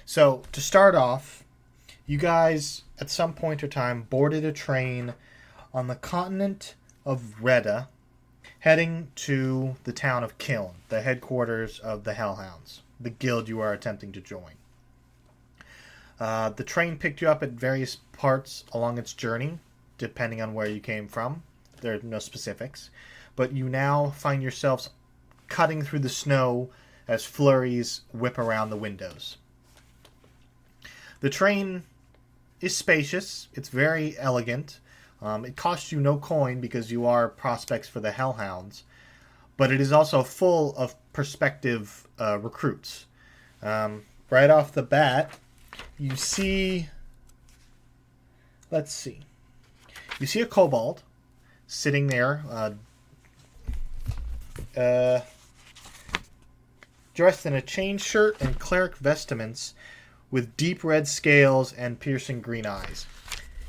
So, to start off, you guys, at some point or time, boarded a train on the continent of Reda, heading to the town of Kiln, the headquarters of the Hellhounds, the guild you are attempting to join. The train picked you up at various parts along its journey, depending on where you came from. There are no specifics. But you now find yourselves cutting through the snow as flurries whip around the windows. The train is spacious. It's very elegant. It costs you no coin because you are prospects for the Hellhounds. But it is also full of prospective recruits. Right off the bat, you see... Let's see. You see a kobold sitting there, dressed in a chain shirt and cleric vestments with deep red scales and piercing green eyes.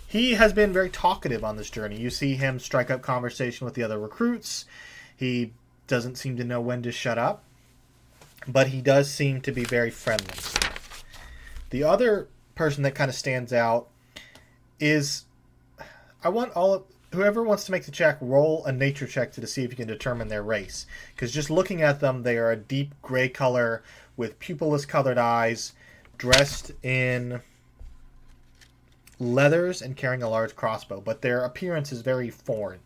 He has been very talkative on this journey. You see him strike up conversation with the other recruits. He doesn't seem to know when to shut up, but he does seem to be very friendly. The other person that kind of stands out is... whoever wants to make the check, roll a nature check to see if you can determine their race. Because just looking at them, they are a deep gray color with pupilless colored eyes, dressed in leathers and carrying a large crossbow. But their appearance is very foreign.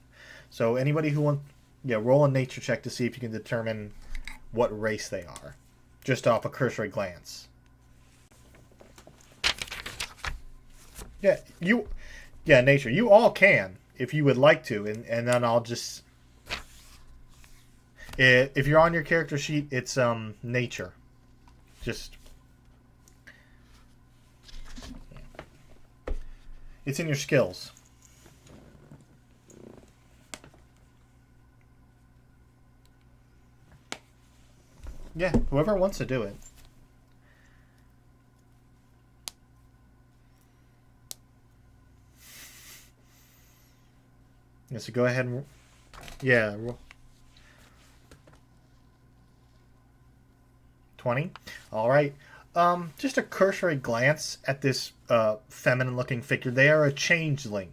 So anybody who wants... roll a nature check to see if you can determine what race they are. Just off a cursory glance. Nature. You all can, if you would like to, and then I'll just... If you're on your character sheet, it's nature. Just... It's in your skills. Yeah, whoever wants to do it. Yeah, so go ahead and... Yeah. 20? Alright. Just a cursory glance at this feminine-looking figure. They are a changeling,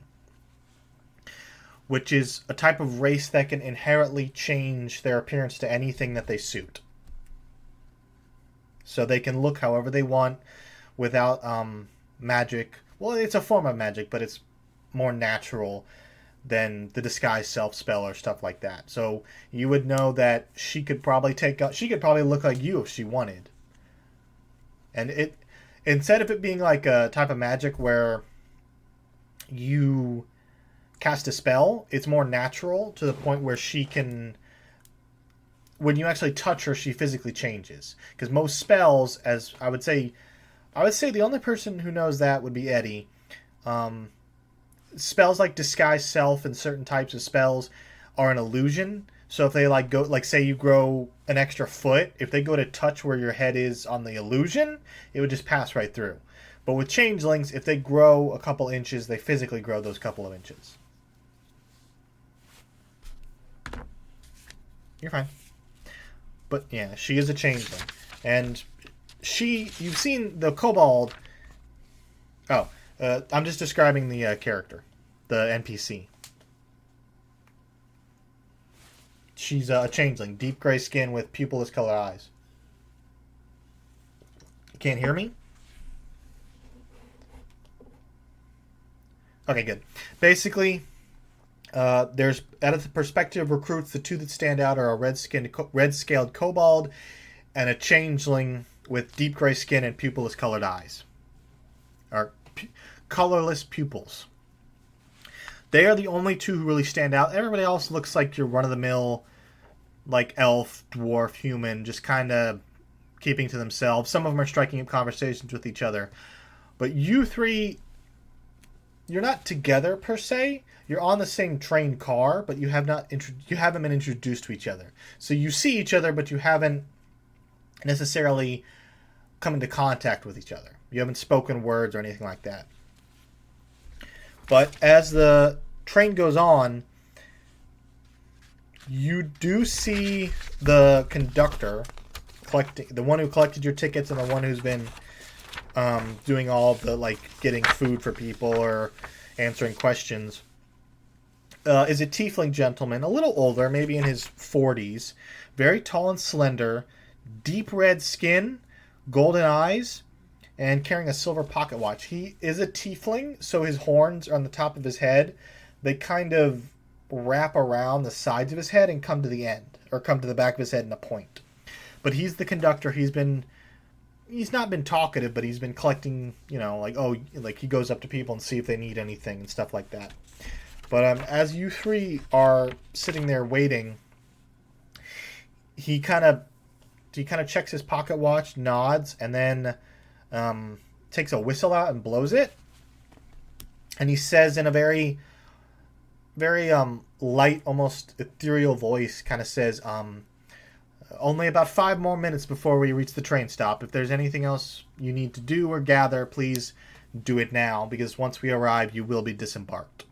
which is a type of race that can inherently change their appearance to anything that they suit. So they can look however they want without magic. Well, it's a form of magic, but it's more natural than the disguise self spell or stuff like that. So you would know that she could probably look like you if she wanted. And it, instead of it being like a type of magic where you cast a spell, it's more natural to the point where she can, when you actually touch her, she physically changes. Because most spells, as I would say the only person who knows that would be Eddie. Spells like disguise self and certain types of spells are an illusion. So if they say you grow an extra foot, if they go to touch where your head is on the illusion, it would just pass right through. But with changelings, if they grow a couple inches, they physically grow those couple of inches. You're fine. But yeah, she is a changeling. And you've seen the kobold. Oh, I'm just describing the character, the NPC. She's a changeling, deep gray skin with pupilless colored eyes. You can't hear me? Okay, good. Basically, there's, out of the perspective of recruits, the two that stand out are a red-scaled kobold and a changeling with deep gray skin and pupilless colored eyes. Or colorless pupils. They are the only two who really stand out. Everybody else looks like your run-of-the-mill, like elf, dwarf, human, just kind of keeping to themselves. Some of them are striking up conversations with each other. But you three, you're not together per se. You're on the same train car, but you haven't been introduced to each other. So you see each other, but you haven't necessarily come into contact with each other. You haven't spoken words or anything like that. But as the train goes on, you do see the conductor collecting, the one who collected your tickets and the one who's been doing all the like getting food for people or answering questions, is a tiefling gentleman, a little older, maybe in his 40s, very tall and slender, deep red skin, golden eyes, and carrying a silver pocket watch. He is a tiefling, so his horns are on the top of his head. They kind of wrap around the sides of his head and come to the end, or come to the back of his head in a point. But he's the conductor. He's not been talkative, but he's been collecting, like he goes up to people and see if they need anything and stuff like that. But as you three are sitting there waiting, he kind of checks his pocket watch, nods, and then takes a whistle out and blows it. And he says in a very, very light, almost ethereal voice, kind of says, only about 5 more minutes before we reach the train stop. If there's anything else you need to do or gather, please do it now, because once we arrive, you will be disembarked.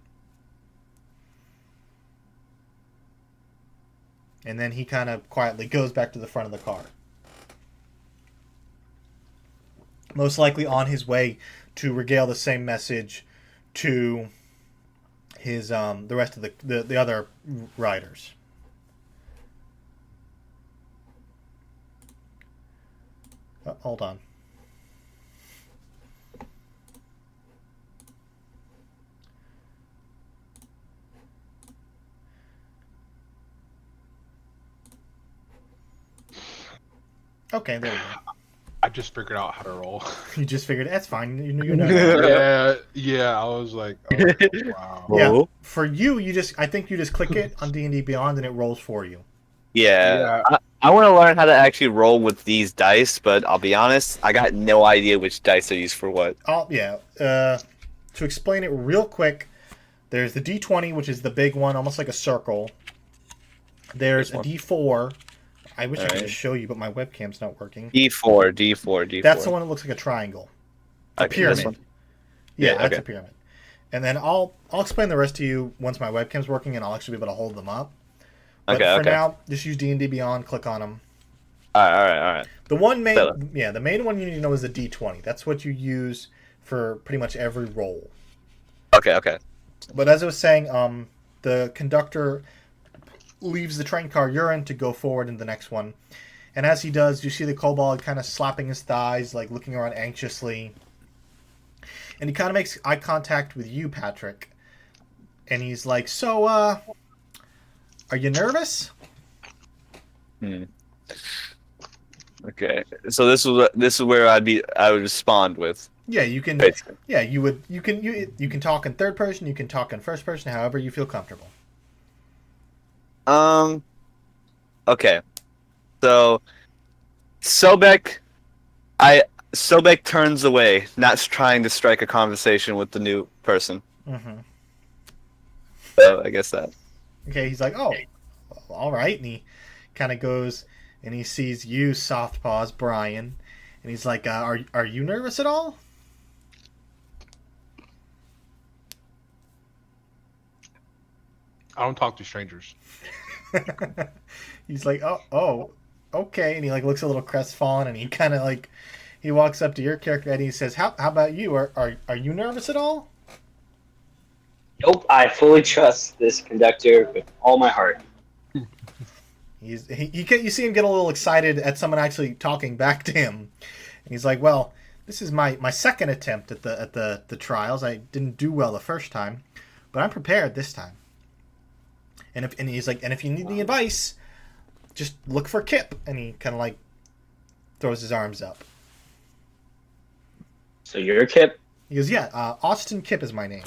And then he kind of quietly goes back to the front of the car. Most likely on his way to regale the same message to his the rest of the other riders. Oh, hold on. Okay, there we go. I just figured out how to roll. You just figured that's fine. You know. Yeah. I was like, wow. Yeah. For you, I think you just click it on D&D Beyond and it rolls for you. Yeah. I want to learn how to actually roll with these dice, but I'll be honest, I got no idea which dice are used for what. Oh yeah. To explain it real quick, there's the D20, which is the big one, almost like a circle. There's a D4. I wish I could just show you, but my webcam's not working. D4. That's the one that looks like a triangle. A pyramid. Yeah, that's a pyramid. And then I'll explain the rest to you once my webcam's working, and I'll actually be able to hold them up. But for now, just use D&D Beyond, click on them. All right. The main one you need to know is the D20. That's what you use for pretty much every roll. Okay. But as I was saying, the conductor leaves the train car you're in to go forward in the next one. And as he does, you see the kobold kind of slapping his thighs, like looking around anxiously. And he kind of makes eye contact with you, Patrick. And he's like, so, are you nervous? Okay. So this is where I would respond with. Yeah, you can. Basically. Yeah, you can talk in third person, you can talk in first person, however you feel comfortable. Okay. So Sobek turns away, not trying to strike a conversation with the new person. Mm-hmm. So I guess that. Okay, he's like, oh, all right, and he kind of goes and he sees you, Soft Paws, Brian, and he's like, are you nervous at all? I don't talk to strangers. He's like, oh, okay, and he like looks a little crestfallen, and he kind of like he walks up to your character and he says, how about you? Are you nervous at all? Nope, I fully trust this conductor with all my heart. You see him get a little excited at someone actually talking back to him, and he's like, well, this is my second attempt at the trials. I didn't do well the first time, but I'm prepared this time. And he's like, and if you need any advice, just look for Kip. And he kind of like throws his arms up. So you're Kip? He goes, yeah, Austin Kip is my name.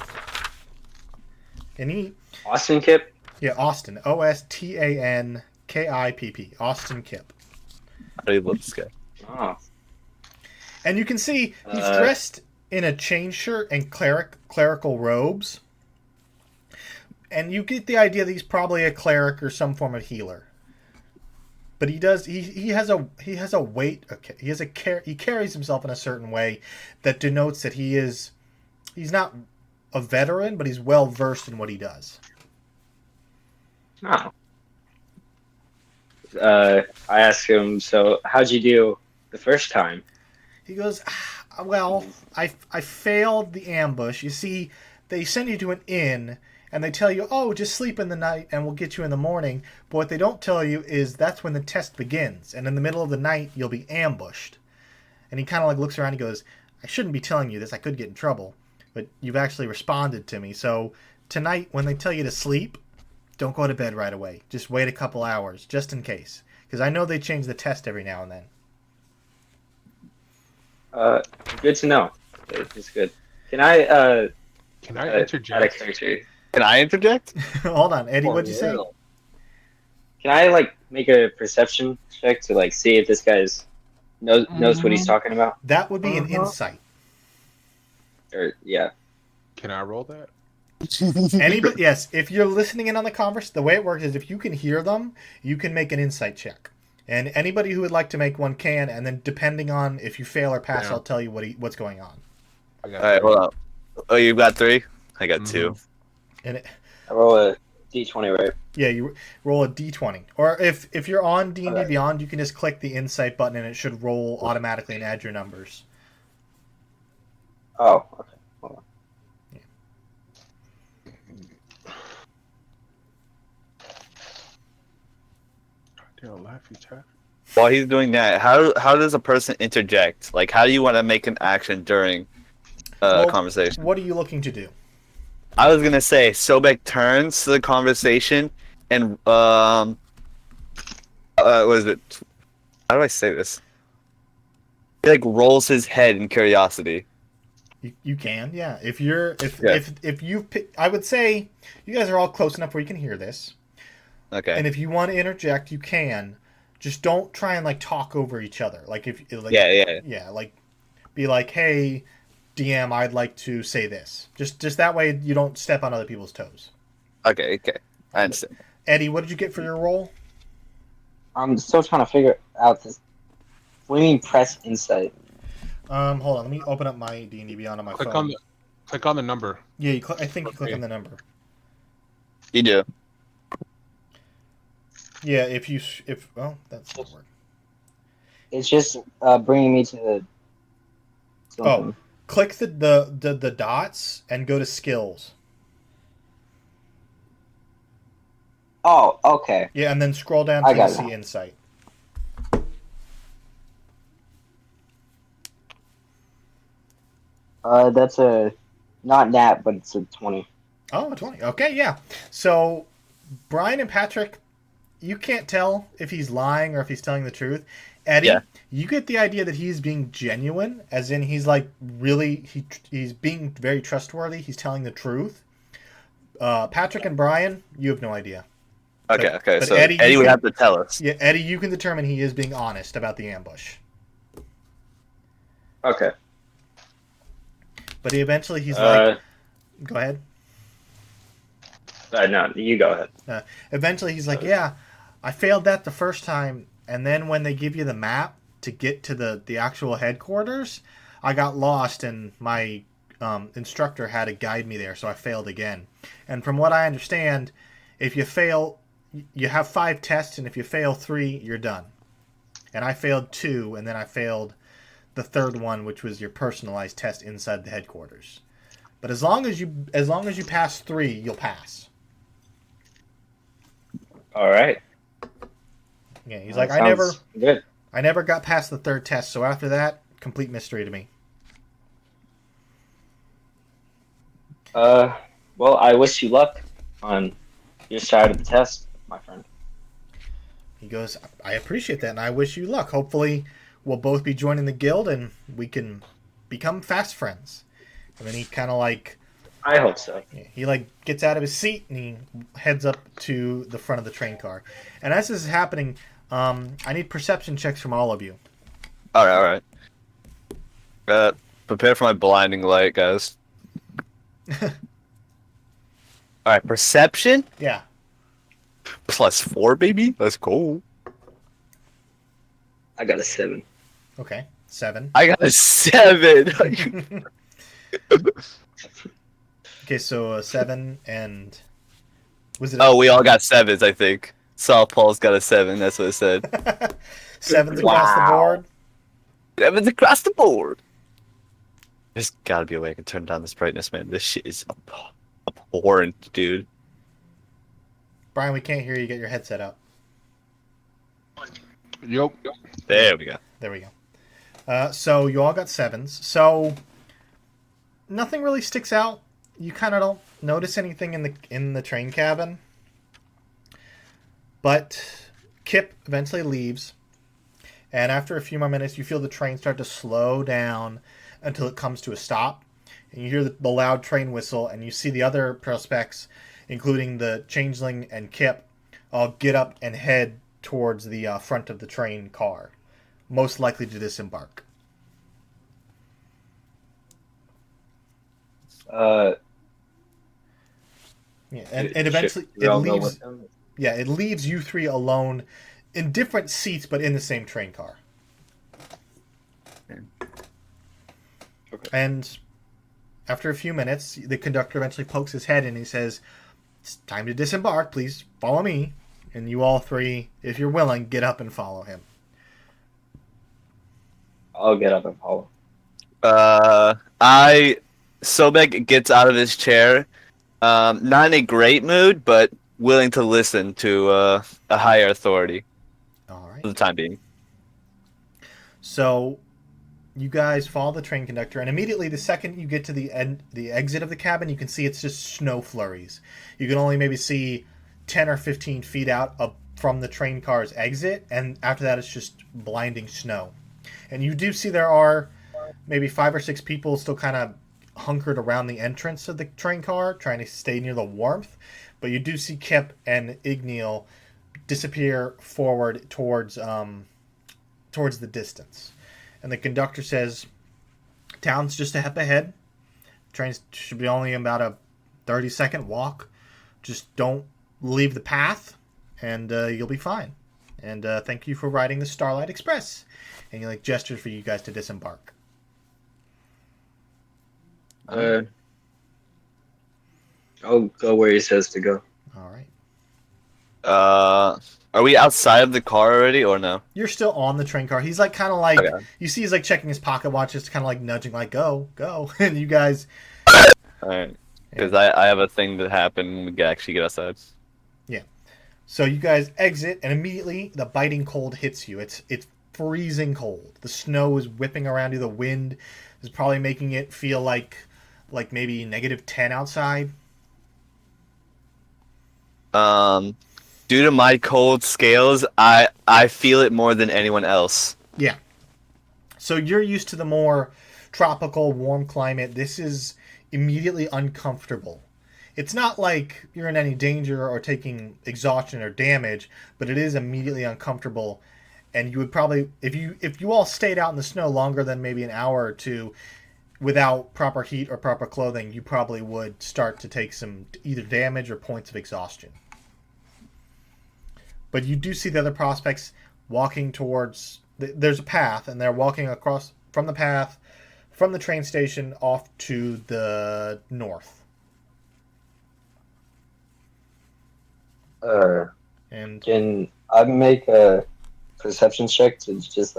And Austin Kip? Yeah, Austin. OSTANKIPP. Austin Kip. I really love this guy. Oh. And you can see he's dressed in a chain shirt and clerical robes. And you get the idea that he's probably a cleric or some form of healer. But he has a weight. Okay, he carries himself in a certain way that denotes that he's not a veteran, but he's well versed in what he does. Oh. I asked him, so how'd you do the first time? He goes, Well, I failed the ambush. You see, they send you to an inn, and they tell you, oh, just sleep in the night, and we'll get you in the morning. But what they don't tell you is that's when the test begins, and in the middle of the night, you'll be ambushed. And he kind of like looks around and goes, I shouldn't be telling you this. I could get in trouble. But you've actually responded to me. So tonight, when they tell you to sleep, don't go to bed right away. Just wait a couple hours, just in case. Because I know they change the test every now and then. Good to know. It's good. Can I interject? add a character? Can I interject? Hold on, Eddie, what'd you say? Can I like make a perception check to like see if this guy's knows what he's talking about? That would be an insight. Or yeah. Can I roll that? Anybody, yes, if you're listening in on the conversation, the way it works is if you can hear them, you can make an insight check. And anybody who would like to make one can, and then depending on if you fail or pass, Yeah. I'll tell you what's going on. I got All right, that. hold on. Oh, you got 3? I got 2. And I roll a d20, right? yeah, you roll a d20. Or if you're on D&D Okay. Beyond, you can just click the insight button and it should roll automatically and add your numbers. Oh, okay. Hold on. Damn, Laffy Taffy. While he's doing that, how does a person interject? Like, how do you want to make an action during a Well, conversation? What are you looking to do? I was gonna say Sobek turns to the conversation and what is it? How do I say this? He like rolls his head in curiosity. You can, yeah. If you pick, I would say you guys are all close enough where you can hear this. Okay. And if you want to interject, you can. Just don't try and like talk over each other. Like if like Yeah. like be like, hey, DM, I'd like to say this. Just that way you don't step on other people's toes. Okay. I understand. Eddie, what did you get for your roll? I'm still trying to figure out this. What do you mean press insight? Hold on, let me open up my D&D Beyond on my Click phone. click on the number. Yeah, I think you click on the number. You do. Yeah, well, that's not work. It's just bringing me to the. Something. Click the dots and go to skills. Oh, okay. Yeah, and then scroll down I to got see it. insight. That's a not nat, but it's a 20. Oh, 20. Okay, yeah. So Brian and Patrick, you can't tell if he's lying or if he's telling the truth. Eddie, Yeah. you get the idea that he's being genuine, as in he's like really he's being very trustworthy. He's telling the truth. Patrick and Brian, you have no idea. Okay. but So Eddie, Eddie you would can- have to tell us. Yeah, Eddie, you can determine he is being honest about the ambush. Okay. But he's like, go ahead. No, you go ahead. Eventually he's like, yeah, I failed that the first time, and then when they give you the map to get to the actual headquarters, I got lost and my instructor had to guide me there, so I failed again. And from what I understand, if you fail, you have 5 tests, and if you fail 3, you're done. And I failed 2, and then I failed the third one, which was your personalized test inside the headquarters. But as long as you pass 3, you'll pass. All right. Yeah, he's That like, I sounds good. never got past the 3rd test, so after that, complete mystery to me. Well, I wish you luck on your side of the test, my friend. He goes, I appreciate that, and I wish you luck. Hopefully, we'll both be joining the guild, and we can become fast friends. And then he kind of like, I hope so. he like gets out of his seat, and he heads up to the front of the train car. And as this is happening, I need perception checks from all of you. All right. Prepare for my blinding light, guys. All right, perception Yeah. +4, baby. Let's go. I got a 7. Okay. 7. I got a 7. Okay, so 7 and was it? Oh, we all got 7s, I think. South Paul's got a 7. That's what it said. 7's across the Wow. board. 7s across the board. There's gotta be a way I can turn down this brightness, man. This shit is abhorrent, dude. Brian, we can't hear you. Get your headset up. Yep. There we go. There we go. So you all got sevens. So nothing really sticks out. You kind of don't notice anything in the train cabin. But Kip eventually leaves, and after a few more minutes, you feel the train start to slow down until it comes to a stop. And you hear the loud train whistle, and you see the other prospects, including the Changeling and Kip, all get up and head towards the front of the train car, most likely to disembark. Yeah, and eventually it leaves. Yeah, it leaves you three alone in different seats, but in the same train car. Okay. And after a few minutes, the conductor eventually pokes his head in and he says, "It's time to disembark. Please follow me." And you all three, if you're willing, get up and follow him. I'll get up and follow. Sobek gets out of his chair, not in a great mood, but willing to listen to a higher authority All right. for the time being. So you guys follow the train conductor, and immediately the second you get to the exit of the cabin, you can see it's just snow flurries. You can only maybe see 10 or 15 feet out from the train car's exit, and after that it's just blinding snow. And you do see there are maybe 5 or 6 people still kind of hunkered around the entrance of the train car, trying to stay near the warmth. But you do see Kip and Igneal disappear forward towards the distance. And the conductor says, "Town's just a step ahead. Train should be only about a 30-second walk. Just don't leave the path, and you'll be fine. And thank you for riding the Starlight Express." And he gestures for you guys to disembark. I'll go where he says to go. All right. Are we outside of the car already, or no? You're still on the train car. He's okay. You see he's checking his pocket watch, just kind of nudging, go, go. And you guys. All right. Because I have a thing that happened. We can actually get outside. Yeah. So you guys exit, and immediately the biting cold hits you. It's freezing cold. The snow is whipping around you. The wind is probably making it feel like maybe -10 outside. Due to my cold scales, I feel it more than anyone else. Yeah. So you're used to the more tropical, warm climate. This is immediately uncomfortable. It's not like you're in any danger or taking exhaustion or damage, but it is immediately uncomfortable. And you would probably, if you all stayed out in the snow longer than maybe an hour or two without proper heat or proper clothing, you probably would start to take some either damage or points of exhaustion. But you do see the other prospects walking towards. There's a path, and they're walking across from the path, from the train station off to the north. And Can I make a perception check to just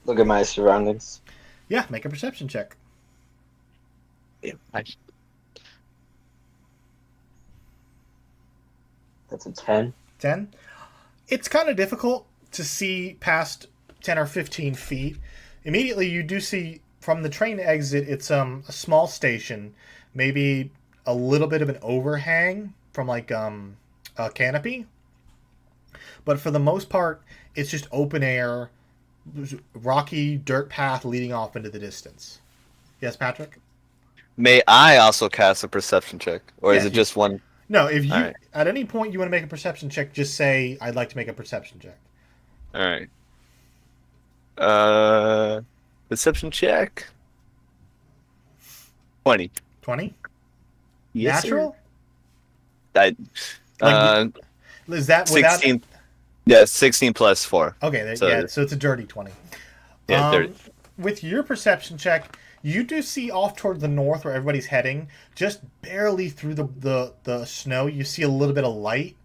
look at my surroundings? yeah, make a perception check. Yeah. That's a 10. 10. It's kind of difficult to see past 10 or 15 feet. Immediately, you do see from the train exit, it's a small station, maybe a little bit of an overhang from a canopy. But for the most part, it's just open air, rocky dirt path leading off into the distance. Yes, Patrick? May I also cast a perception check, or is Yeah, it just one? No, if you Alright. at any point you want to make a perception check, just say, "I'd like to make a perception check." All right. Perception check. 20. 20? Yes, Natural? sir. Is that without 16. Yeah, 16 plus 4. Okay, So- so it's a dirty 20. Yeah, dirty. With your perception check, you do see off toward the north where everybody's heading, just barely through the snow, you see a little bit of light,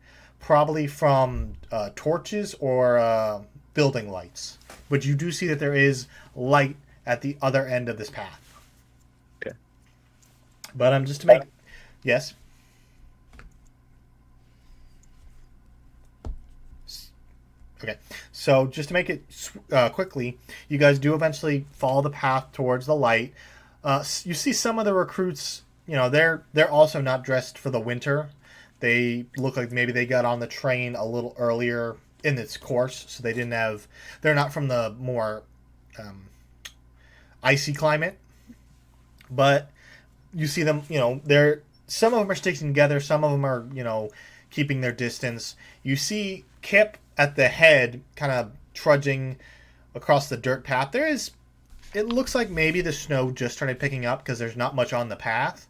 probably from torches or building lights. But you do see that there is light at the other end of this path. But just to make yes. Okay, so just to make it quickly, you guys do eventually follow the path towards the light. You see some of the recruits. They're also not dressed for the winter. They look like maybe they got on the train a little earlier in its course, so they didn't have. They're not from the more icy climate, but you see them. They're some of them are sticking together. Some of them are keeping their distance. You see Kip at the head, kind of trudging across the dirt path. It looks like maybe the snow just started picking up because there's not much on the path.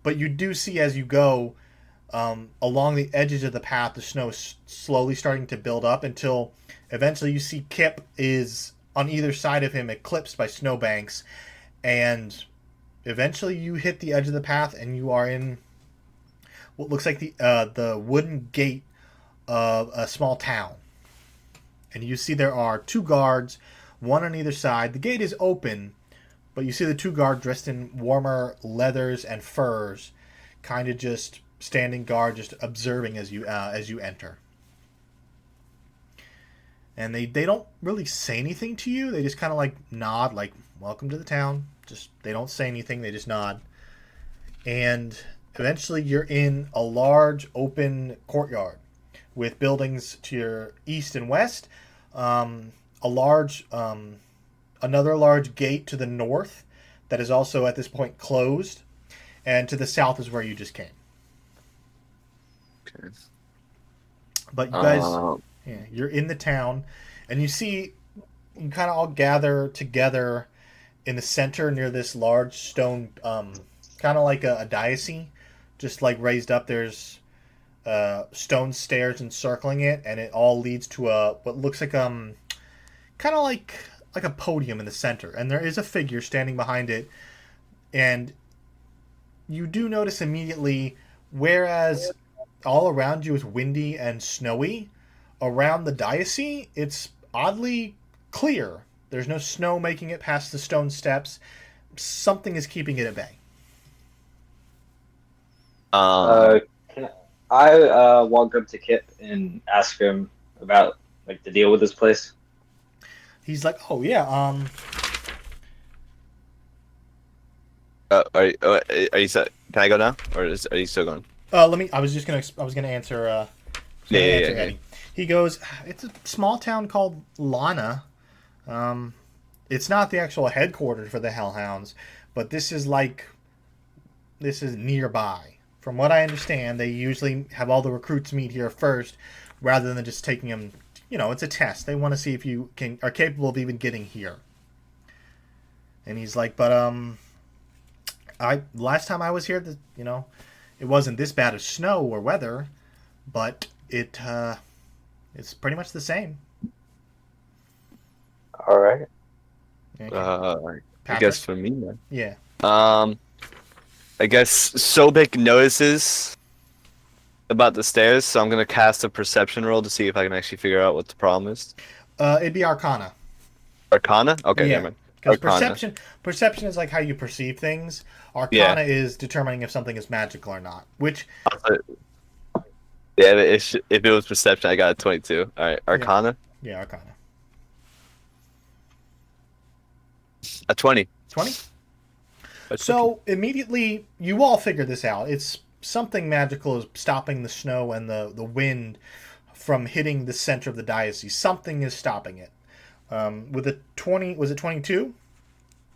But you do see as you go along the edges of the path, the snow is slowly starting to build up until eventually you see Kip is on either side of him, eclipsed by snowbanks. And eventually you hit the edge of the path and you are in what looks like the wooden gate of a small town. And you see there are 2 guards, one on either side. The gate is open, but you see the 2 guards dressed in warmer leathers and furs, kind of just standing guard, just observing as you enter. And they don't really say anything to you. They just kind of like nod, like, welcome to the town. Just they don't say anything. They just nod. And eventually you're in a large open courtyard with buildings to your east and west, another large gate to the north that is also at this point closed, and to the south is where you just came. Okay. But you guys, you're in the town, and you kind of all gather together in the center near this large stone, kind of like a dais, just like raised up. There's stone stairs encircling it, and it all leads to what looks like kind of like a podium in the center, and there is a figure standing behind it. And you do notice immediately, whereas all around you is windy and snowy, around the dais it's oddly clear. There's no snow making it past the stone steps. Something is keeping it at bay. Can I walk up to Kip and ask him about like the deal with this place? He's like, oh yeah, Are you set? Can I go now, or are you still going? I was gonna answer. Yeah. Eddie. He goes, it's a small town called Lana. It's not the actual headquarters for the Hellhounds, but this is nearby. From what I understand, they usually have all the recruits meet here first, rather than just taking them. It's a test. They want to see if you are capable of even getting here. And he's like, but last time I was here, it wasn't this bad of snow or weather, but it's pretty much the same. All right. Okay. I guess for me, then. Yeah. I guess Sobek notices about the stairs, so I'm gonna cast a perception roll to see if I can actually figure out what the problem is. It'd be Arcana. Arcana? Okay, Yeah. never mind. Because perception is like how you perceive things. Arcana is determining if something is magical or not. Which yeah, if it was perception, I got a 22. All right, Arcana. Yeah, Arcana. A 20. 20? So immediately you all figure this out. It's something magical is stopping the snow and the wind from hitting the center of the diocese. Something is stopping it. With a 20, was it 22?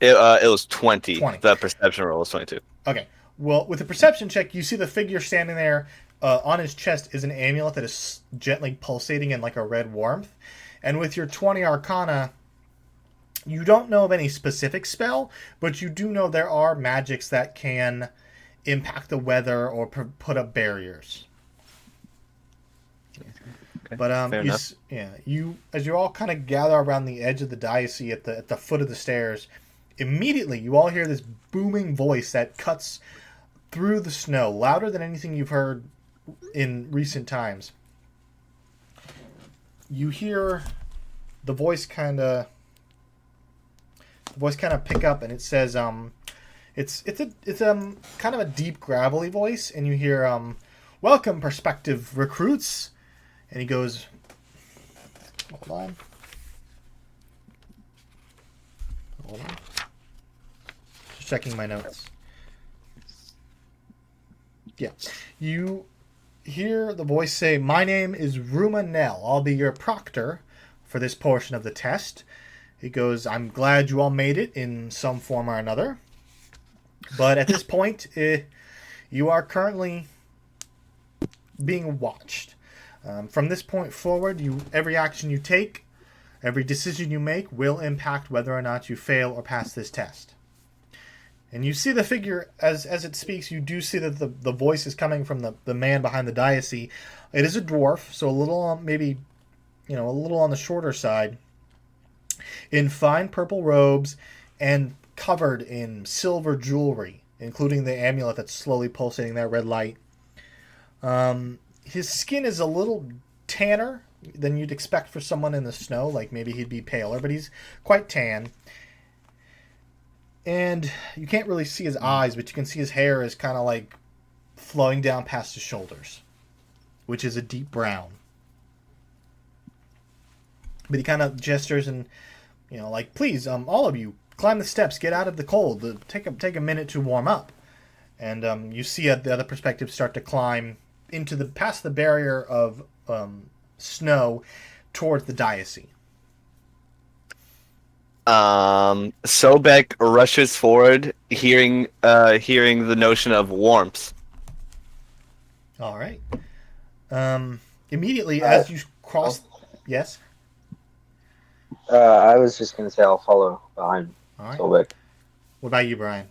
It was 20. The perception roll was 22. Okay. Well, with a perception check, you see the figure standing there. On his chest is an amulet that is gently pulsating in like a red warmth. And with your 20 Arcana, you don't know of any specific spell, but you do know there are magics that can impact the weather or put up barriers. Okay, but as you all kind of gather around the edge of the diocese at the foot of the stairs, immediately you all hear this booming voice that cuts through the snow, louder than anything you've heard in recent times. You hear the voice kind of pick up, and it says, It's kind of a deep gravelly voice, and you hear welcome prospective recruits, and he goes, hold on. Just checking my notes. Yeah. You hear the voice say, "My name is Ruma Nell. I'll be your proctor for this portion of the test." He goes, "I'm glad you all made it in some form or another. But at this point, you are currently being watched. From this point forward, every action you take, every decision you make will impact whether or not you fail or pass this test." And you see the figure, as it speaks, you do see that the voice is coming from the man behind the dais. It is a dwarf, so a little, maybe, a little on the shorter side, in fine purple robes and covered in silver jewelry, including the amulet that's slowly pulsating that red light. His skin is a little tanner than you'd expect for someone in the snow, like maybe he'd be paler, but he's quite tan. And you can't really see his eyes, but you can see his hair is kind of like flowing down past his shoulders, which is a deep brown. But he kind of gestures and, like, please, all of you, climb the steps, get out of the cold, take a minute to warm up. And you see the other perspectives start to climb past the barrier of snow towards the dais. Sobek rushes forward, hearing the notion of warmth. All right. Immediately as you cross, yes. I was just gonna say I'll follow behind All right. Sobek. What about you, Brian?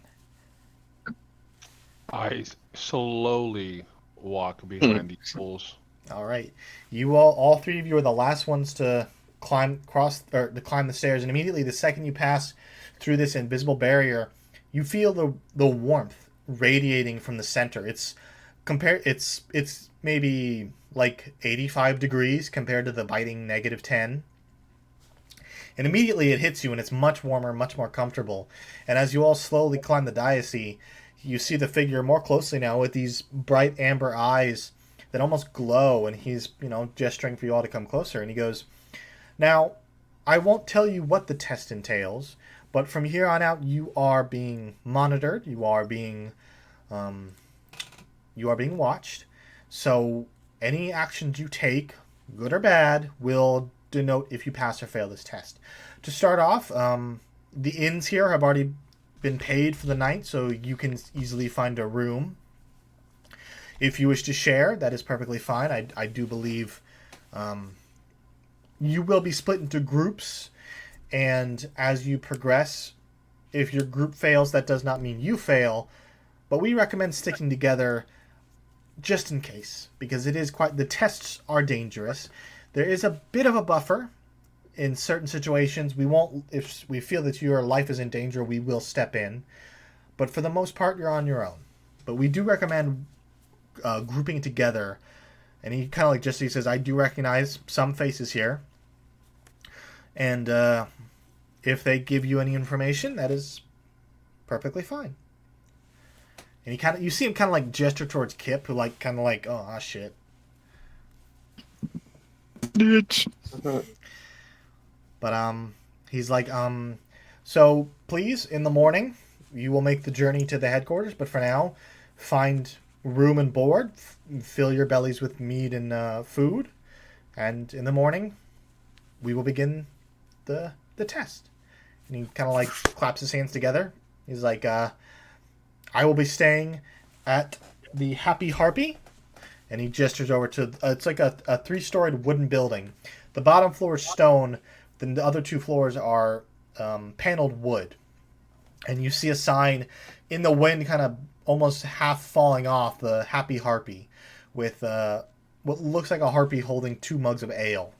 I slowly walk behind these fools. All right. You all three of you are the last ones to climb the stairs, and immediately the second you pass through this invisible barrier, you feel the warmth radiating from the center. It's maybe like 85 degrees compared to the biting -10. And immediately it hits you, and it's much warmer, much more comfortable. And as you all slowly climb the dais, you see the figure more closely now with these bright amber eyes that almost glow, and he's, gesturing for you all to come closer. And he goes, "Now, I won't tell you what the test entails, but from here on out, you are being monitored. You are being watched. So any actions you take, good or bad, will denote if you pass or fail this test. To start off, the inns here have already been paid for the night, so you can easily find a room. If you wish to share, that is perfectly fine. I do believe you will be split into groups, and as you progress, if your group fails, that does not mean you fail, but we recommend sticking together just in case, because the tests are dangerous. There is a bit of a buffer in certain situations. We won't, if we feel that your life is in danger, we will step in, but for the most part, you're on your own. But we do recommend grouping together. And he kind of like he says, "I do recognize some faces here, and if they give you any information, that is perfectly fine." And you see him kind of like gesture towards Kip, who like kind of like, "Oh, shit." Bitch. But he's like, "So please, in the morning, you will make the journey to the headquarters. But for now, find room and board, fill your bellies with meat and food, and in the morning, we will begin the test." And he kind of like claps his hands together. He's like, "I will be staying at the Happy Harpy," and he gestures over to it's like a 3-storied wooden building. The bottom floor is stone. Then the other 2 floors are paneled wood, and you see a sign in the wind, kind of almost half falling off, the Happy Harpy, with what looks like a harpy holding 2 mugs of ale.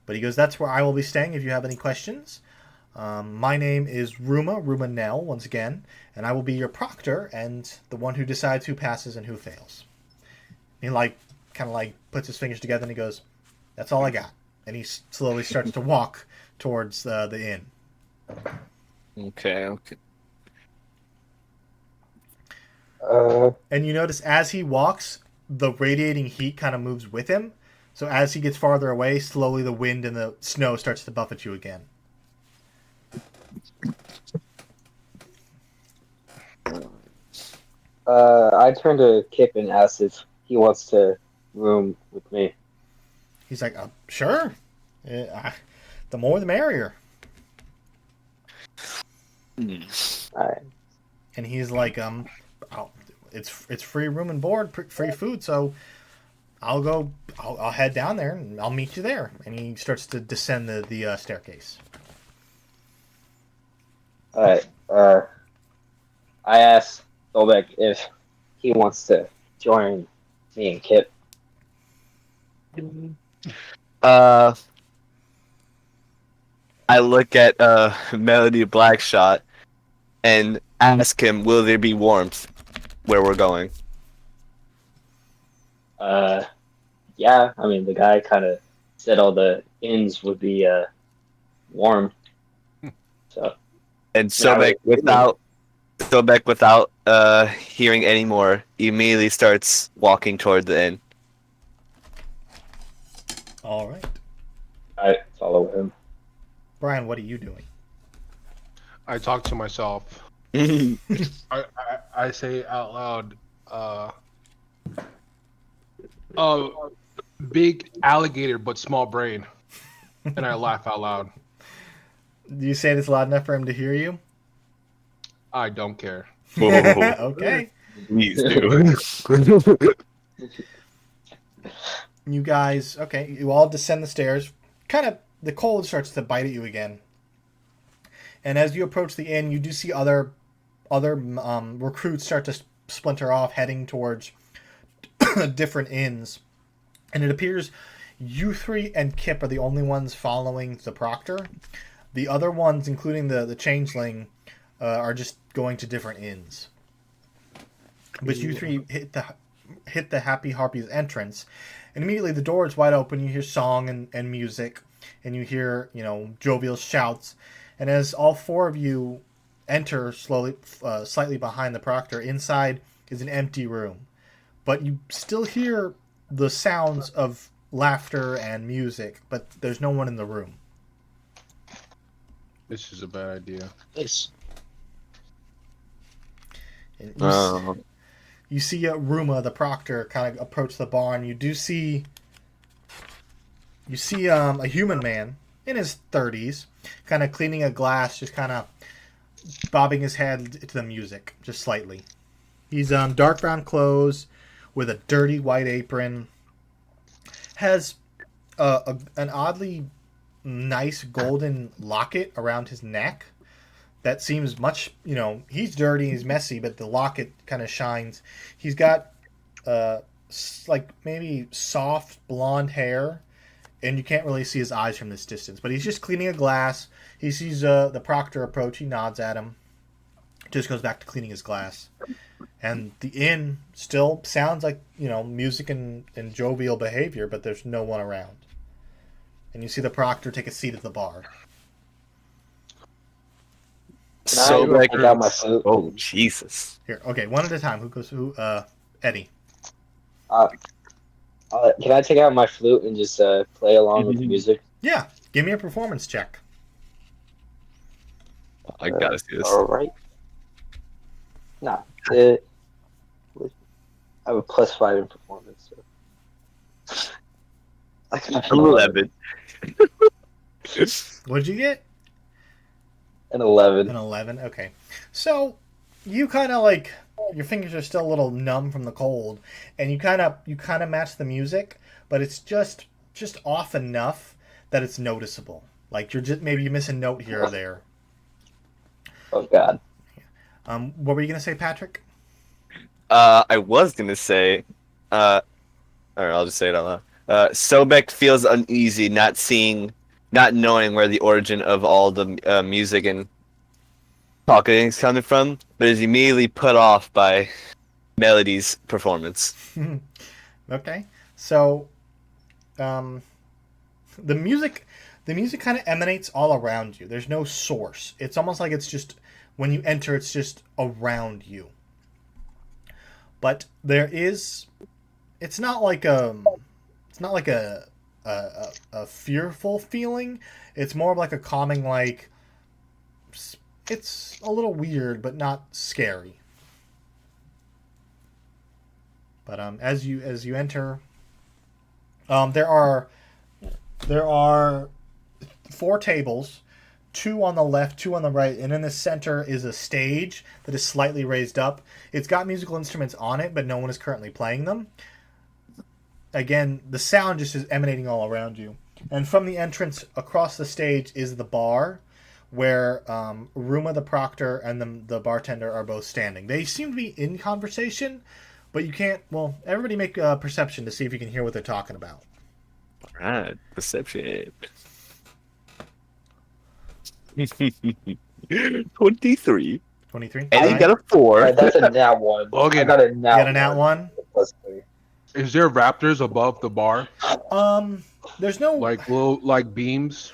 But he goes, "That's where I will be staying if you have any questions. My name is Ruma Nell, once again, and I will be your proctor and the one who decides who passes and who fails." He kind of puts his fingers together and he goes, "That's all I got." And he slowly starts to walk towards the inn. Okay. And you notice as he walks, the radiating heat kind of moves with him. So as he gets farther away, slowly the wind and the snow starts to buffet you again. I turn to Kip and ask if he wants to room with me. He's like, sure. The more the merrier. Alright. And he's like, it's free room and board, free food, so I'll head down there and I'll meet you there. And he starts to descend the staircase. Alright. I asked Sobek if he wants to join me and Kip. I look at Melody Blackshot and ask him, will there be warmth where we're going? Yeah, I mean, the guy kind of said all the inns would be warm. So, And Sobek, without hearing any more, immediately starts walking toward the inn. All right. I follow him. Brian, what are you doing? I talk to myself. I say out loud, big alligator but small brain, and I laugh out loud. Do you say this loud enough for him to hear you? I don't care. Okay. Please do. You guys, okay, you all descend the stairs. Kind of, the cold starts to bite at you again. And as you approach the inn, you do see other recruits start to splinter off, heading towards different inns. And it appears you three and Kip are the only ones following the proctor. The other ones, including the changeling, are just going to different inns. But you three hit the Happy Harpy's entrance, and immediately the door is wide open. You hear song and music, and you hear, jovial shouts. And as all four of you enter slowly, slightly behind the proctor, inside is an empty room. But you still hear the sounds of laughter and music, but there's no one in the room. This is a bad idea. Nice. And you see Ruma, the proctor, kind of approach the bar, and you see a human man in his 30s, kind of cleaning a glass, just kind of bobbing his head to the music, just slightly. He's dark brown clothes with a dirty white apron. Has an oddly nice golden locket around his neck that seems much, he's dirty, he's messy, but the locket kind of shines. He's got like maybe soft blonde hair, and you can't really see his eyes from this distance, but he's just cleaning a glass. He sees the proctor approach, he nods at him, just goes back to cleaning his glass. And the inn still sounds like, music and jovial behavior, but there's no one around. And you see the proctor take a seat at the bar. Can I take out my flute? Oh, Jesus. Here, okay, one at a time. Who goes? Eddie. Can I take out my flute and just play along with the music? Yeah, give me a performance check. I gotta see this. All right. Nah, I have a +5 in performance. So. 11. What'd you get? An 11. An 11. Okay, so you kind of like your fingers are still a little numb from the cold, and you kind of match the music, but it's just off enough that it's noticeable. Like maybe you miss a note here or there. Oh God. What were you gonna say, Patrick? I was gonna say, alright, I'll just say it out loud. Sobek feels uneasy, not knowing where the origin of all the music and talking is coming from, but is immediately put off by Melody's performance. Okay, so, the music kind of emanates all around you. There's no source. It's almost like it's just when you enter, it's just around you. but there is. It's not like a fearful feeling. It's more of like a calming, like it's a little weird, but not scary. But as you enter, there are 4 tables, 2 on the left, 2 on the right, and in the center is a stage that is slightly raised up. It's got musical instruments on it, but no one is currently playing them. Again, the sound just is emanating all around you. And from the entrance across the stage is the bar, where Ruma the proctor and the bartender are both standing. They seem to be in conversation, but you can't. Well, everybody make a perception to see if you can hear what they're talking about. Alright, perception. 23. 23. Eddie got a 4. Alright, that's a nat 1. Logan, I got a nat You got a nat 1? +3. is there raptors above the bar? There's no Like little like beams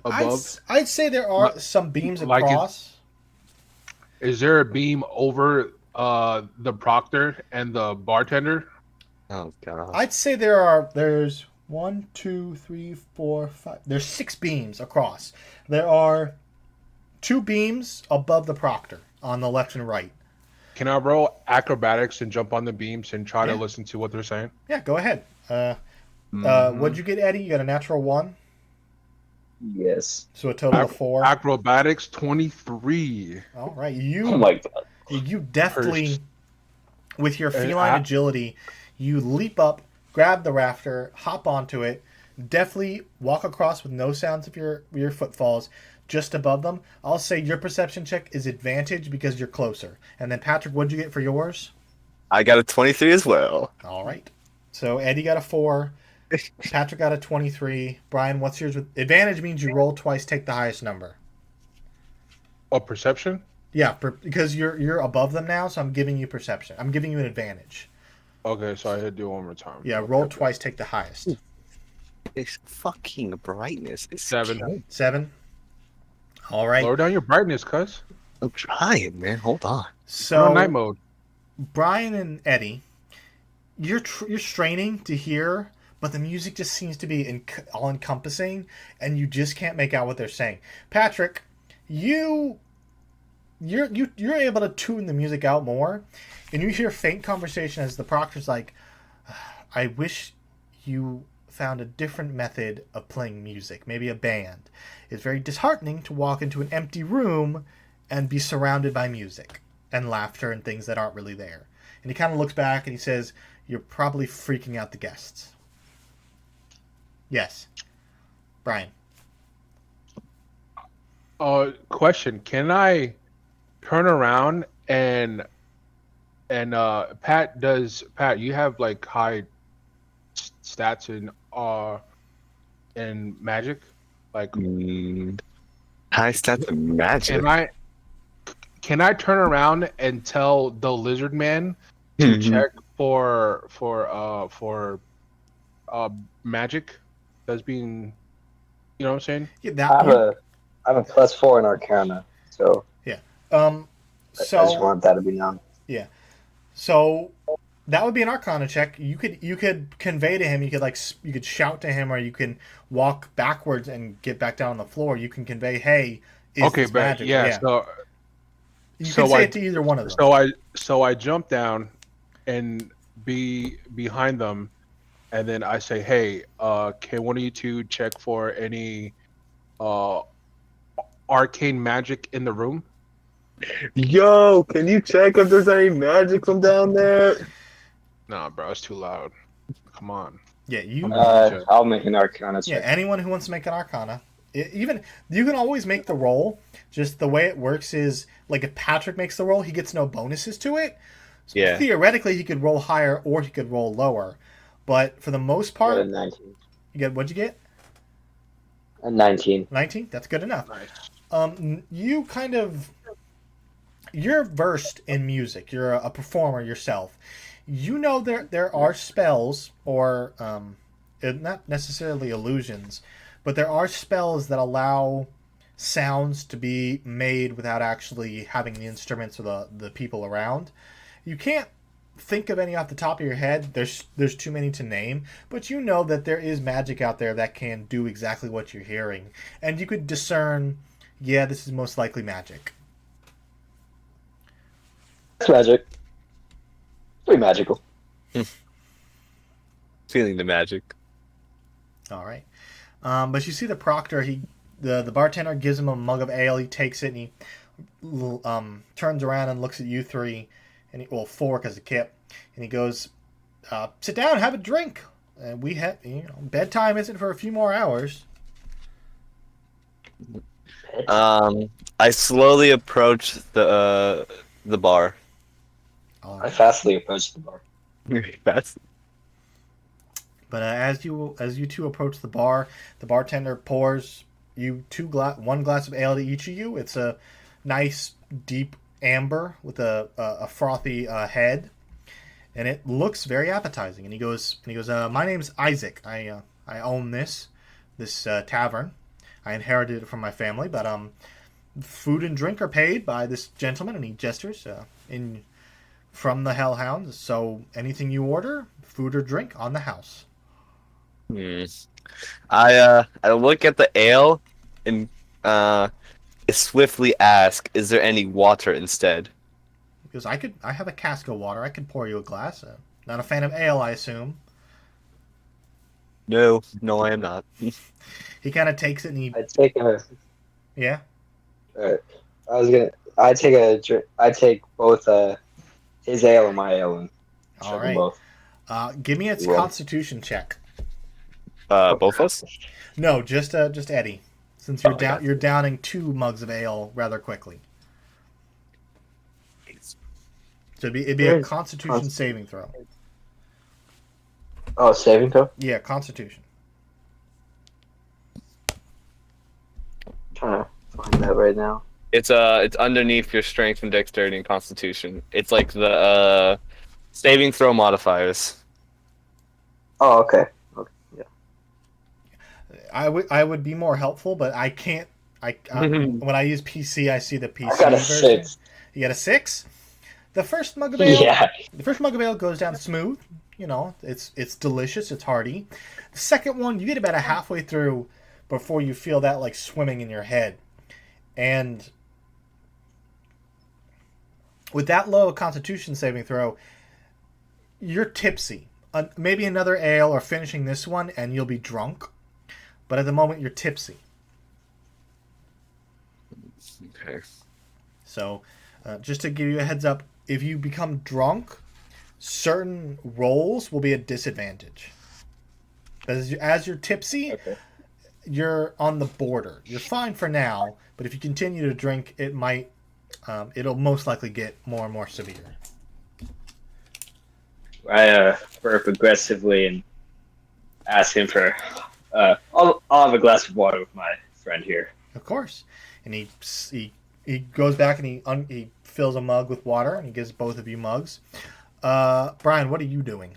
above? I'd say there are some beams like it- across. Is there a beam over the proctor and the bartender? Oh god. I'd say there's 1, 2, 3, 4, 5. There's 6 beams across. There are 2 beams above the proctor on the left and right. Can I roll acrobatics and jump on the beams and try Yeah. to listen to what they're saying? Yeah, go ahead. What'd you get, Eddie? You got a natural 1, Yes. so a total of 4. Acrobatics 23. All right, Oh my god. you deftly, Cursed. with your And feline agility, you leap up, grab the rafter, hop onto it, deftly walk across with no sounds of your footfalls, just above them. I'll say your perception check is advantage because you're closer. And then Patrick, what'd you get for yours? I got a 23 as well. All right. So Eddie got a 4. Patrick got a 23. Brian, what's yours? With advantage means you roll twice, take the highest number. Oh, perception? Yeah, because you're above them now, so I'm giving you perception. I'm giving you an advantage. Okay, so I had to do it one more time. Yeah, roll twice, take the highest. This fucking brightness is 7. killing- 7. All right. Lower down your brightness, cuz. I'm trying, man. Hold on. Put So on night mode. Brian and Eddie, you're straining to hear, but the music just seems to be all encompassing, and you just can't make out what they're saying. Patrick, you're able to tune the music out more, and you hear faint conversation as the proctor's like, "I wish you found a different method of playing music, maybe a band. It's very disheartening to walk into an empty room and be surrounded by music and laughter and things that aren't really there." And he kind of looks back and he says, "You're probably freaking out the guests." Yes. Brian. Question: can I turn around and Pat? You have like high stats in magic? Like, High stats of magic. can I turn around and tell the lizard man to check for magic that's being, you know what I'm saying? Yeah, I have a +4 in Arcana, so I just so want that to be known. so that would be an Arcana check. You could convey to him. You could shout to him, or you can walk backwards and get back down on the floor. You can convey, "Hey, is Okay, this but magic?" yeah, so you so can say I- it to either one of them. so I jump down and be behind them, and then I say, "Hey, can one of you two check for any arcane magic in the room?" Yo, can you check if there's any magic from down there? Nah, bro, it's too loud. Come on. Yeah, you. I'll make an Arcana Yeah, check. anyone who wants to make an Arcana, even you can always make the roll. Just the way it works is like if Patrick makes the roll, he gets no bonuses to it. So Yeah. theoretically, he could roll higher or he could roll lower, but for the most I got part, a 19. what'd you get? A 19. 19. That's good enough. Nice. You're versed in music. You're a performer yourself. You know there are spells or not necessarily illusions, but there are spells that allow sounds to be made without actually having the instruments or the people around. You can't think of any off the top of your head. There's too many to name, but you know that there is magic out there that can do exactly what you're hearing, and you could discern. Yeah, this is most likely magic. It's magic. Pretty magical. Feeling the magic. All right. But you see the proctor. The bartender gives him a mug of ale. He takes it and he turns around and looks at you three, and four because of Kip, and he goes, "Sit down, have a drink. We have bedtime isn't for a few more hours." I slowly approach the bar. All I right. fastly approached the bar. That's But as you two approach the bar, the bartender pours you one glass of ale to each of you. It's a nice deep amber with a frothy head, and it looks very appetizing. And he goes, "My name's Isaac. I own this tavern. I inherited it from my family, but food and drink are paid by this gentleman," and he gestures from the Hellhounds. So anything you order, food or drink, on the house. I look at the ale and swiftly ask, "Is there any water instead?" Because I have a cask of water. I could pour you a glass. Not a fan of ale, I assume. No, I am not. He kind of takes it and he, I'd take a. yeah. Alright. I'd take a drink. I'd take both his ale and my ale and All chug them right. both. Give me its Well. Constitution check. Both of us? No, just Eddie. Since you're Okay. you're downing 2 mugs of ale rather quickly. So it'd be a Where's Constitution saving throw. Oh, saving throw? Yeah, Constitution. Trying to find that right now. It's underneath your strength and dexterity and constitution. It's like the saving throw modifiers. Oh, okay. Yeah. I would be more helpful, but I can't. When I use PC, I see the PC I got a version. 6. You got a 6. The first mug of ale. Yeah. The first mug of ale goes down smooth. You know, it's delicious. It's hearty. The second one, you get about a halfway through before you feel that like swimming in your head, and with that low Constitution saving throw, you're tipsy. Maybe another ale or finishing this one, and you'll be drunk. But at the moment, you're tipsy. Okay. So, just to give you a heads up, if you become drunk, certain rolls will be a disadvantage. As you're tipsy, Okay. you're on the border. You're fine for now, but if you continue to drink, it'll most likely get more and more severe. I burp aggressively and ask him for. I'll have a glass of water with my friend here. Of course. And he goes back and he fills a mug with water and he gives both of you mugs. Brian, what are you doing?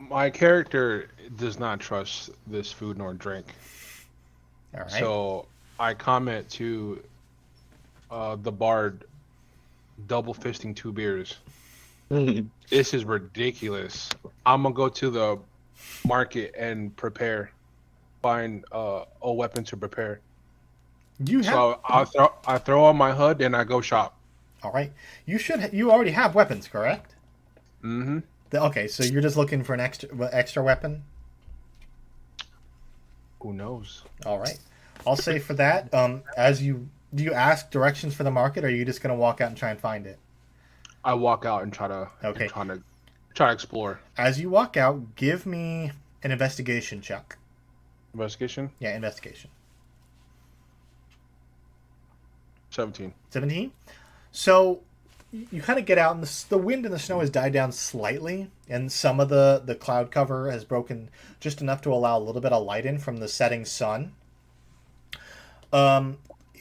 My character does not trust this food nor drink. All right. So I comment to the bard, double fisting 2 beers. This is ridiculous. I'm gonna go to the market and find a weapon to prepare. You have. So I throw on my hood and I go shop. All right. You already have weapons, correct? Mm-hmm. Okay, so you're just looking for an extra weapon. Who knows? All right. I'll say for that. Do you ask directions for the market, or are you just gonna walk out and try and find it? I walk out and try to explore. As you walk out, give me an investigation check. Investigation. Yeah, investigation. 17. 17. So you kind of get out, and the wind and the snow has died down slightly, and some of the cloud cover has broken just enough to allow a little bit of light in from the setting sun.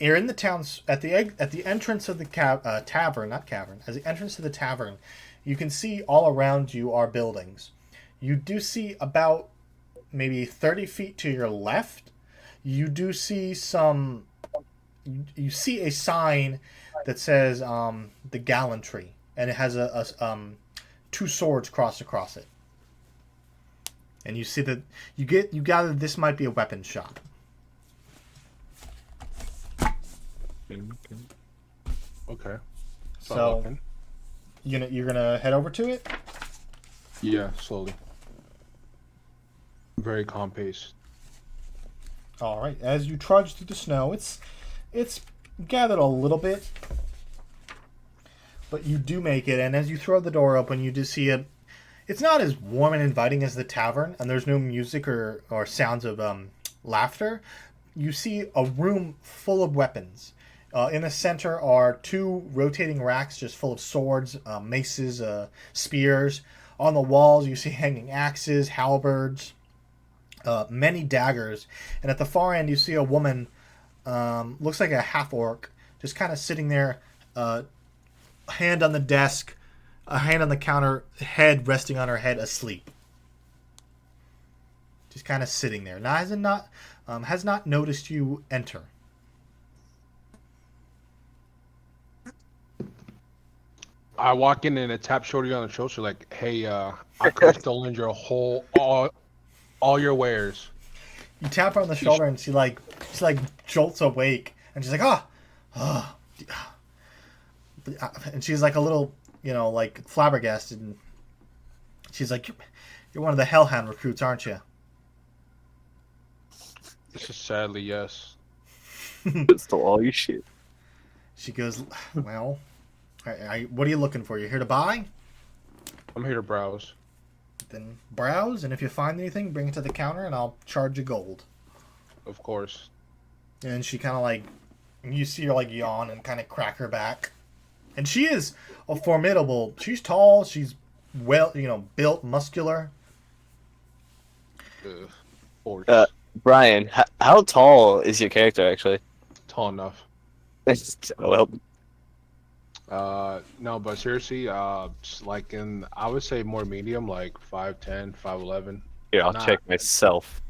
You're in the town's at the entrance of the tavern, not cavern. As the entrance to the tavern, you can see all around you are buildings. You do see about maybe 30 feet to your left. You do see some. You see a sign that says the gallantry, and it has two swords crossed across it. And you see that you gather this might be a weapons shop. Okay. So you're gonna head over to it. Yeah, slowly. Very calm pace. All right. As you trudge through the snow, it's gathered a little bit, but you do make it. And as you throw the door open, you do see it. It's not as warm and inviting as the tavern, and there's no music or sounds of laughter. You see a room full of weapons. In the center are two rotating racks just full of swords, maces, spears. On the walls, you see hanging axes, halberds, many daggers. And at the far end, you see a woman, looks like a half-orc, just kind of sitting there, hand on the desk, a hand on the counter, head resting on her head, asleep. Just kind of sitting there. Now, has not noticed you enter. I walk in and I tap Shorty on the shoulder, like, "Hey, I could have stolen your all your wares." You tap her on the shoulder, and she jolts awake, and she's like, and she's like a little, like flabbergasted, and she's like, "You're one of the Hellhound recruits, aren't you?" This is sadly yes. Stole all your shit. She goes, "Well, what are you looking for? You're here to buy? I'm here to browse. Then browse, and if you find anything, bring it to the counter, and I'll charge you gold." Of course. And she kind of you see her yawn and kind of crack her back. And she is a formidable. She's tall. She's built, muscular. Brian, how tall is your character actually? Tall enough. Well, no, but seriously, I would say more medium, like 5'10", 5'11". here, I'll check myself.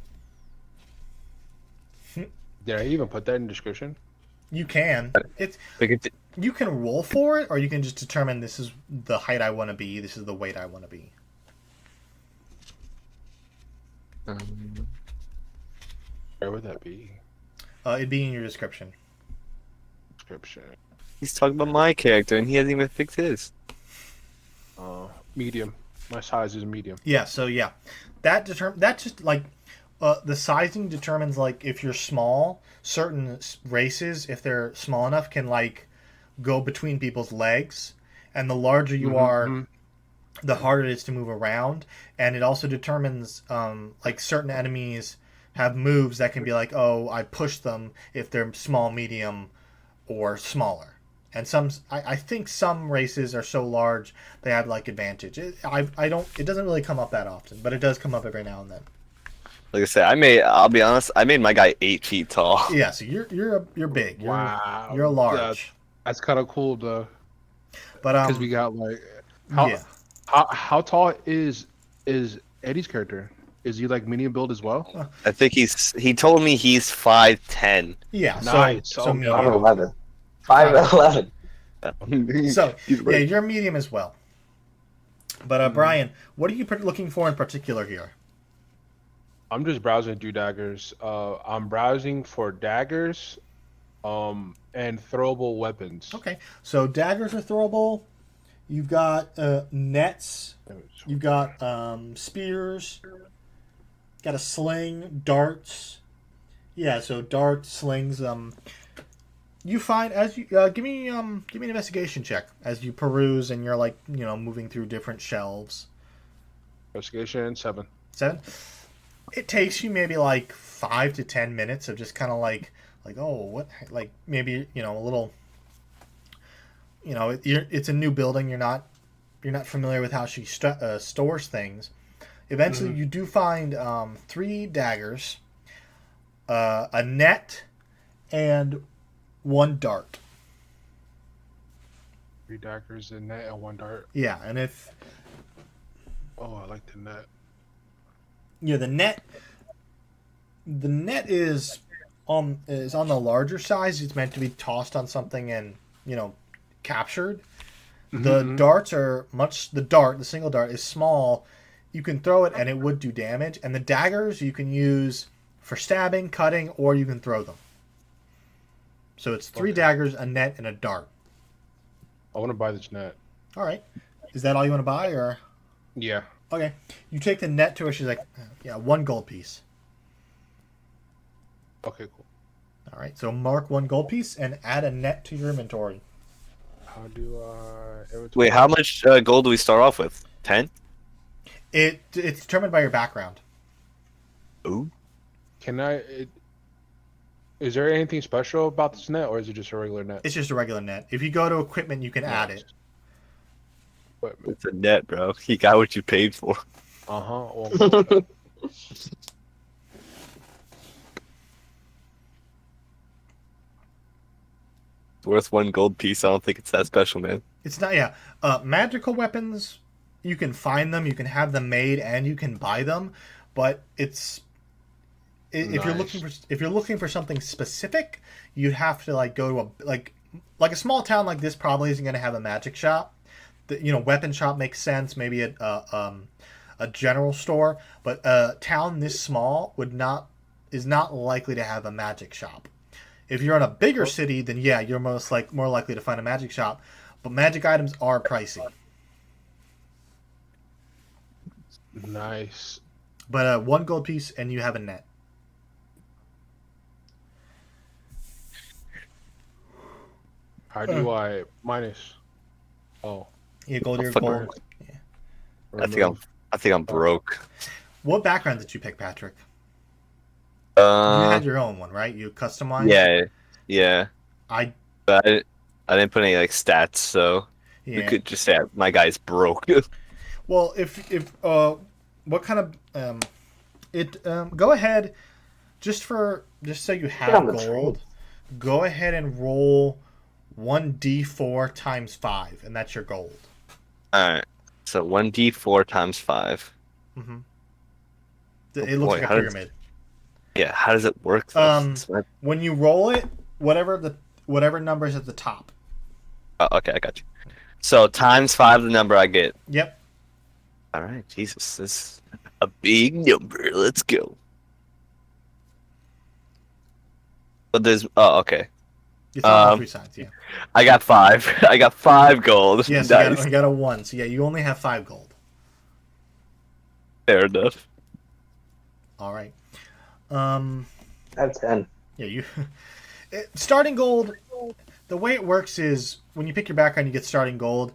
Did I even put that in the description? You can. You can roll for it, or you can just determine this is the height I want to be. This is the weight I want to be. Where would that be? It'd be in your description. He's talking about my character, and he hasn't even fixed his. Medium. My size is medium. Yeah. So yeah, that just the sizing determines if you're small. Certain races, if they're small enough, can go between people's legs, and the larger you are, the harder it is to move around. And it also determines certain enemies have moves that can be oh, I push them if they're small, medium, or smaller. And I think some races are so large they have advantage. It doesn't really come up that often, but it does come up every now and then. Like I said, I'll be honest, I made my guy 8 feet tall. Yeah, so you're big. Wow, you're large. That's kind of cool though. But because we got how tall is Eddie's character? Is he medium build as well? I think he told me he's 5'10". Yeah, nice. So medium. 5'11". 5'11". So yeah, you're medium as well. But Brian, what are you looking for in particular here? I'm just browsing through daggers. I'm browsing for daggers, and throwable weapons. Okay, so daggers are throwable. You've got nets. You've got spears. Got a sling, darts. Yeah, so darts, slings. You find as you give me an investigation check as you peruse and you're moving through different shelves. Investigation 7. 7. It takes you maybe 5 to 10 minutes of just kind of oh, what, maybe a little. It's a new building. You're not familiar with how she stores things. Eventually, you do find 3 daggers, a net, and 1 dart. 3 daggers, a net, and 1 dart. Yeah, and if... Oh, I like the net. Yeah, the net is on the larger size. It's meant to be tossed on something and captured. The darts are the single dart is small. You can throw it and it would do damage. And the daggers you can use for stabbing, cutting, or you can throw them. So it's 3 daggers, a net, and a dart. I want to buy this net. All right. Is that all you want to buy, or? Yeah. Okay. You take the net to her. She's like, yeah, 1 gold piece. Okay, cool. All right. So mark 1 gold piece and add a net to your inventory. How do I... Wait, how much gold do we start off with? 10? It's determined by your background. Ooh. Can I... Is there anything special about this net, or is it just a regular net? It's just a regular net. If you go to equipment, you can add it. It's a net, bro. You got what you paid for. Well, It's worth 1 gold piece. I don't think it's that special, man. It's not, yeah. Magical weapons, you can find them, you can have them made, and you can buy them, but if you're looking for something specific, you'd have to like go to a small town like this probably isn't going to have a magic shop. Weapon shop makes sense, maybe a general store, but a town this small is not likely to have a magic shop. If you're in a bigger city, then yeah, you're more likely to find a magic shop, but magic items are pricey. nice. But 1 gold piece and you have a net. How do I minus? Oh, You go to your fuck gold. I think I'm broke. What background did you pick, Patrick? You had Uh, your own one, right? You customized. yeah. I But I didn't put any like stats, so we yeah. could just say my guy's broke. Well, if what kind of go ahead, just so you Get on have the gold. Go ahead and roll 1d4 times 5, and that's your gold. All right. So 1d4 times 5. Mm-hmm. Oh, It looks boy, like a how does- pyramid. Yeah. How does it work? Though? When you roll it, whatever number is at the top. Oh, okay, I got you. So times 5 the number I get. Yep. All right, Jesus, this is a big number. Let's go. But there's okay. You thought on 3 sides, yeah. I got 5. I got 5 gold. Yes, Nice. you got a 1. So yeah, you only have 5 gold. Fair enough. All right. I have 10. Yeah, starting gold. The way it works is when you pick your background, you get starting gold.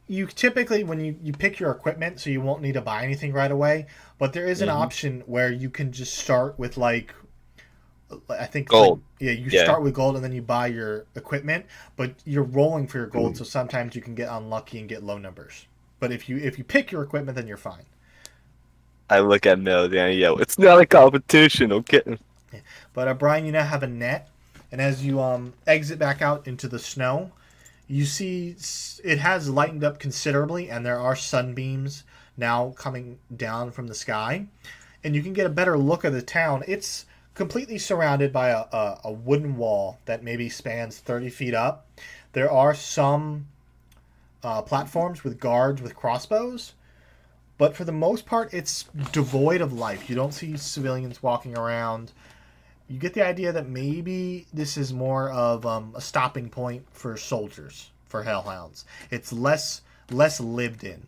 You typically, when you pick your equipment, so you won't need to buy anything right away. But there is an option where you can just start with I think gold. You start with gold and then you buy your equipment, but you're rolling for your gold, so sometimes you can get unlucky and get low numbers. But if you pick your equipment, then you're fine. I look at Melody and I yell, "It's not a competition, okay?" But Brian, you now have a net, and as you exit back out into the snow, you see it has lightened up considerably, and there are sunbeams now coming down from the sky, and you can get a better look of the town. It's completely surrounded by a wooden wall that maybe spans 30 feet up. There are some platforms with guards with crossbows, but for the most part, it's devoid of life. You don't see civilians walking around. You get the idea that maybe this is more of a stopping point for soldiers, for Hellhounds. It's less lived in.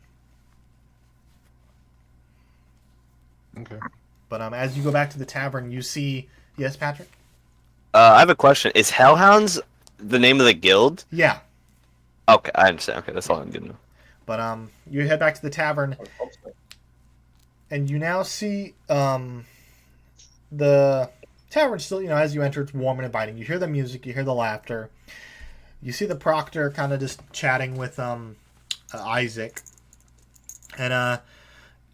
Okay. But as you go back to the tavern, you see... Yes, Patrick? I have a question. Is Hellhounds the name of the guild? Yeah. Okay, I understand. Okay, that's all I'm gonna know. But you head back to the tavern, and you now see the tavern still, as you enter, it's warm and inviting. You hear the music, you hear the laughter. You see the proctor kind of just chatting with Isaac. And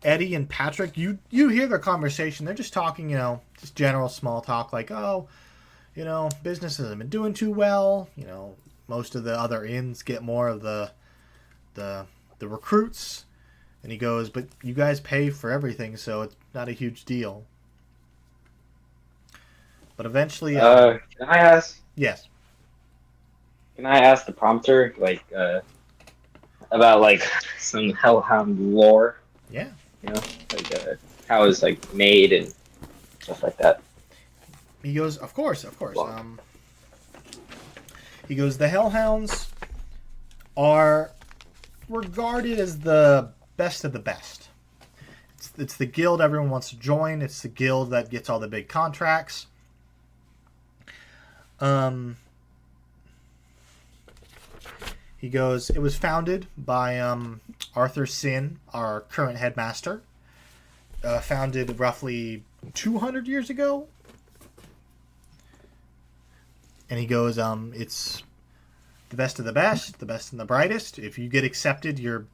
Eddie and Patrick, you hear their conversation. They're just talking, just general small talk like, oh, business hasn't been doing too well. Most of the other inns get more of the recruits. And he goes, but you guys pay for everything, so it's not a huge deal. But eventually... Can I ask? Yes. Can I ask the prompter about like some Hellhound lore? Yeah. You know, how it's like made and stuff like that. He goes, of course, of course. Wow. He goes, the Hellhounds are regarded as the best of the best. It's the guild everyone wants to join. It's the guild that gets all the big contracts. He goes, it was founded by Arthur Sin, our current headmaster. Founded roughly 200 years ago. And he goes, it's the best of the best and the brightest. If you get accepted, you're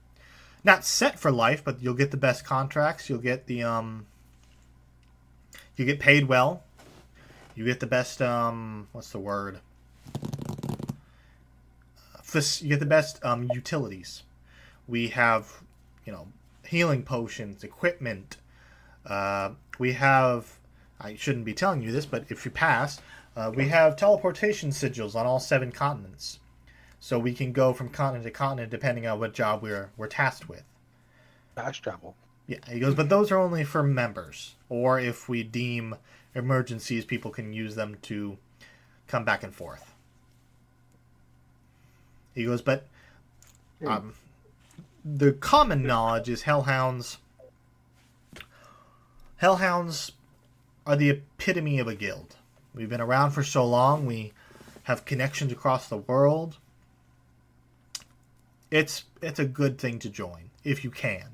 not set for life, but you'll get the best contracts. You'll get the you get paid well. You get the best what's the word? You get the best utilities. We have, healing potions, equipment. We have, I shouldn't be telling you this, but if you pass, we have teleportation sigils on all 7 continents. So we can go from continent to continent depending on what job we're tasked with. Fast travel. Yeah, he goes, but those are only for members. Or if we deem emergencies, people can use them to come back and forth. He goes, but the common knowledge is Hellhounds are the epitome of a guild. We've been around for so long. We have connections across the world. It's a good thing to join if you can.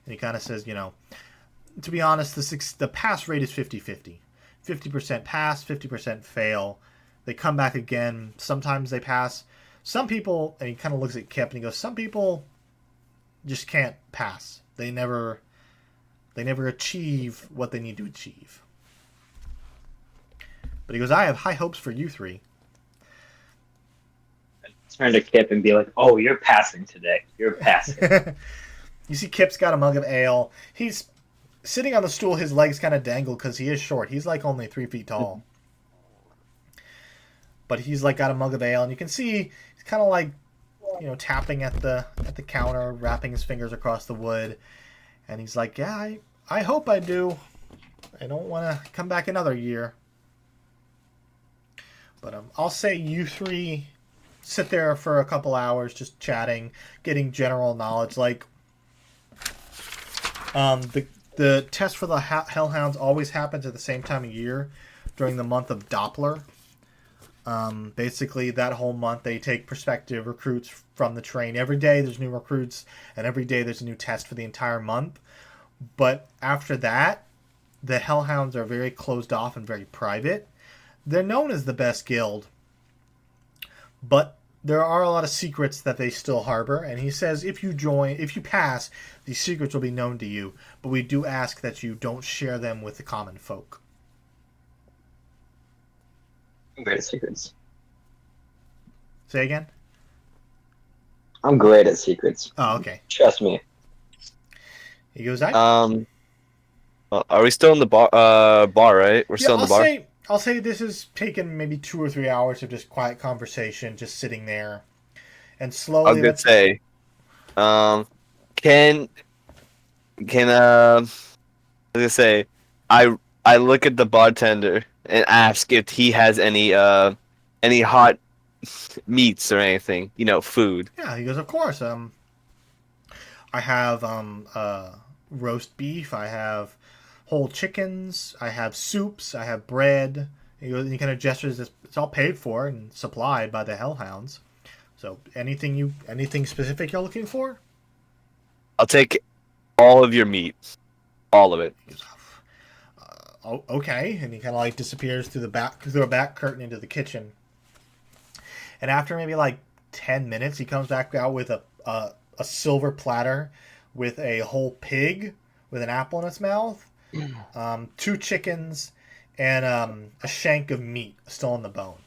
And he kind of says, to be honest, the pass rate is 50-50. 50% pass, 50% fail. They come back again. Sometimes they pass. Some people, and he kind of looks at Kip and he goes, some people just can't pass. They never achieve what they need to achieve. But he goes, I have high hopes for you 3. Turn to Kip and be like, "Oh, you're passing today. You're passing." You see Kip's got a mug of ale. He's sitting on the stool. His legs kind of dangle because he is short. He's like only 3 feet tall. But he's like got a mug of ale, and you can see he's kind of like, tapping at the counter, wrapping his fingers across the wood. And he's like, yeah, I hope I do. I don't want to come back another year. But I'll say you 3 sit there for a couple hours just chatting, getting general knowledge. Like, the test for the Hellhounds always happens at the same time of year during the month of Doppler. Basically, that whole month they take prospective recruits from the train. Every day there's new recruits, and every day there's a new test for the entire month. But after that, the Hellhounds are very closed off and very private. They're known as the best guild, but there are a lot of secrets that they still harbor. And he says if you pass, these secrets will be known to you. But we do ask that you don't share them with the common folk. I'm great at secrets. Say again? I'm great at secrets. Oh, okay. Trust me. He goes, Well, are we still in the bar? Right? We're still in the bar. I'll say this has taken maybe 2 or 3 hours of just quiet conversation, just sitting there, and slowly. I was gonna say, can I was gonna say, I look at the bartender and ask if he has any hot meats or anything, food. Yeah, he goes, of course. I have roast beef. I have whole chickens. I have soups. I have bread. He goes, and he kind of gestures. It's all paid for and supplied by the Hellhounds. So anything specific you're looking for? I'll take all of your meat, all of it. He goes, okay, and he kind of like disappears through a back curtain into the kitchen. And after maybe like 10 minutes, he comes back out with a silver platter with a whole pig with an apple in its mouth, 2 chickens, and a shank of meat still on the bone.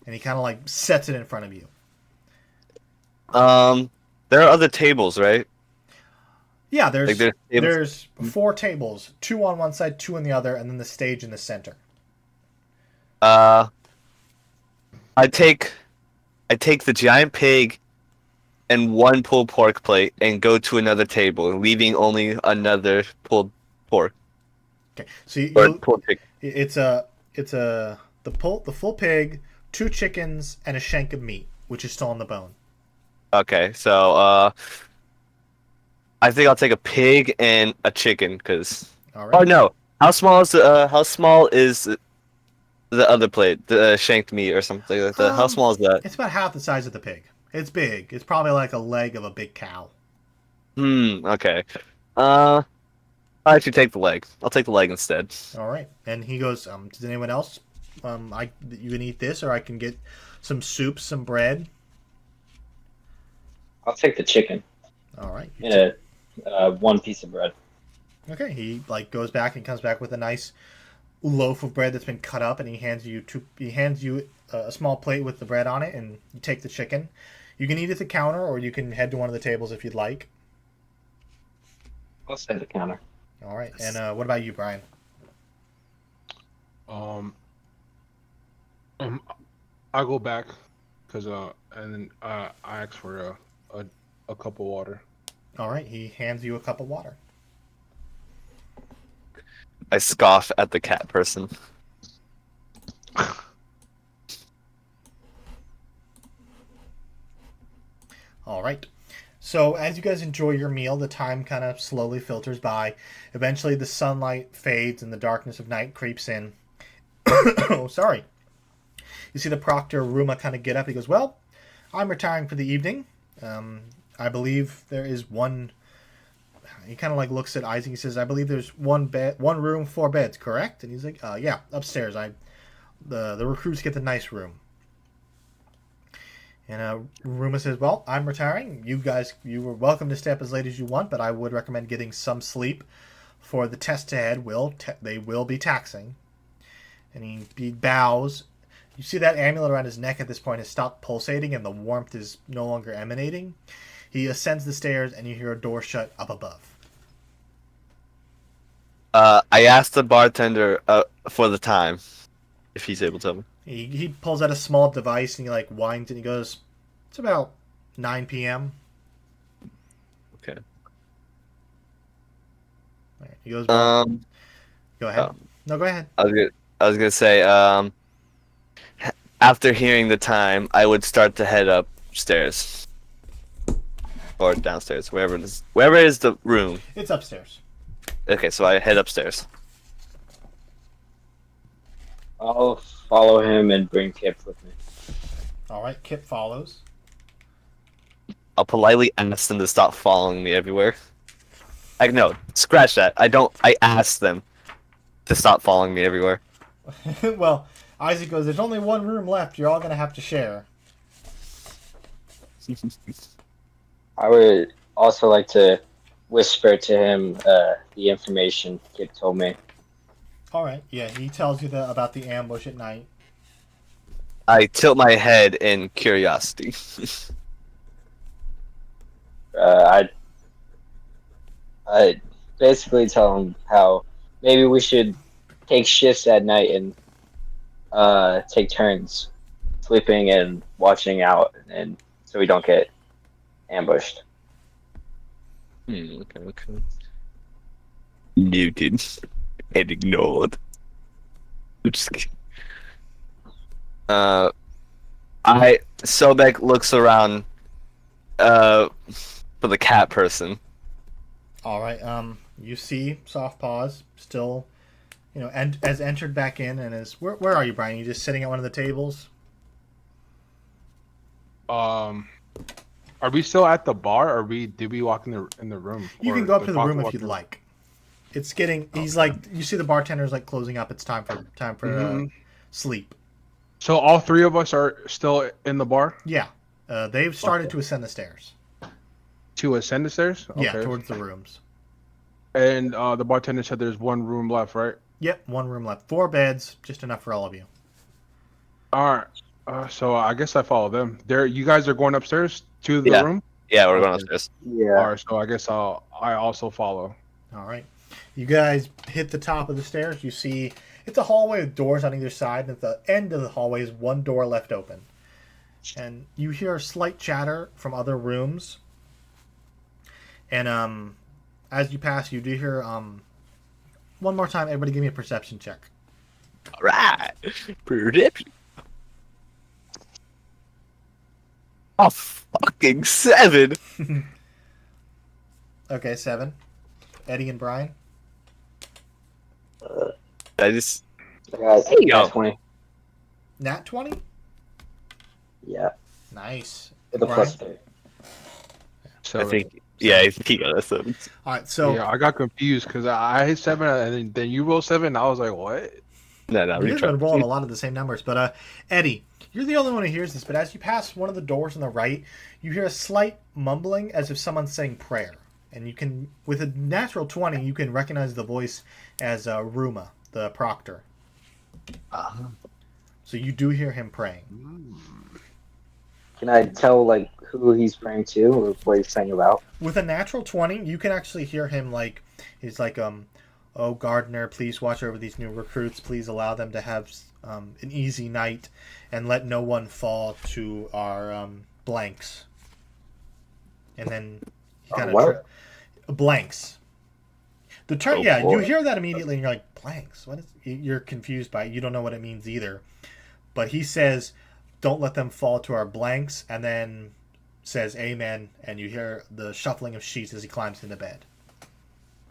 And he kind of like sets it in front of you. There are other tables, right? Yeah, there's 4 tables, 2 on one side, 2 on the other, and then the stage in the center. I take I take the giant pig and one pulled pork plate and go to another table, leaving only another pulled pork Okay, so or pulled chicken. it's the full pig, 2 chickens, and a shank of meat, which is still on the bone. Okay, so I think I'll take a pig and a chicken because. All Oh right. no! How small is the other plate, the shanked meat or something like that? How small is that? It's about half the size of the pig. It's big. It's probably like a leg of a big cow. Okay. I'll actually take the leg. I'll take the leg instead. All right. And he goes, does anyone else? You can eat this, or I can get some soup, some bread. I'll take the chicken All right. and one piece of bread. Okay. He goes back and comes back with a nice loaf of bread that's been cut up, and he hands you a small plate with the bread on it, and you take the chicken. You can eat at the counter, or you can head to one of the tables if you'd like. I'll stay at the counter. All right. And what about you, Brian? I go back because and then I ask for a cup of water. All right. He hands you a cup of water. I scoff at the cat person. All right. So as you guys enjoy your meal, the time kind of slowly filters by. Eventually, the sunlight fades and the darkness of night creeps in. Oh, sorry. You see the proctor Ruma kind of get up. He goes, "Well, I'm retiring for the evening. I believe there is one." He kind of looks at Isaac. He says, "I believe there's one room, 4 beds, correct?" And he's like, "Yeah, upstairs. The recruits get the nice room." And Ruma says, "Well, I'm retiring. You were welcome to stay up as late as you want, but I would recommend getting some sleep, for the test ahead they will be taxing." And he bows. You see that amulet around his neck at this point has stopped pulsating, and the warmth is no longer emanating. He ascends the stairs, and you hear a door shut up above. I asked the bartender for the time, if he's able to tell me. He pulls out a small device, and he winds, and he goes, "It's about 9 p.m." Okay. All right, he goes, "Well, go ahead." Oh. No, go ahead. I was gonna say, after hearing the time, I would start to head upstairs or downstairs, wherever it is. Wherever is the room. It's upstairs. Okay, so I head upstairs. I'll follow him and bring Kip with me. All right, Kip follows. I'll politely ask them to stop following me everywhere. No, scratch that. I asked them to stop following me everywhere. Well, Isaac goes, "There's only one room left. You're all going to have to share." I would also like to whisper to him the information Kip told me. All right, yeah, he tells you about the ambush at night. I tilt my head in curiosity. I basically tell him how maybe we should take shifts at night and take turns sleeping and watching out, and so we don't get ambushed. Okay. Muted and ignored. I'm just kidding. Sobek looks around for the cat person. All right, you see Soft Paws still, and has entered back in and is where are you, Brian? You just sitting at one of the tables? Are we still at the bar, or did we walk in the room? You Or can go up to the walk- room if walk you'd in- like. It's getting. He's you see the bartender's closing up. It's time for sleep. So all 3 of us are still in the bar Yeah, they've started to ascend the stairs. to ascend the stairs. Yeah, Okay. towards the rooms. And the bartender said there's one room left, right? Yep, one room left. 4 beds, just enough for all of you. All right. So I guess I follow them. You guys are going upstairs to the Yeah. room. Yeah, we're going Okay. upstairs. Yeah. All right. So I guess I also follow. All right. You guys hit the top of the stairs. You see it's a hallway with doors on either side, and at the end of the hallway is one door left open. and you hear slight chatter from other rooms. And as you pass, you do hear one more time. Everybody, give me a perception check. All right. Perception. Oh, fucking 7. Okay, 7. Eddie and Brian. I just. I got Hey, yo. 20. Nat 20. Yeah, Nice. with a Brian? +3. So I think. Yeah, I think he got a 7. All right, so yeah, I got confused because I hit 7 and then you rolled 7. And I was like, what? No, you guys have retry. been rolling a lot of the same numbers. But Eddie, you're the only one who hears this. But as you pass one of the doors on the right, you hear a slight mumbling as if someone's saying prayer. And you can, with a natural 20, you can recognize the voice as Ruma, the proctor. So you do hear him praying. Can I tell like who he's praying to or what he's saying about? With a natural 20, you can actually hear him like, he's like, oh, Gardener, please watch over these new recruits. Please allow them to have an easy night and let no one fall to our blanks. And then he kind what? of blanks. The term, Oh, yeah, boy. you hear that immediately and you're like, blanks? What is? You're confused by it. You don't know what it means either. But he says, don't let them fall to our blanks, and then says amen, and you hear the shuffling of sheets as he climbs into bed.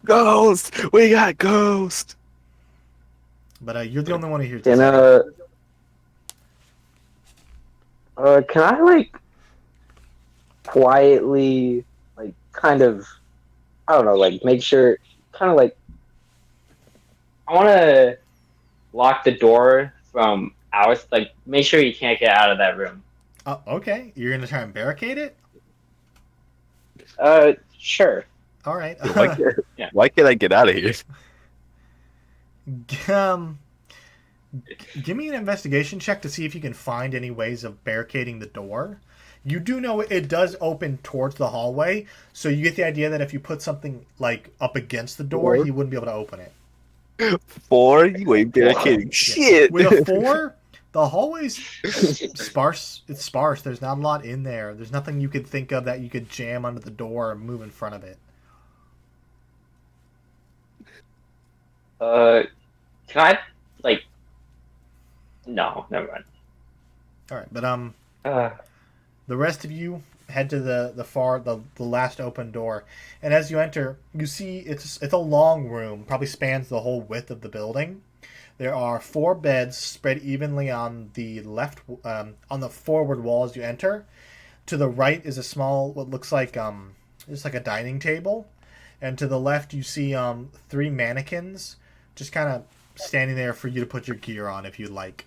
Ghost! We got Ghost! But you're the only one who hears Can this. can I like quietly like kind of I don't know like make sure kind of like I want to lock the door from out like make sure you can't get out of that room. Okay, you're gonna try and barricade it. Sure. All right. Why can't I get out of here? um, give me an investigation check to see if you can find any ways of barricading the door. You do know it does open towards the hallway, so you get the idea that if you put something like up against the door, he wouldn't be able to open it. 4? You ain't barricading shit. With a 4, the hallway's sparse. It's sparse. There's not a lot in there. There's nothing you could think of that you could jam under the door and move in front of it. Can I like? No, never mind. All right, but the rest of you head to the last open door, and as you enter, you see it's a long room, probably spans the whole width of the building. There are 4 beds spread evenly on the left, on the forward wall as you enter. To the right is a small, what looks like just like a dining table, and to the left you see 3 mannequins, just kind of standing there for you to put your gear on if you'd like.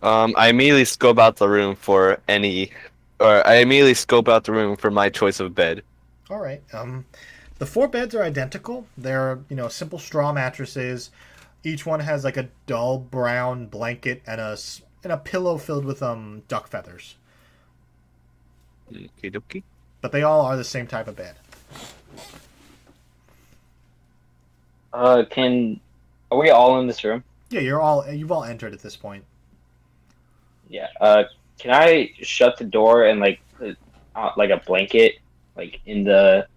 I immediately scope out the room for my choice of bed. All right. The 4 beds are identical. They're, simple straw mattresses. Each one has like a dull brown blanket and a pillow filled with duck feathers. Okie dokie. But they all are the same type of bed. Are we all in this room? Yeah, you've all entered at this point. Yeah. Can I shut the door and like put like a blanket like in the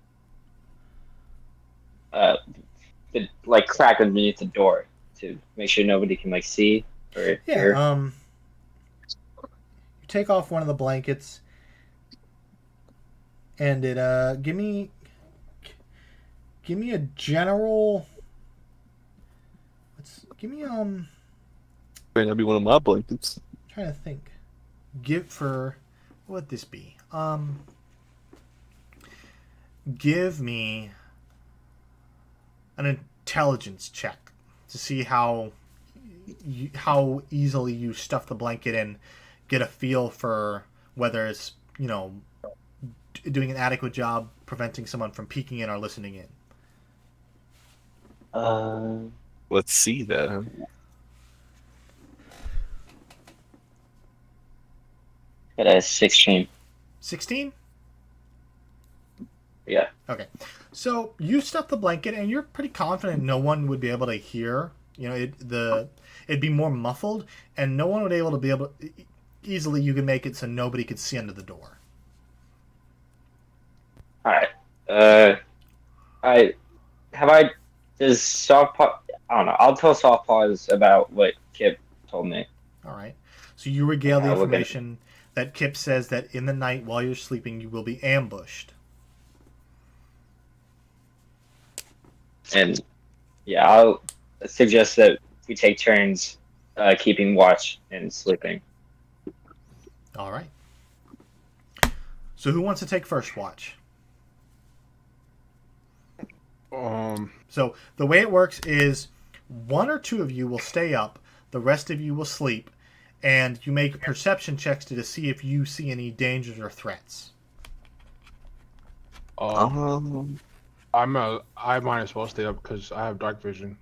like crack underneath the door to make sure nobody can like see or hear? You take off one of the blankets and it give me a general. Might not be one of my blankets. Trying to think. What would this be? Give me an intelligence check to see how easily you stuff the blanket and get a feel for whether it's doing an adequate job preventing someone from peeking in or listening in. Let's see that. Got a 16. 16? Yeah. Okay. So you stuff the blanket and you're pretty confident no one would be able to hear it'd be more muffled, and no one would be able to easily. You could make it so nobody could see under the door. All right. I have I does soft paw. I don't know. I'll tell soft paws about what Kip told me. All right. So you regale the I'll look at it. information that Kip says that in the night while you're sleeping, you will be ambushed. And yeah, I'll suggest that we take turns keeping watch and sleeping. All right. So who wants to take first watch? So the way it works is one or two of you will stay up, the rest of you will sleep, and you make perception checks to see if you see any dangers or threats. I might as well stay up because I have dark vision.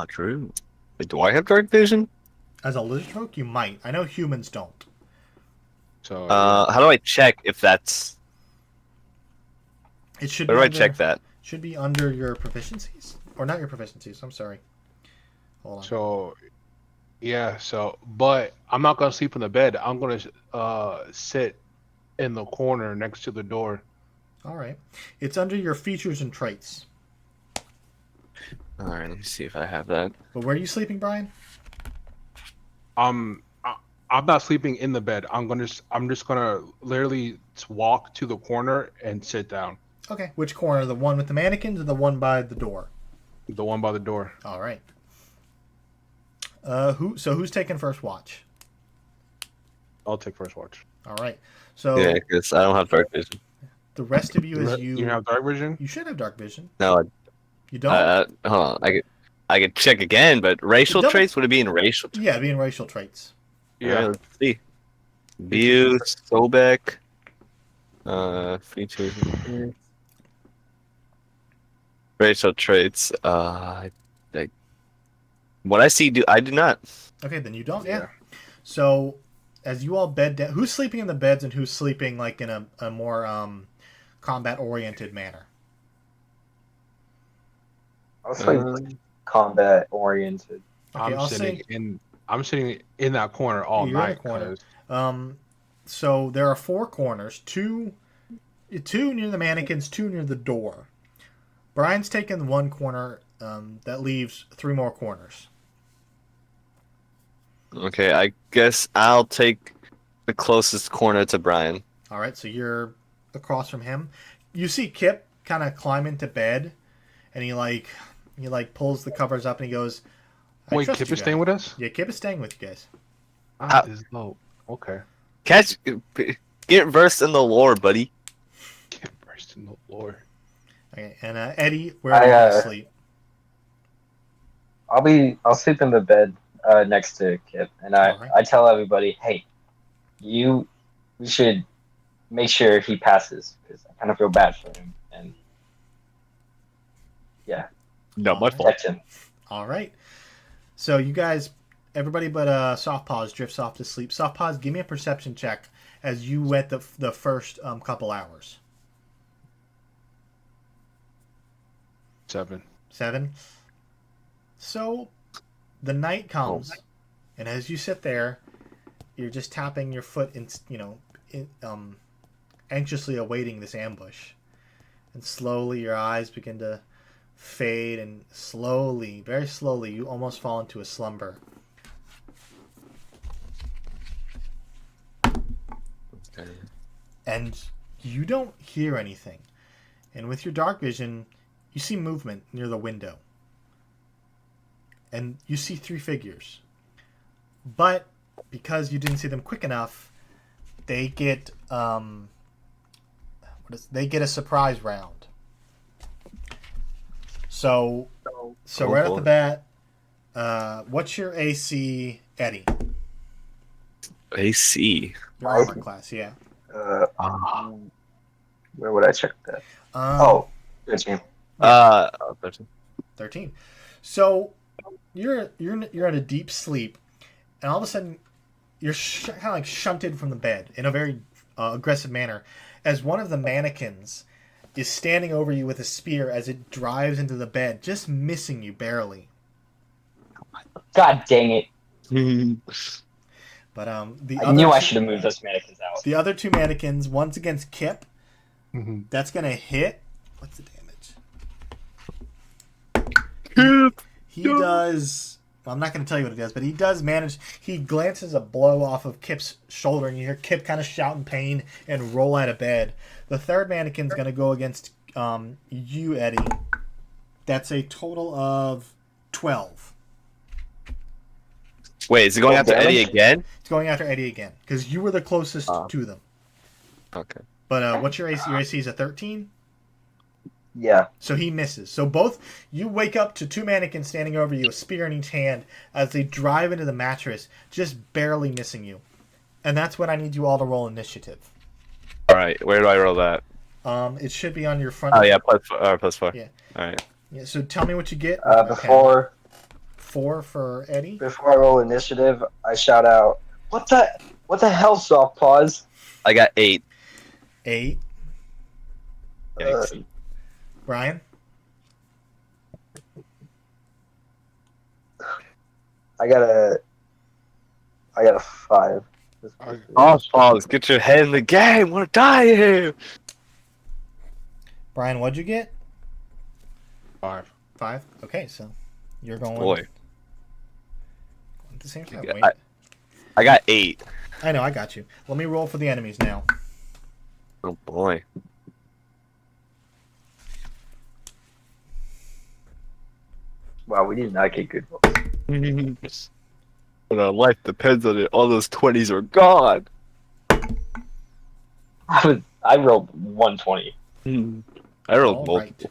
True. Wait, do I have dark vision? As a lizard folk, you might. I know humans don't. So How do I check if that's... It should Where be do I under, check that? should be under your proficiencies. Or not your proficiencies, I'm sorry. Hold on. So, yeah. So, but I'm not gonna sleep in the bed. I'm gonna sit in the corner next to the door. All right. It's under your features and traits. Alright, let me see if I have that. But where are you sleeping, Brian? I'm not sleeping in the bed. I'm just gonna literally walk to the corner and sit down. Okay. Which corner? The one with the mannequins or the one by the door? The one by the door. All right. Who's taking first watch? I'll take first watch. All right. So Yeah, because I don't have dark vision. the rest of you is You have dark vision? You should have dark vision. No, You don't? hold on. I could check again, but racial Double- traits? Would it be in racial traits? Yeah, being racial traits. Yeah. Alright, let's see. View, Sobek, features. Racial traits. What I see, I do not. Okay, then you don't. Yeah. Yeah. So as you all bed down, who's sleeping in the beds and who's sleeping like in a more combat oriented manner? I'll sleep combat oriented. Okay, I'll I'm sitting in that corner all You're in night. the corner. 'Cause So there are 4 corners, two near the mannequins, 2 near the door. Brian's taken one corner. That leaves 3 more corners. Okay, I guess I'll take the closest corner to Brian. All right, so you're across from him. You see Kip kind of climb into bed, and he pulls the covers up and he goes, Wait, Kip is staying with us? Yeah, Kip is staying with you guys. This is low. Okay. Get versed in the lore, buddy. Kip burst in the lore. Okay, and Eddie, where are you to sleep? I'll sleep in the bed next to Kip, and Alright. I tell everybody, hey, we should make sure he passes because I kind of feel bad for him, and yeah, No, my Alright. fault. protect him. All right. So you guys, everybody but Soft Paws drifts off to sleep. Soft Paws, give me a perception check as you went the first couple hours. 7. 7. So the night comes, and as you sit there, you're just tapping your foot anxiously awaiting this ambush. And slowly your eyes begin to fade, and slowly, very slowly, you almost fall into a slumber. Okay. And you don't hear anything. And with your dark vision, you see movement near the window. And you see 3 figures. But because you didn't see them quick enough, they get they get a surprise round. So right off the bat, what's your AC, Eddie? AC. Your armor class, yeah. Where would I check that? 13. 13. So you're at a deep sleep, and all of a sudden you're kind of like shunted from the bed in a very aggressive manner, as one of the mannequins is standing over you with a spear as it drives into the bed, just missing you barely. God dang it! But I knew I should have moved those mannequins out. the other two mannequins, one's against Kip. Mhm. That's gonna hit. What's the damage? Kip. He does. Well, I'm not going to tell you what he does, but he does manage. He glances a blow off of Kip's shoulder, and you hear Kip kind of shout in pain and roll out of bed. The third mannequin's going to go against you, Eddie. That's a total of 12. Wait, is it going after damage? Eddie again? It's going after Eddie again because you were the closest to them. Okay. But what's your AC? Your AC is a 13. Yeah. So he misses. So both you wake up to two mannequins standing over you, a spear in each hand, as they drive into the mattress, just barely missing you. And that's when I need you all to roll initiative. All right. Where do I roll that? It should be on your front. Oh yeah, +4. Yeah. All right. Yeah. So tell me what you get. Before 4 for Eddie. I roll initiative, I shout out, "What the hell, soft paws?" I got 8. 8. Yikes. Brian. I got a 5. Paws, get your head in the game. Wanna die here? Brian, what'd you get? 5. 5. Okay, so you're going. Boy, At the same time. I- Wait. I got 8. I know. I got you. Let me roll for the enemies now. Oh boy. Wow, we did not get good rolls. But our life depends on it. All those 20s are gone. I rolled 120. I rolled All multiple. right.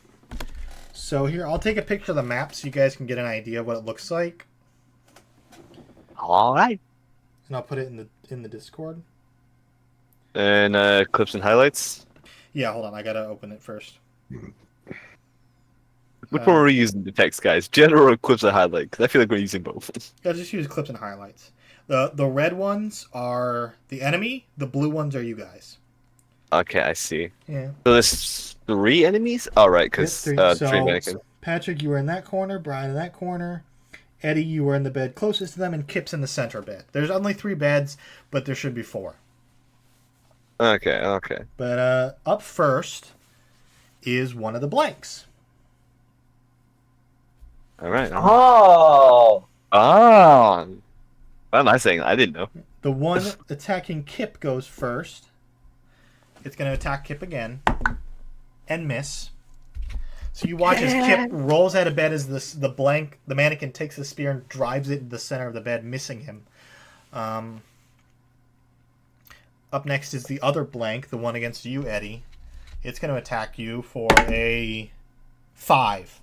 So here, I'll take a picture of the map so you guys can get an idea of what it looks like, All right. and I'll put it in the Discord. And clips and highlights. Yeah, hold on. I gotta open it first. Which one are we using to text, guys? General or clips and highlight? Because I feel like we're using both. Yeah, just use clips and highlights. The red ones are the enemy. The blue ones are you guys. Okay, I see. Yeah. So there's 3 enemies? All right, because Yep, 3 mannequins. Patrick, you were in that corner. Brian in that corner. Eddie, you were in the bed closest to them, and Kip's in the center bed. There's only 3 beds, but there should be 4. Okay. But up first is one of the blanks. All right. Oh! Oh! What am I saying? I didn't know. The one attacking Kip goes first. It's going to attack Kip again and miss. So you watch as Kip rolls out of bed as the mannequin takes the spear and drives it in the center of the bed, missing him. Up next is the other blank, the one against you, Eddie. It's going to attack you for a 5.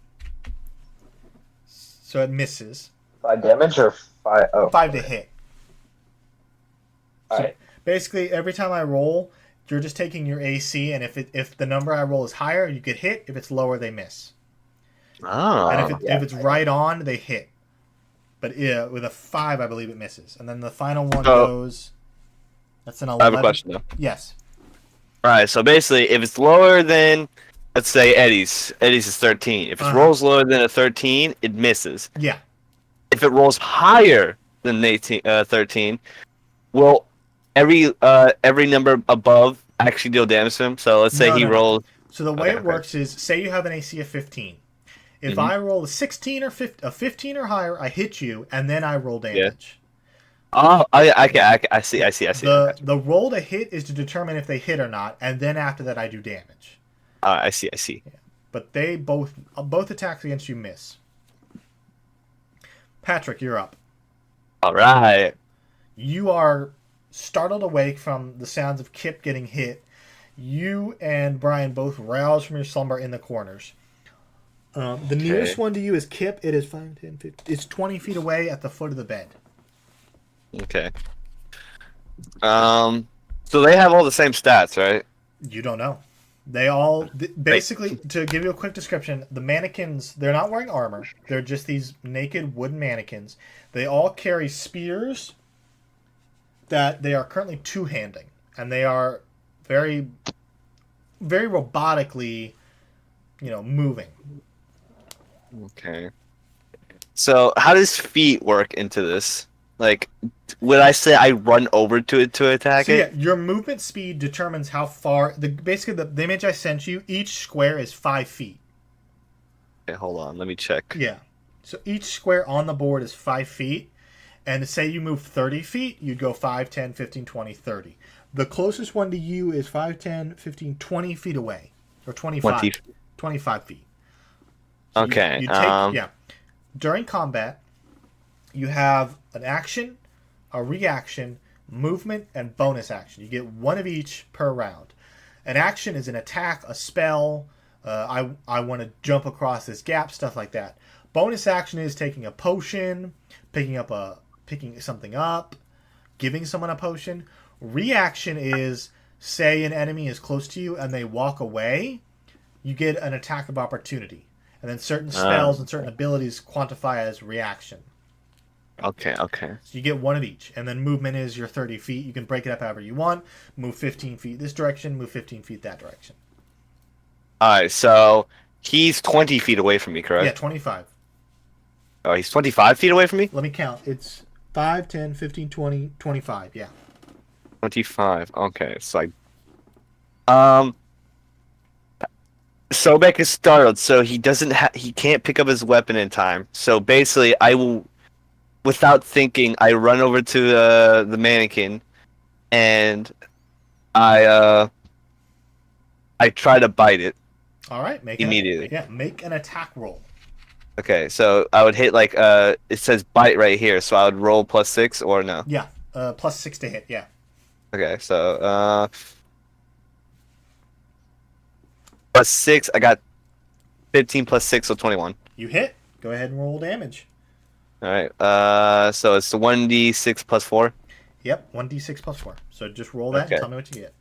So it misses. 5 damage or 5? Oh. 5 to hit. Alright. Basically, every time I roll, you're just taking your AC, and if the number I roll is higher, you get hit. If it's lower, they miss. Oh. And if it's right on, they hit. But yeah, with a 5, I believe it misses. And then the final one goes. That's an 11. I have a question, though. Yes. All right, so basically, if it's lower than, let's say, Eddie's is 13. If it rolls lower than a 13, it misses. Yeah. If it rolls higher than 13, will every number above actually deal damage to him? So let's say he rolls. So the way it works is, say you have an AC of 15. If I roll a 16 or 15 or higher, I hit you, and then I roll damage. Oh, I see. The roll to hit is to determine if they hit or not, and then after that, I do damage. I see. Yeah. But they both attacks against you miss. Patrick, you're up. All right. You are startled awake from the sounds of Kip getting hit. You and Brian both rouse from your slumber in the corners. The nearest one to you is Kip. It is 5, 10, 15. It's 20 feet away at the foot of the bed. Okay. So they have all the same stats, right? You don't know. They all basically, to give you a quick description, the mannequins, they're not wearing armor. They're just these naked wooden mannequins. They all carry spears that they are currently two-handing, and they are very, very robotically, moving. Okay. So how does feet work into this? Like, would I say I run over to it to attack So yeah, it? your movement speed determines how far. Basically the image I sent you, each square is 5 feet. Okay, hold on. Let me check. Yeah. So each square on the board is 5 feet. And to say you move 30 feet, you'd go 5, 10, 15, 20, 30. The closest one to you is 5, 10, 15, 20 feet away. Or 25. 20. 25 feet. So Okay. you take, yeah. During combat, you have an action, a reaction, movement, and bonus action. You get one of each per round. An action is an attack, a spell. I want to jump across this gap, stuff like that. Bonus action is taking a potion, picking something up, giving someone a potion. Reaction is, say an enemy is close to you and they walk away, you get an attack of opportunity. And then certain spells and certain abilities quantify as reaction. Okay. So you get one of each. And then movement is your 30 feet. You can break it up however you want. Move 15 feet this direction, move 15 feet that direction. All right. So he's 20 feet away from me, correct? Yeah, 25. Oh, he's 25 feet away from me? Let me count. It's 5, 10, 15, 20, 25. Yeah. 25. Okay. It's like, Sobek is startled, so he he can't pick up his weapon in time. So basically, I will, without thinking, I run over to the mannequin, and I try to bite it. All right. Immediately. Make an attack roll. Okay, so I would hit like it says bite right here, so I would roll +6 or no? Yeah. +6 to hit. Yeah. Okay, so +6. I got 15 +6, so 21. You hit. Go ahead and roll damage. All right. So it's 1d6 +4. Yep. 1d6 +4. So just roll that Okay. and tell me what you get.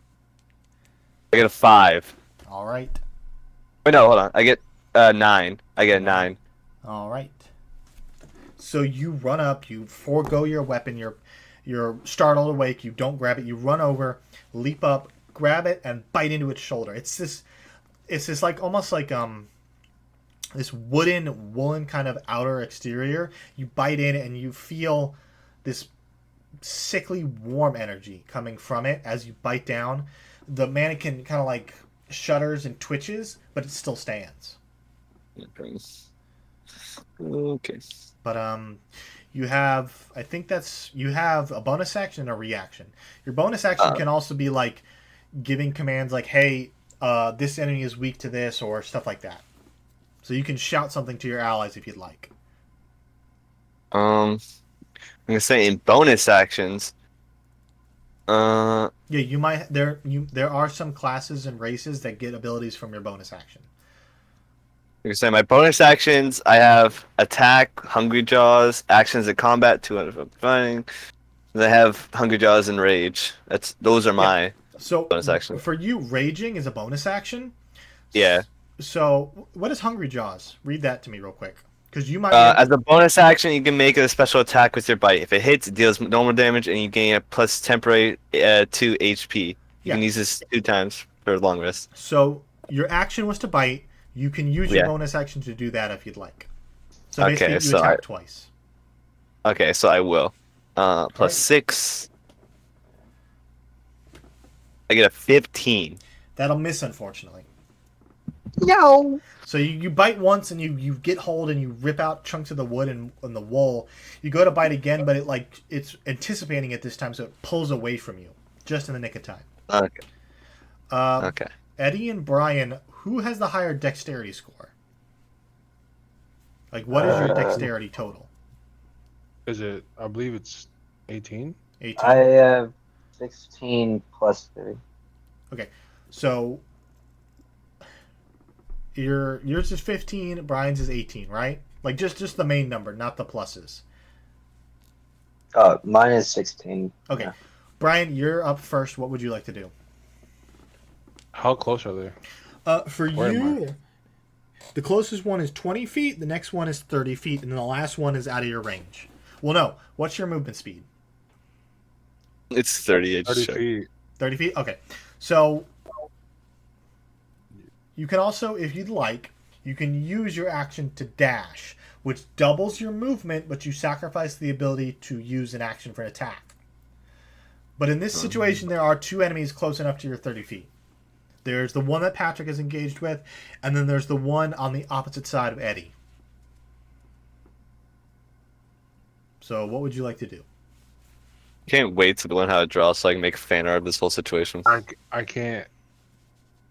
I get a 5. All right. Wait, no, hold on. I get 9. I get a 9. All right. So you run up. You forego your weapon. You're startled awake. You don't grab it. You run over, leap up, grab it, and bite into its shoulder. It's this like almost like this woolen kind of outer exterior. You bite in and you feel this sickly warm energy coming from it as you bite down. The mannequin kind of like shudders and twitches, but it still stands. Okay. But you have a bonus action and a reaction. Your bonus action can also be like giving commands like, hey, this enemy is weak to this, or stuff like that. So you can shout something to your allies if you'd like. I'm gonna say in bonus actions. Yeah, you might there are some classes and races that get abilities from your bonus action. I'm gonna say my bonus actions. I have attack, hungry jaws, actions of combat, 200 of fighting. And I have hungry jaws and rage. Those are my So bonus actions. for you, raging is a bonus action. Yeah. So what is hungry jaws? Read that to me real quick, because you might. As a bonus action, you can make a special attack with your bite. If it hits, it deals normal damage, and you gain a plus temporary 2 HP. You can use this 2 times for long rest. So your action was to bite. You can use your bonus action to do that if you'd like. So basically, you attack twice. Okay, so I will. +6. I get a 15. That'll miss, unfortunately. No. So you bite once and you get hold and you rip out chunks of the wood and the wool. You go to bite again, but it's anticipating it this time, so it pulls away from you just in the nick of time. Okay. Okay. Eddie and Brian, who has the higher dexterity score? Like, what is your dexterity total? Is it? I believe it's 18. 18. I have 16 plus 3. Okay, so yours is 15, Brian's is 18, right? Like just the main number, not the pluses. Mine is 16. Okay, Yeah. Brian, you're up first. What would you like to do? How close are they? For you, the closest one is 20 feet, the next one is 30 feet, and then the last one is out of your range. Well, no. What's your movement speed? It's 30. 30 feet. 30 feet? Okay. So, you can also, if you'd like, you can use your action to dash, which doubles your movement, but you sacrifice the ability to use an action for an attack. But in this situation, there are 2 enemies close enough to your 30 feet. There's the one that Patrick is engaged with, and then there's the one on the opposite side of Eddie. So what would you like to do? Can't wait to learn how to draw so I can make fan art of this whole situation. I can't.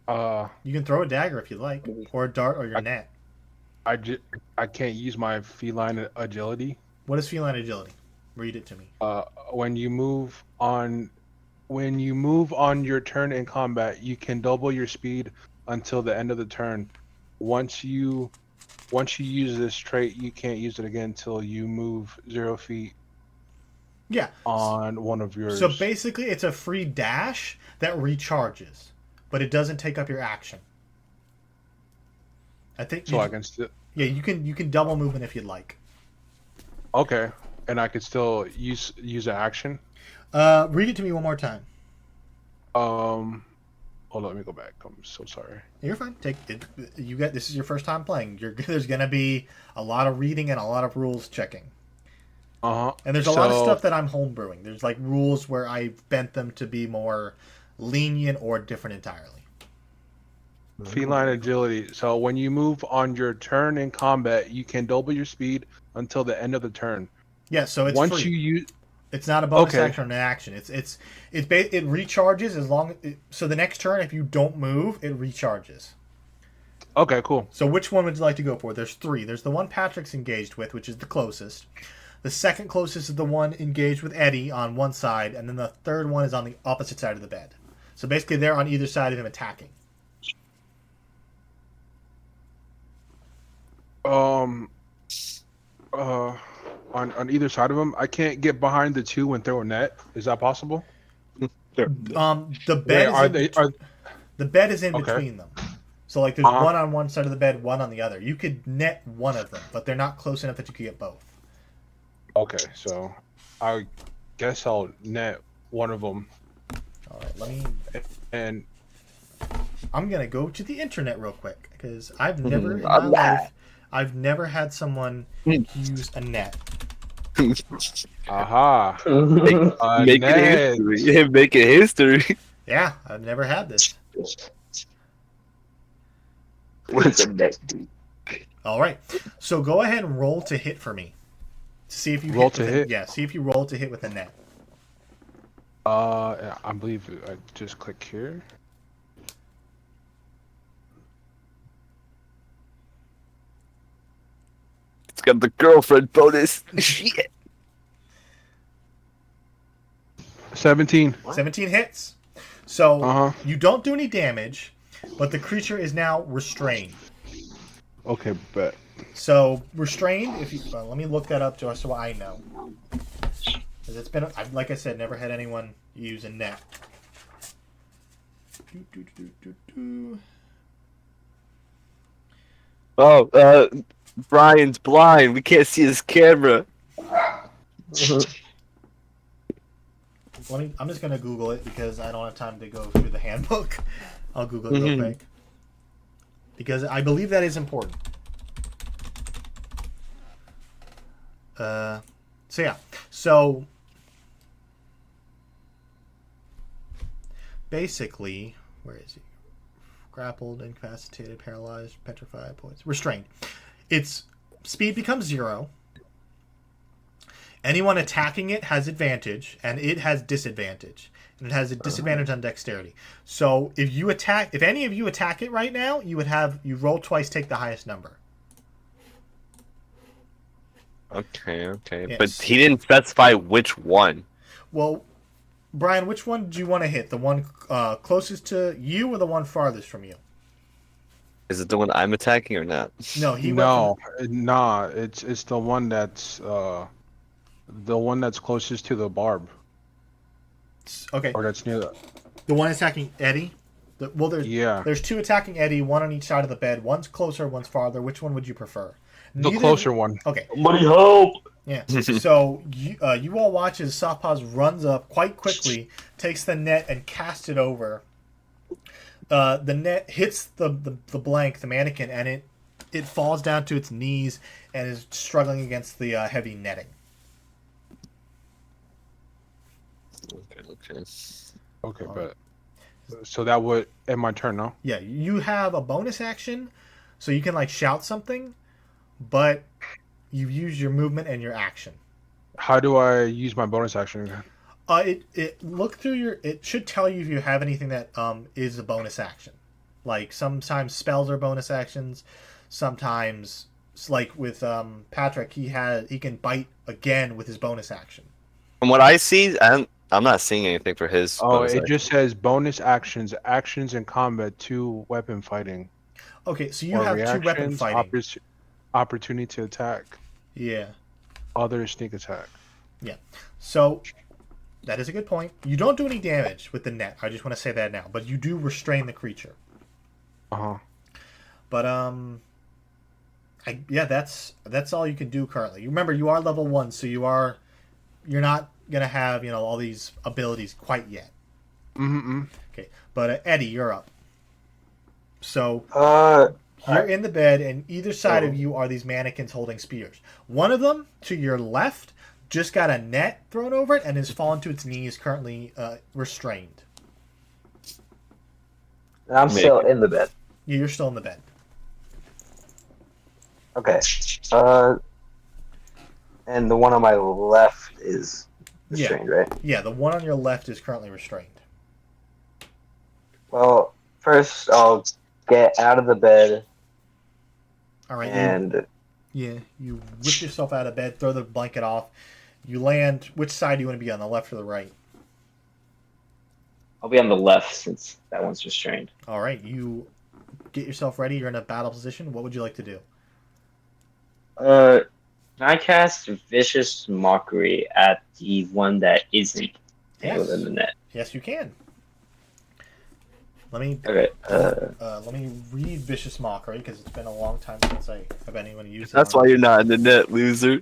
You can throw a dagger if you like, or a dart, or your net. I can't use my feline agility. What is feline agility? Read it to me. When you move on your turn in combat, you can double your speed until the end of the turn. Once you use this trait, you can't use it again until you move 0 feet. Yeah. On one of yours. So basically, it's a free dash that recharges, but it doesn't take up your action. I think. So I can still. Yeah, you can double movement if you'd like. Okay, and I could still use an action. Read it to me one more time. Hold on, let me go back. I'm so sorry. You're fine. Take it. This is your first time playing. There's gonna be a lot of reading and a lot of rules checking. And there's a lot of stuff that I'm homebrewing. There's like rules where I've bent them to be more lenient or different entirely. Feline agility. So when you move on your turn in combat, you can double your speed until the end of the turn. Yeah, so it's once free. you use. It's not a bonus action or an action. It recharges as long. So the next turn, if you don't move, it recharges. Okay, cool. So which one would you like to go for? There's 3. There's the one Patrick's engaged with, which is the closest. The second closest is the one engaged with Eddie on one side, and then the third one is on the opposite side of the bed. So basically, they're on either side of him attacking. On either side of him, I can't get behind the 2 and throw a net. Is that possible? The bed is in between them. So like, there's one on one side of the bed, one on the other. You could net one of them, but they're not close enough that you could get both. Okay, so I guess I'll net one of them. All right, And I'm gonna go to the internet real quick because I've never in my life I've never had someone use a net. Aha! Making history. Yeah, I've never had this. What's a net? All right, so go ahead and roll to hit for me. See if you roll to hit. Yeah, see if you roll to hit with a net. I believe I just click here. It's got the girlfriend bonus. Shit. 17. 17 hits. So you don't do any damage, but the creature is now restrained. Okay, bet. So restrained. If you let me look that up just so I know, because it's been like I said, never had anyone use a net. Oh, Brian's blind. We can't see his camera. I'm just gonna Google it because I don't have time to go through the handbook. I'll Google it real quick because I believe that is important. So basically, where is he? Grappled, incapacitated, paralyzed, petrified, poisoned, restrained. Its speed becomes 0. Anyone attacking it has advantage, and it has disadvantage. And it has a disadvantage on dexterity. So if any of you attack it right now, you roll twice, take the highest number. Okay. Yes. But he didn't specify which one. Well, Brian, which one do you want to hit? The one closest to you or the one farthest from you? Is it the one I'm attacking or not? No, it's the one that's closest to the barb. Okay. Or that's near the one attacking Eddie. There's 2 attacking Eddie, one on each side of the bed. One's closer, one's farther. Which one would you prefer? The closer one. Okay. Somebody help! Yeah. So you all watch as Soft Paws runs up quite quickly, takes the net and casts it over. The net hits the blank, the mannequin, and it falls down to its knees and is struggling against the heavy netting. Okay. Okay, All but so that would end my turn, no? Yeah, you have a bonus action, so you can like shout something, but you've used your movement and your action. How do I use my bonus action? It look through your. It should tell you if you have anything that is a bonus action. Like sometimes spells are bonus actions, sometimes like with Patrick, he can bite again with his bonus action. From what I see, I'm not seeing anything for his. Oh, bonus it action. just says bonus actions, actions in combat, 2 weapon fighting, Okay, so you or have 2 weapon reactions, fighting. opportunity to attack, Yeah, other sneak attack. yeah. So that is a good point. You don't do any damage with the net. I just want to say that now, but you do restrain the creature. Uh-huh. But that's all you can do currently. Remember, you are level 1, so you're not gonna have all these abilities quite yet. Mm-hmm. Okay, but Eddie, you're up. So you're in the bed, and either side of you are these mannequins holding spears. One of them to your left just got a net thrown over it and has fallen to its knees, currently restrained. I'm still in the bed. You're still in the bed. Okay. And the one on my left is restrained, right? Yeah, the one on your left is currently restrained. Well, first I'll get out of the bed. All right. And you whip yourself out of bed, throw the blanket off. You land. Which side do you want to be on, the left or the right? I'll be on the left since that one's restrained. All right. You get yourself ready. You're in a battle position. What would you like to do? Can I cast Vicious Mockery at the one that isn't tangled in the net? Yes, you can. Let me Okay. let me read Vicious Mockery because it's been a long time since I have anyone used it. That's why you're not in the net, loser.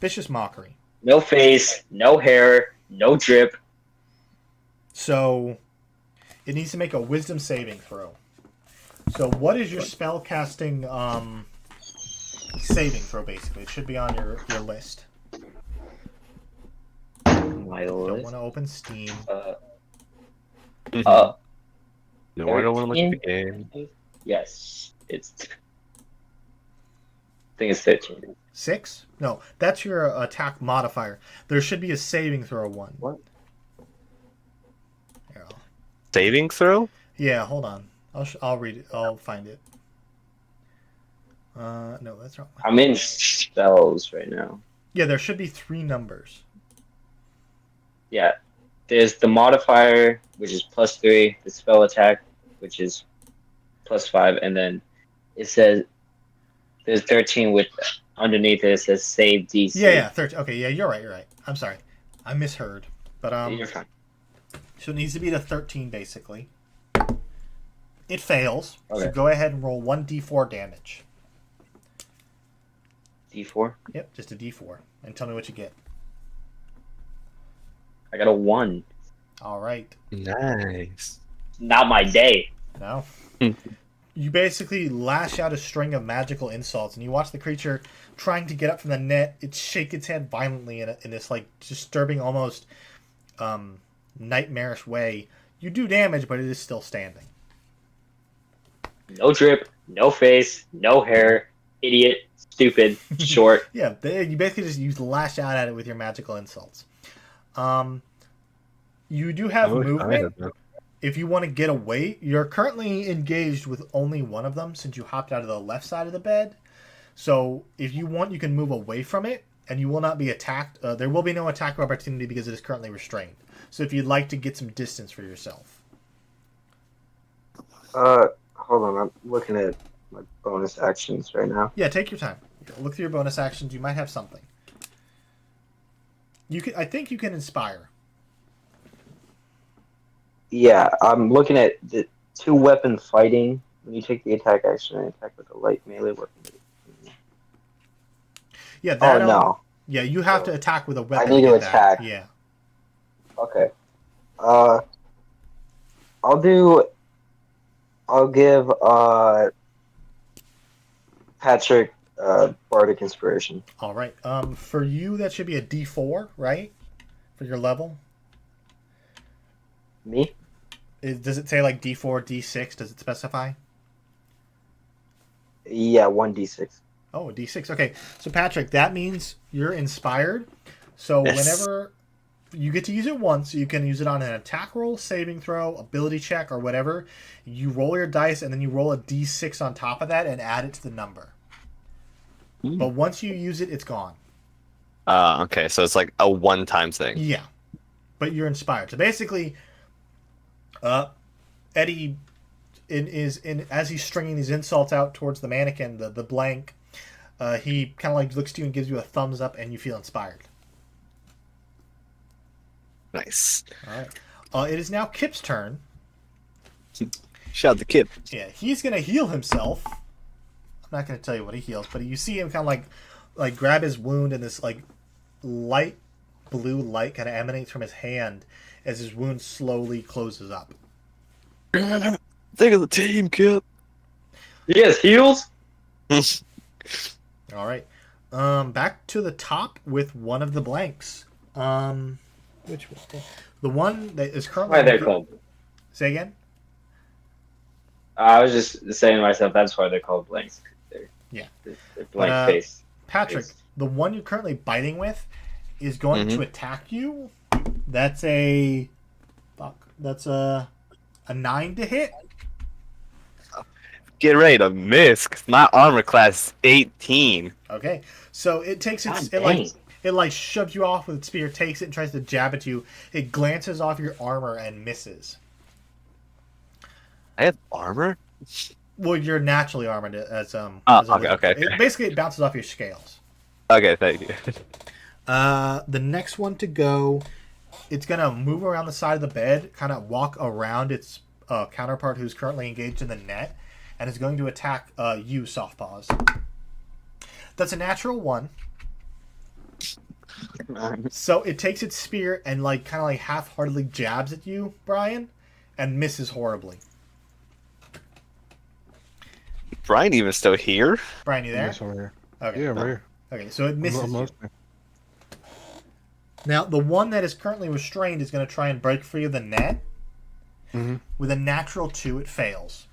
Vicious Mockery. No face, no hair, no drip. So it needs to make a Wisdom saving throw. So what is your spell casting saving throw? Basically, it should be on your list. My Don't list. want to open Steam. No, I don't want to look at the game. Yes, it's. I think it's 13. 6? No, that's your attack modifier. There should be a saving throw one. What? Here, Saving throw? yeah, hold on. I'll read it. I'll find it. No, that's wrong. I'm in spells right now. Yeah, there should be 3 numbers. Yeah, there's the modifier, which is +3, the spell attack, which is +5, and then it says there's 13 with underneath it says save DC. Yeah, 13. Okay, yeah, you're right. I'm sorry, I misheard. But You're fine. so it needs to be to 13 basically. It fails. Okay. So go ahead and roll 1d4 damage. D4. Yep, just a d4, and tell me what you get. I got a 1. All right. Nice. Not my day. No. You basically lash out a string of magical insults, and you watch the creature trying to get up from the net. It shake its head violently in this like disturbing, almost nightmarish way. You do damage, but it is still standing. No drip, no face, no hair. Idiot, stupid, short. Yeah, you basically just lash out at it with your magical insults. You do have movement. If you want to get away, you're currently engaged with only one of them since you hopped out of the left side of the bed. So if you want, you can move away from it, and you will not be attacked. There will be no attack of opportunity because it is currently restrained. So if you'd like to get some distance for yourself. Hold on, I'm looking at my bonus actions right now. Yeah, take your time. Look through your bonus actions. You might have something. I think you can inspire. Yeah, I'm looking at the 2 weapon fighting. When you take the attack action and attack with a light melee weapon. Yeah, that. Oh no. Yeah, you have to attack with a weapon. I need to get that. attack. Yeah. Okay. I'll do I'll give Patrick Bardic Inspiration. All right. For you, that should be a D4, right? For your level. Me? Does it say like D4, D6? Does it specify? Yeah, 1d6. Oh, a D6. Okay. So Patrick, that means you're inspired. So Yes. whenever you get to use it once, you can use it on an attack roll, saving throw, ability check, or whatever. You roll your dice, and then you roll a D6 on top of that and add it to the number. But once you use it, it's gone. Okay, so it's like a one-time thing. Yeah. But you're inspired. So basically, Eddie as he's stringing these insults out towards the mannequin, the blank, he kind of like looks to you and gives you a thumbs up, and you feel inspired. Nice. All right. It is now Kip's turn. Shout out to Kip. Yeah, he's gonna heal himself. I'm not gonna tell you what he heals, but you see him kind of like grab his wound, and this like light blue light kind of emanates from his hand as his wound slowly closes up. Think of the team, Kip. Yes, heals. All right. Back to the top with one of the blanks. Which one? The one that is currently. Why they're called? Say again. I was just saying to myself, that's why they're called blanks. They're blank face. Patrick, the one you're currently biting with is going to attack you. That's a 9 to hit. Get ready to miss, 'cause my armor class is 18. Okay, so it takes its God it like shoves you off with its spear, takes it and tries to jab at you. It glances off your armor and misses. I have armor? Well, you're naturally armored as Oh, as a okay, wizard. okay. Basically, it bounces off your scales. Okay, thank you. The next one to go, it's gonna move around the side of the bed, kind of walk around its counterpart who's currently engaged in the net, and is going to attack you, Soft Paws. That's a natural 1. So it takes its spear and like kind of like half-heartedly jabs at you, Brian, and misses horribly. Brian even still here? Brian, you there? Yes, over here. Okay. Yeah, right here. Okay, so it misses I'm you. listening. Now, the one that is currently restrained is going to try and break free of the net. Mhm. With a natural 2, it fails.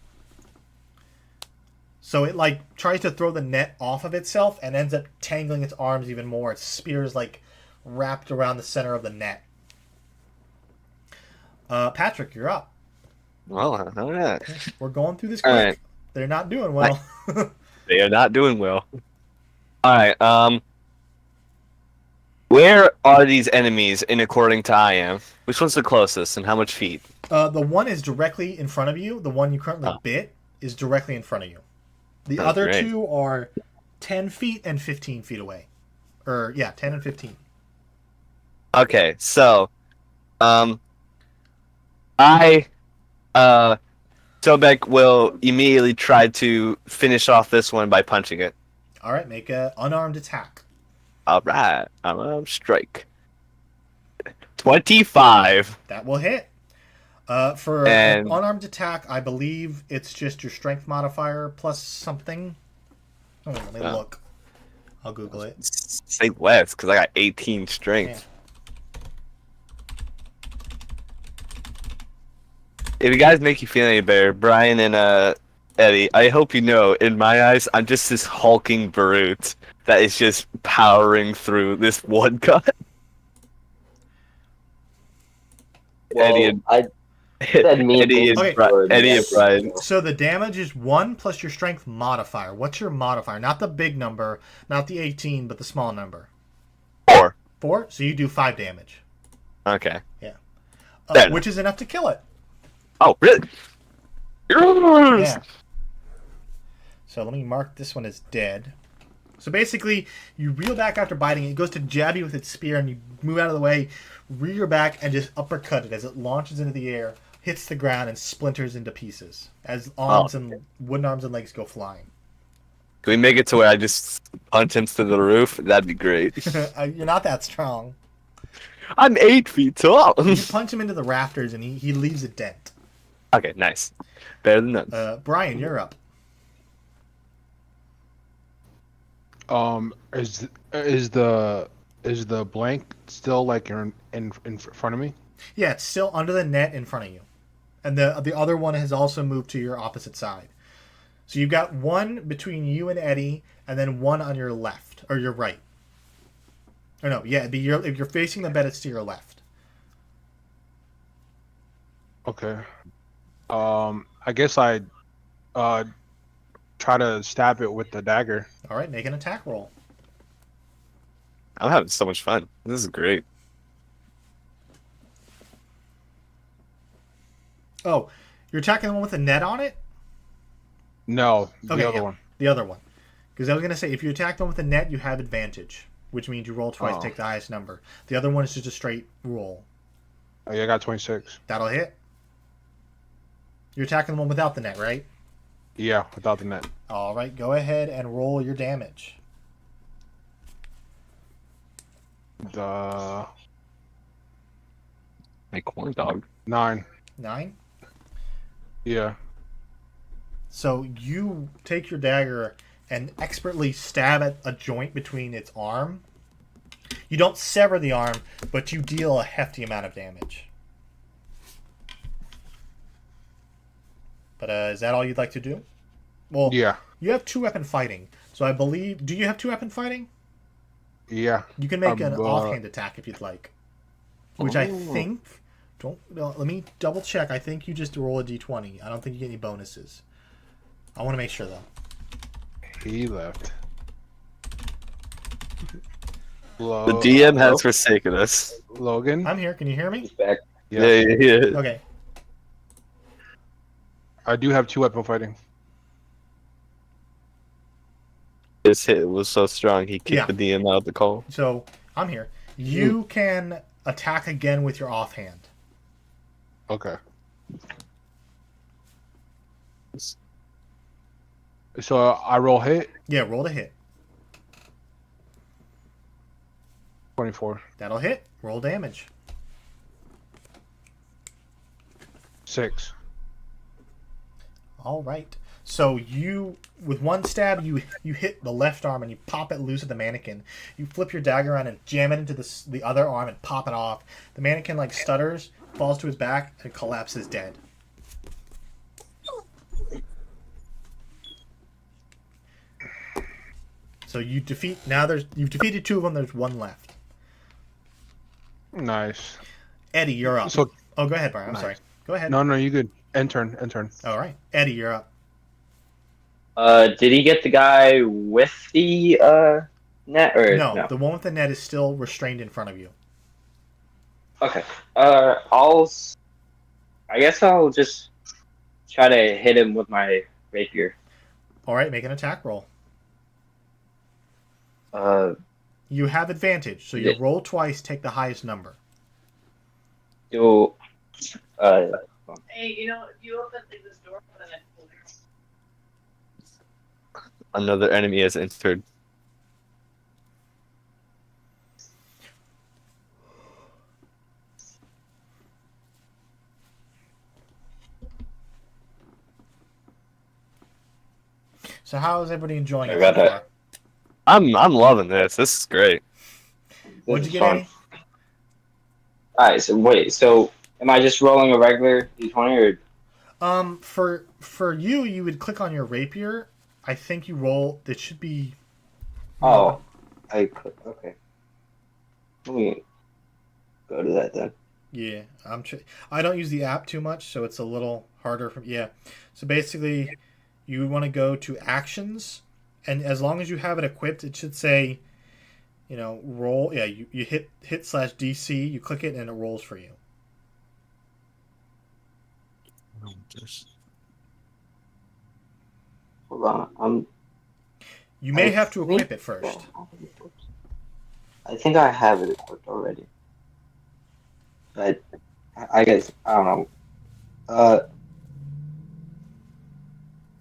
So it like tries to throw the net off of itself and ends up tangling its arms even more. Its spear is like wrapped around the center of the net. Patrick, you're up. Well, all right. We're going through this All quick. right. They're not doing well. They are not doing well. Alright, where are these enemies in according to I am? Which one's the closest and how much feet? The one is directly in front of you. The one you currently bit is directly in front of you. The other great. 2 are 10 feet and 15 feet away. 10 and 15. Okay, so Sobek will immediately try to finish off this one by punching it. All right, make a unarmed attack. Alright, strike. 25. That will hit. For And- an unarmed attack, I believe it's just your strength modifier plus something. Oh, let me Oh. look. I'll Google it. Say less, because I got 18 strength. If you guys make you feel any better, Brian and Eddie, I hope you know, in my eyes, I'm just this hulking brute that is just powering through this one guy. Eddie and I said mean Eddie and, Okay. Eddie and Brian. So the damage is 1 plus your strength modifier. What's your modifier? Not the big number, not the 18, but the small number. 4. 4? So you do 5 damage. Okay. Yeah. Which is enough to kill it. Oh, really? Yeah. So let me mark this one as dead. So basically, you reel back after biting it. It goes to jab you with its spear, and you move out of the way, rear back, and just uppercut it as it launches into the air, hits the ground, and splinters into pieces as arms and wooden arms and legs go flying. Can we make it to where I just punch him to the roof? That'd be great. You're not that strong. I'm 8 feet tall. You punch him into the rafters, and he leaves a dent. Okay, nice. Better than none. Brian, you're up. Is the blank still like in front of me? Yeah, it's still under the net in front of you, and the other one has also moved to your opposite side. So you've got one between you and Eddie, and then one on your left or your right. Or no, yeah, if you're facing the bed, it's to your left. Okay. I guess I uh try to stab it with the dagger. All right, make an attack roll. I'm having so much fun. This is great. Oh, you're attacking the one with the net on it? No, the Okay, other yeah, one. the other one. Because I was gonna say, if you attack the one with the net, you have advantage, which means you roll twice, Oh. take the highest number. The other one is just a straight roll. Oh, yeah, I got 26. That'll hit. You're attacking the one without the net, right? Yeah, without the net. All right, go ahead and roll your damage. The My corn dog. 9. 9. Yeah. So you take your dagger and expertly stab at a joint between its arm. You don't sever the arm, but you deal a hefty amount of damage. But is that all you'd like to do? Well, Yeah. you have 2-weapon fighting. So I believe... Do you have 2-weapon fighting? Yeah. You can make an But- offhand attack if you'd like. Which I Oh. think... let me double check. I think you just roll a d20. I don't think you get any bonuses. I want to make sure, though. He left. The DM has forsaken us. Logan? I'm here. Can you hear me? He's back. Yeah. Yeah. Okay. I do have 2-weapon fighting. His hit was so strong he kicked Yeah. the DM out of the call. So, I'm here. You can attack again with your offhand. Okay. So I roll hit. Yeah, roll to hit. 24. That'll hit. Roll damage. 6. All right. So you, with one stab, you hit the left arm and you pop it loose at the mannequin. You flip your dagger around and jam it into the other arm and pop it off. The mannequin like stutters, falls to his back, and collapses dead. So you've defeated 2 of them. There's 1 left. Nice. Eddie, you're up. So Oh, go ahead, Brian. I'm Nice. sorry. Go ahead. no, you good. End turn. All right, Eddie, you're up. Did he get the guy with the net or No, the one with the net is still restrained in front of you. Okay. I guess I'll just try to hit him with my rapier. All right, make an attack roll. You have advantage, so you Yeah. roll twice, take the highest number. Do Hey, you open this door, then I pull it. Another enemy has entered. So how is everybody enjoying I it got so that. far? I'm loving this. This is great. What'd this you is get, fun. Eddie? Alright, so wait, so am I just rolling a regular d20 or For you would click on your rapier. I think you roll. It should be. oh okay. Let me go to that then. Yeah, I don't use the app too much, so it's a little harder. Yeah, so basically, you want to go to actions, and as long as you have it equipped, it should say, roll. Yeah, you hit /DC. You click it, and it rolls for you. Hold on. You may I have to think- equip it first. I think I have it equipped already. But I guess I don't know.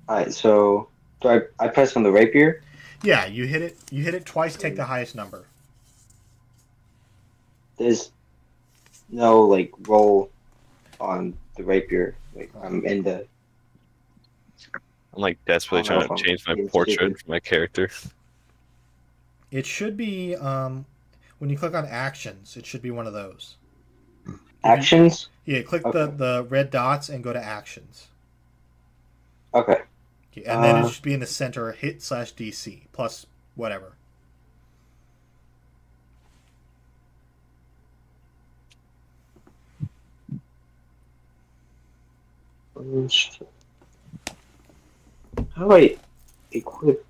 Alright, so do I press on the rapier? Yeah, you hit it. You hit it twice. Take the highest number. There's no like roll on the rapier. Like I'm in the. I'm like desperately I don't know trying if to I'm change my being portrait stupid. for my character. It should be when you click on actions. It should be one of those. Actions. Yeah, click Okay. the red dots and go to actions. Okay. Yeah, and then it should be in the center. Hit/DC plus whatever. How do I equip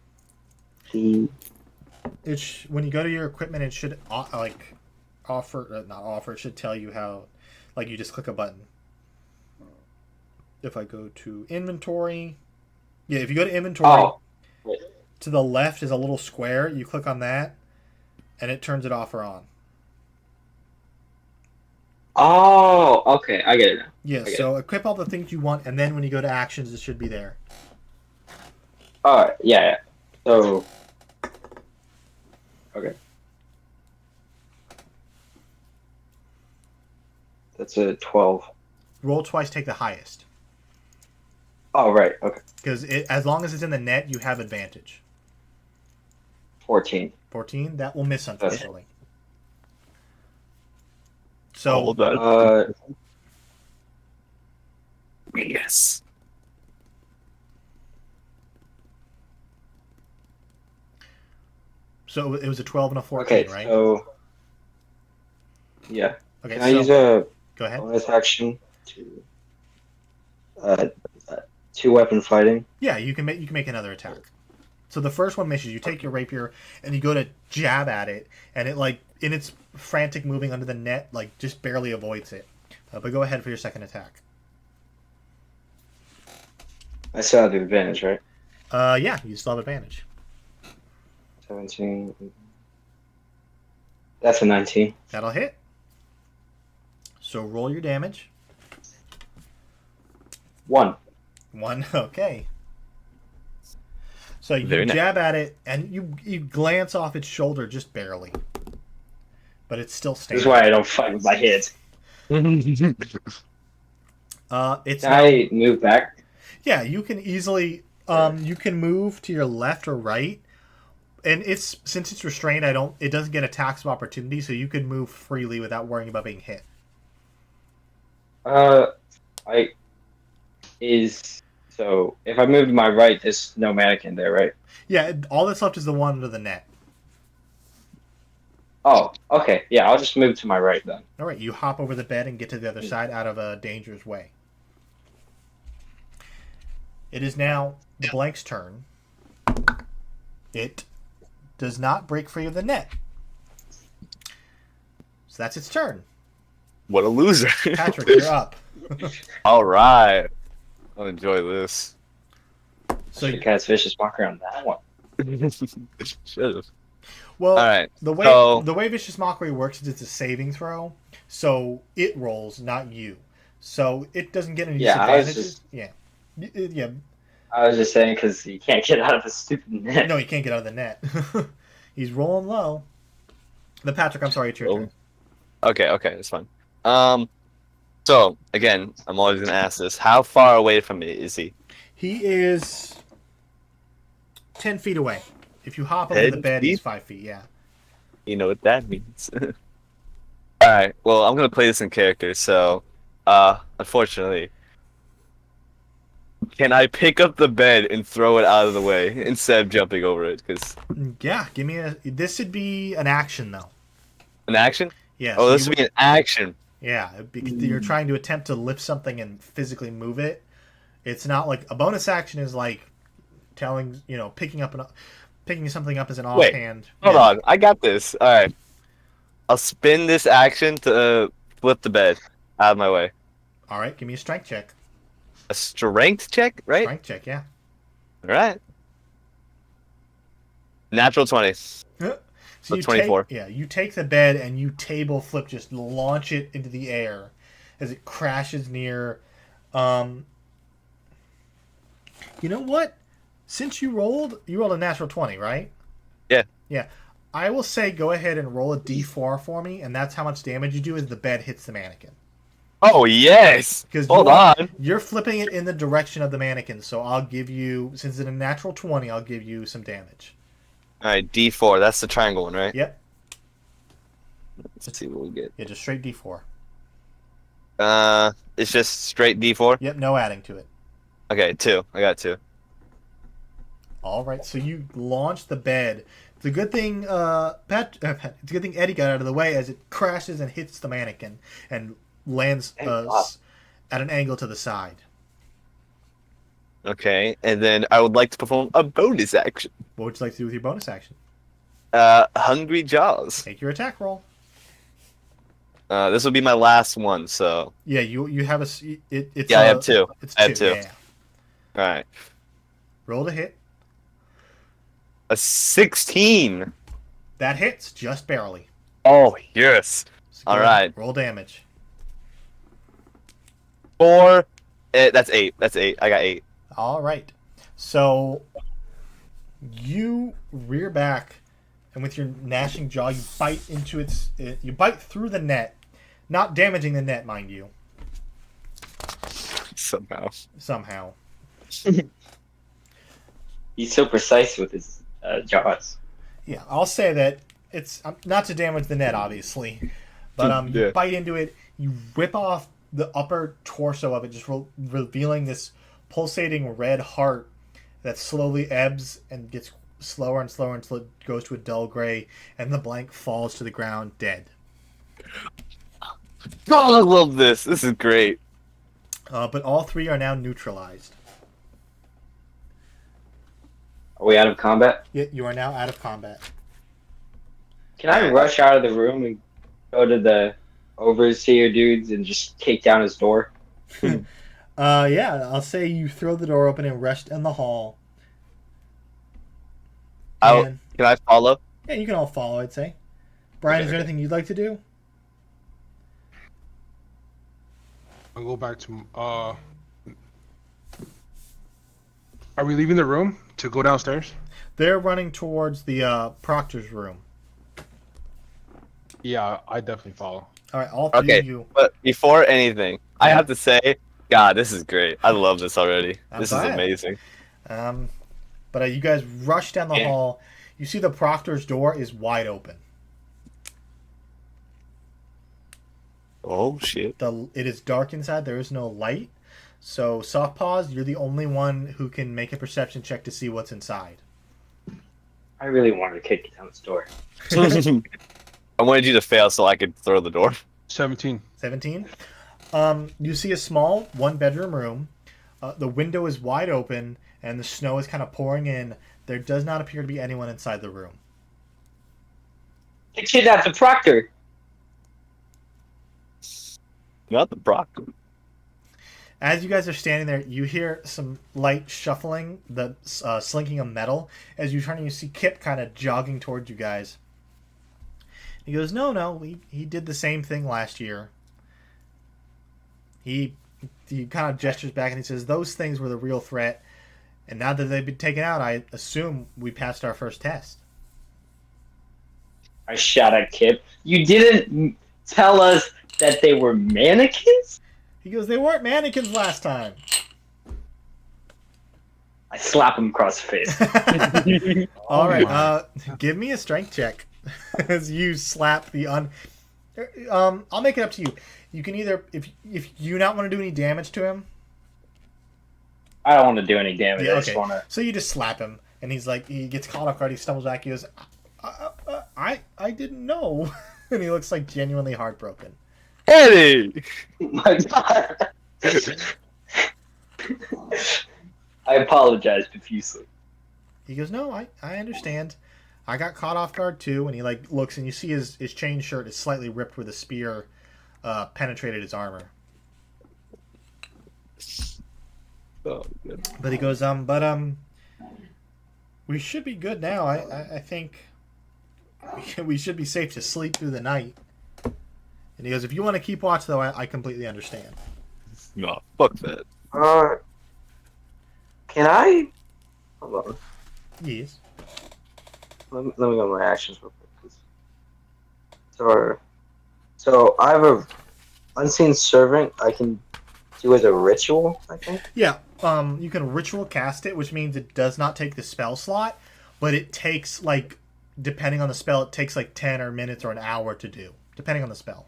the? When you go to your equipment, it should like not offer. It should tell you how, like you just click a button. If I go to inventory, yeah, if you go to inventory, Oh. to the left is a little square. You click on that, and it turns it off or on. Oh. Okay. I get it now. Yeah, so equip all the things you want, and then when you go to actions, it should be there. All right. Yeah. So. Okay. That's a 12. Roll twice, take the highest. Oh, right. Okay. Because as long as it's in the net, you have advantage. 14. 14, that will miss, unfortunately. So, Hold on. Uh, Yes. so it was a 12 and a 14, okay. right? So. Yeah. Okay, Can I use a go ahead. bonus action to 2-weapon fighting? Yeah, you can make another attack. So the first one misses. You take your rapier and you go to jab at it, and it like in its frantic moving under the net, like just barely avoids it. But go ahead for your second attack. I still have the advantage, right? Yeah, you still have advantage. 17. That's a 19. That'll hit. So roll your damage. 1. 1. Okay. So you Very nice. jab at it, and you glance off its shoulder just barely, but it's still This standing. is why I don't fight with my hands. It's Can now, I move back? yeah. You can easily you can move to your left or right, and since it's restrained, it doesn't get attacks of opportunity, so you can move freely without worrying about being hit. So if I move to my right, there's no mannequin there, right? Yeah, all that's left is the one under the net. Oh, okay. Yeah, I'll just move to my right then. All right, you hop over the bed and get to the other side out of a dangerous way. It is now the blank's turn. It does not break free of the net. So that's its turn. What a loser. Patrick, you're up. All right. I'll enjoy this. So, Should cast Vicious Mockery on that one. Should have. well, All right. the So- way Vicious Mockery works is it's a saving throw, so it rolls, not you. So it doesn't get any disadvantages. Yeah. I was just saying because you can't get out of a stupid net. No, he can't get out of the net. He's rolling low. The Patrick, I'm sorry, it's your turn. Okay, that's fine. So again, I'm always gonna ask this: how far away from me is he? He is 10 feet away. If you hop over 10 the bed, feet? he's 5 feet, yeah. You know what that means. All right. Well, I'm gonna play this in character, so unfortunately, can I pick up the bed and throw it out of the way instead of jumping over it? Because Yeah, this would be an action, though. an action. Yeah. Oh, so this would be an action. Yeah, because you're trying to attempt to lift something and physically move it. It's not like a bonus action is like picking something up as an offhand. Hold on, I got this. All right, I'll spin this action to flip the bed out of my way. All right, give me a strength check. A strength check, right? Strength check, yeah. All right. Natural 20. So So 24. You take the bed and you table flip, just launch it into the air as it crashes near. You know what? Since you rolled a natural 20, right? Yeah. Yeah. I will say go ahead and roll a d4 for me, and that's how much damage you do as the bed hits the mannequin. Oh yes. Because Hold on. you're flipping it in the direction of the mannequin, so I'll give you, since it's a natural 20, I'll give you some damage. All right, D4. That's the triangle one, right? Yep. Let's see what we get. Yeah, just straight D4. It's just straight D4. Yep, no adding to it. Okay, 2. I got 2. All right, so you launch the bed. It's a good thing, it's a good thing Eddie got out of the way as it crashes and hits the mannequin and lands at an angle to the side. Okay, and then I would like to perform a bonus action. What would you like to do with your bonus action? Hungry Jaws. Make your attack roll. This will be my last one, so. Yeah, you have it's Yeah, I have 2. It's I have 2. Yeah. All right. Roll to hit. A 16. That hits just barely. Oh yes. So go All ahead, right. roll damage. 4. That's 8. That's 8. I got 8. All right. So you rear back, and with your gnashing jaw, you bite into you bite through the net, not damaging the net, mind you. Somehow. He's so precise with his jaws. Yeah, I'll say that it's not to damage the net, obviously, but you bite into it. You rip off the upper torso of it, just revealing this pulsating red heart that slowly ebbs and gets slower and slower until it goes to a dull gray, and the blank falls to the ground dead. Oh, I love this. This is great. But all 3 are now neutralized. Are we out of combat? Yeah, you are now out of combat. Can I rush out of the room and go to the overseer dudes and just kick down his door? Yeah, I'll say you throw the door open and rush in the hall. Can I follow? Yeah, you can all follow, I'd say. Brian, Okay, is there anything you'd like to do? I'll go back to. Are we leaving the room to go downstairs? They're running towards the proctor's room. Yeah, I definitely follow. All right, all 3 Okay, of you. but before anything, I have to say, God, this is great. I love this already. This is glad. amazing. But you guys rush down the hall. You see the proctor's door is wide open. Oh shit! It is dark inside. There is no light. So, Soft Paws, you're the only one who can make a perception check to see what's inside. I really wanted to kick down this door. I wanted you to fail so I could throw the door. 17. 17. You see a small 1-bedroom room. The window is wide open, and the snow is kind of pouring in. There does not appear to be anyone inside the room. They kidnapped the proctor. Not the Brock. As you guys are standing there, you hear some light shuffling, the slinking of metal. As you turn and you see Kip kind of jogging towards you guys. He goes, no, he did the same thing last year. He kind of gestures back and he says, those things were the real threat. And now that they've been taken out, I assume we passed our first test. I shot at Kip. You didn't tell us that they were mannequins? He goes, they weren't mannequins last time. I slap him across the face. All right, give me a strength check as you slap the I'll make it up to you. You can either, if you not want to do any damage to him. I don't want to do any damage. Yeah, I okay. just want to. So you just slap him, and he's like, he gets caught off guard. He stumbles back. He goes, I didn't know, and he looks like genuinely heartbroken. Eddie! My God. I apologize profusely. He goes, no, I understand. I got caught off guard too. And he like looks, and you see his chain shirt is slightly ripped where the spear penetrated his armor. Oh, good. But he goes, we should be good now. I think we should be safe to sleep through the night. And he goes, if you want to keep watch, though, I completely understand. No, fuck that. Can I? Hold on. Yes. Let me go to my actions real quick. So I have a unseen servant I can do as a ritual, I think. Yeah, you can ritual cast it, which means it does not take the spell slot, but it takes like, depending on the spell, it takes like 10 or minutes or an hour to do, depending on the spell.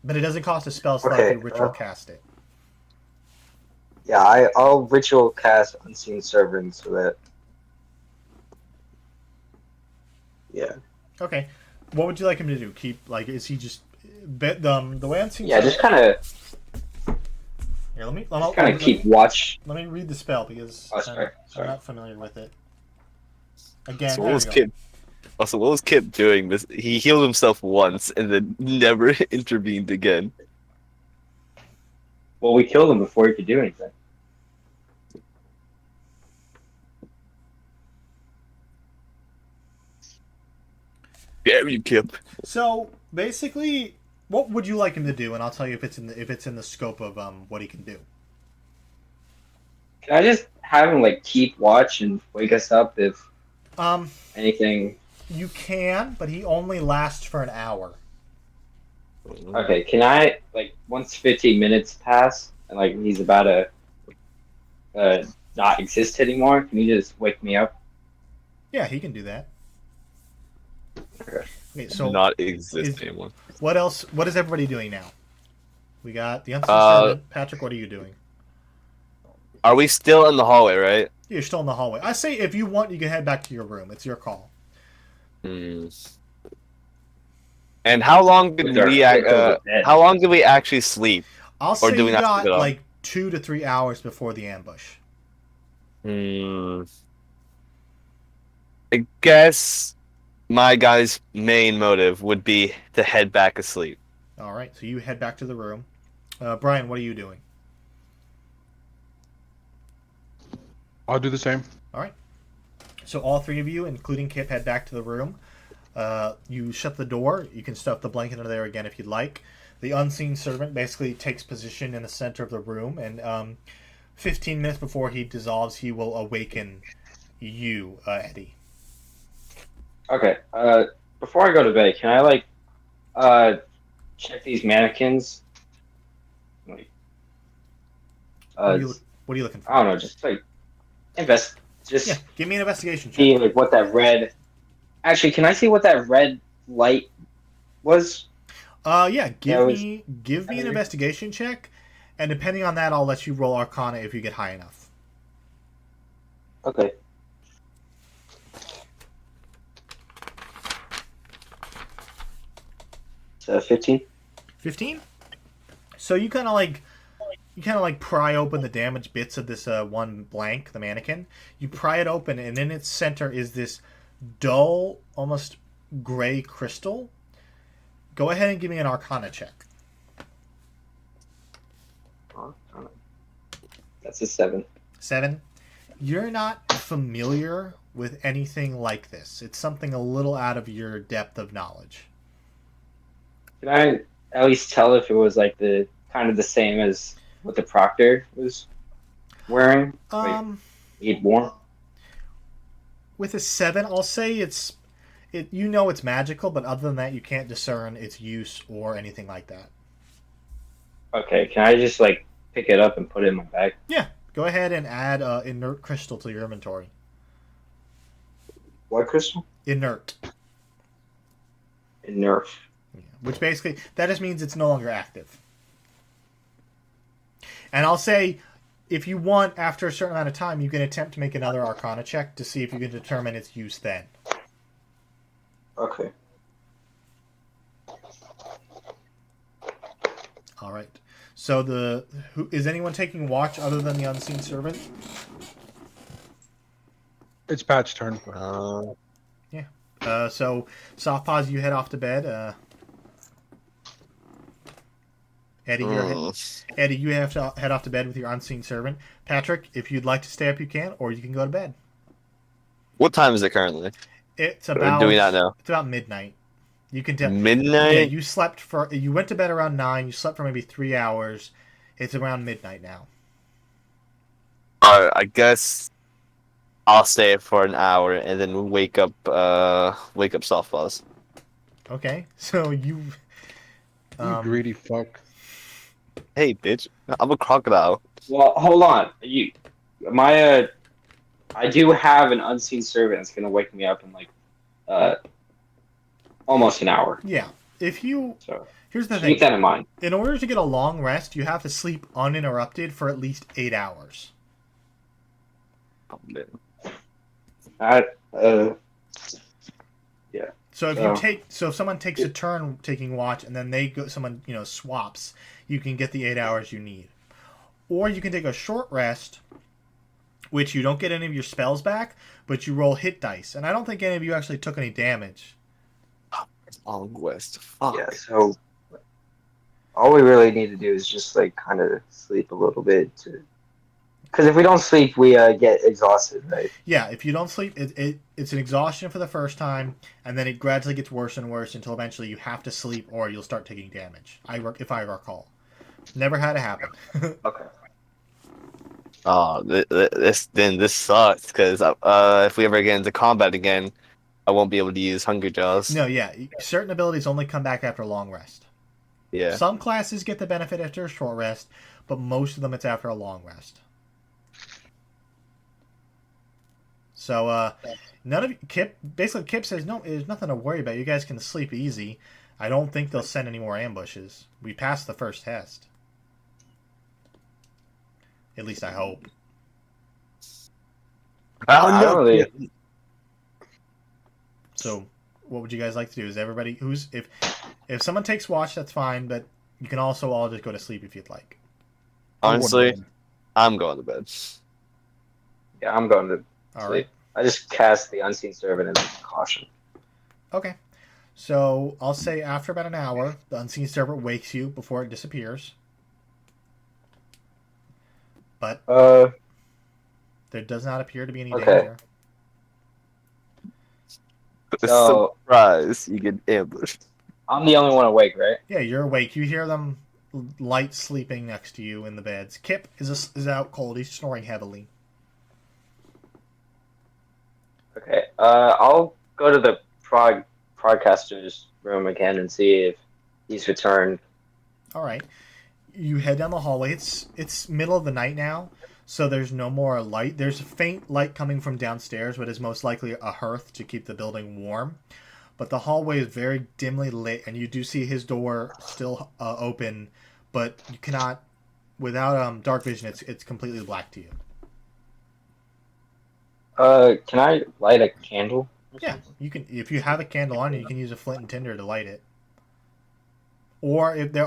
But it doesn't cost a spell slot if Okay. you ritual cast it. Yeah, I'll ritual cast unseen servant so that. Yeah. Okay, what would you like him to do? Keep like, is he just the way unseen? Yeah, servant, here, just kind of keep watch. let me read the spell because Oh, sorry. I'm not familiar with it. Again, So there what we was go. Kip? Also, what was Kip doing? This he healed himself once and then never intervened again. Well, we killed him before he could do anything. Damn you, Kip! So basically, what would you like him to do? And I'll tell you if it's in the scope of what he can do. Can I just have him like keep watch and wake us up if Um, anything? you can, but he only lasts for an hour. Okay, can I like once 15 minutes pass and like he's about to not exist anymore? Can you just wake me up? Yeah, he can do that. Okay. Okay, so Not exist anymore. what else? What is everybody doing now? We got the unseen servant. Patrick, what are you doing? Are we still in the hallway, right? You're still in the hallway. I say if you want, you can head back to your room. It's your call. Hmm. And how long did With our we? heads over bed. How long did we actually sleep? I'll Or say do we you not got sleep at all? like 2 to 3 hours before the ambush. Hmm. I guess my guy's main motive would be to head back asleep. All right, so you head back to the room. Brian, what are you doing? I'll do the same. All right. So all three of you, including Kip, head back to the room. You shut the door. You can stuff the blanket under there again if you'd like. The unseen servant basically takes position in the center of the room, and 15 minutes before he dissolves, he will awaken you, Eddie. Okay. Before I go to bed, can I like check these mannequins? Like, What are you looking for? I don't know, just like invest. Just Yeah, give me an investigation check. see like what that red. Actually, can I see what that red light was? Yeah, give was- me an investigation check, and depending on that, I'll let you roll Arcana if you get high enough. Okay. So 15. 15. So you kind of like pry open the damaged bits of this one blank, the mannequin. You pry it open, and in its center is this dull, almost gray crystal. Go ahead and give me an Arcana check. That's a 7. 7. You're not familiar with anything like this. It's something a little out of your depth of knowledge. Can I at least tell if it was like the kind of the same as what the proctor was wearing? He'd worn. With a 7, I'll say it's magical, but other than that, you can't discern its use or anything like that. Okay, can I just like pick it up and put it in my bag? Yeah, go ahead and add inert crystal to your inventory. What crystal? Inert. Nerf. Yeah, which basically, that just means it's no longer active. And I'll say, if you want, after a certain amount of time, you can attempt to make another Arcana check to see if you can determine its use then. Okay. All right. So is anyone taking watch other than the unseen servant? It's Pat's turn. So soft paws, you head off to bed. Eddie, Eddie, you have to head off to bed with your unseen servant. Patrick, if you'd like to stay up, you can, or you can go to bed. What time is it currently? It's Or about. do we not know? It's about midnight. You can tell. Midnight? Yeah, you went to bed around 9. You slept for maybe 3 hours. It's around midnight now. I guess I'll stay for an hour and then wake up softballs. Okay, so you You greedy fuck. Hey, bitch. I'm a crocodile. Well, hold on. I do have an unseen servant that's gonna wake me up in like uh almost an hour. Yeah. If you So Here's the keep thing. that in mind. In order to get a long rest, you have to sleep uninterrupted for at least 8 hours. Oh, man. I, uh, So if So- if someone takes a turn taking watch and then someone swaps, you can get the 8 hours you need. Or you can take a short rest, which you don't get any of your spells back, but you roll hit dice. And I don't think any of you actually took any damage. Long West. Fuck. yeah. So all we really need to do is just like kind of sleep a little bit because if we don't sleep, we get exhausted, right? Yeah, if you don't sleep, it's an exhaustion for the first time, and then it gradually gets worse and worse until eventually you have to sleep or you'll start taking damage. If I recall, never had it happen. Okay. Oh, this sucks because if we ever get into combat again, I won't be able to use Hunger Jaws. No, yeah, certain abilities only come back after a long rest. Yeah. Some classes get the benefit after a short rest, but most of them it's after a long rest. So none of Kip says no. There's nothing to worry about. You guys can sleep easy. I don't think they'll send any more ambushes. We passed the first test. At least I hope. I don't really. So, what would you guys like to do? Is everybody if someone takes watch, that's fine, but you can also all just go to sleep if you'd like. Honestly, I'm going to bed. Yeah, I'm going to All sleep. right. I just cast the unseen servant and caution. Okay. So I'll say after about an hour, the unseen servant wakes you before it disappears. But there does not appear to be any Okay. danger. So Surprise! You get ambushed. I'm the only one awake, right? Yeah, you're awake. You hear them light sleeping next to you in the beds. Kip is out cold. He's snoring heavily. Okay. I'll go to the broadcaster's room again and see if he's returned. All right. You head down the hallway. It's middle of the night now, so there's no more light. There's a faint light coming from downstairs, but is most likely a hearth to keep the building warm. But the hallway is very dimly lit, and you do see his door still open, but you cannot, without dark vision, it's completely black to you. Can I light a candle? Yeah, you can. If you have a candle on you, can use a flint and tinder to light it. Or if there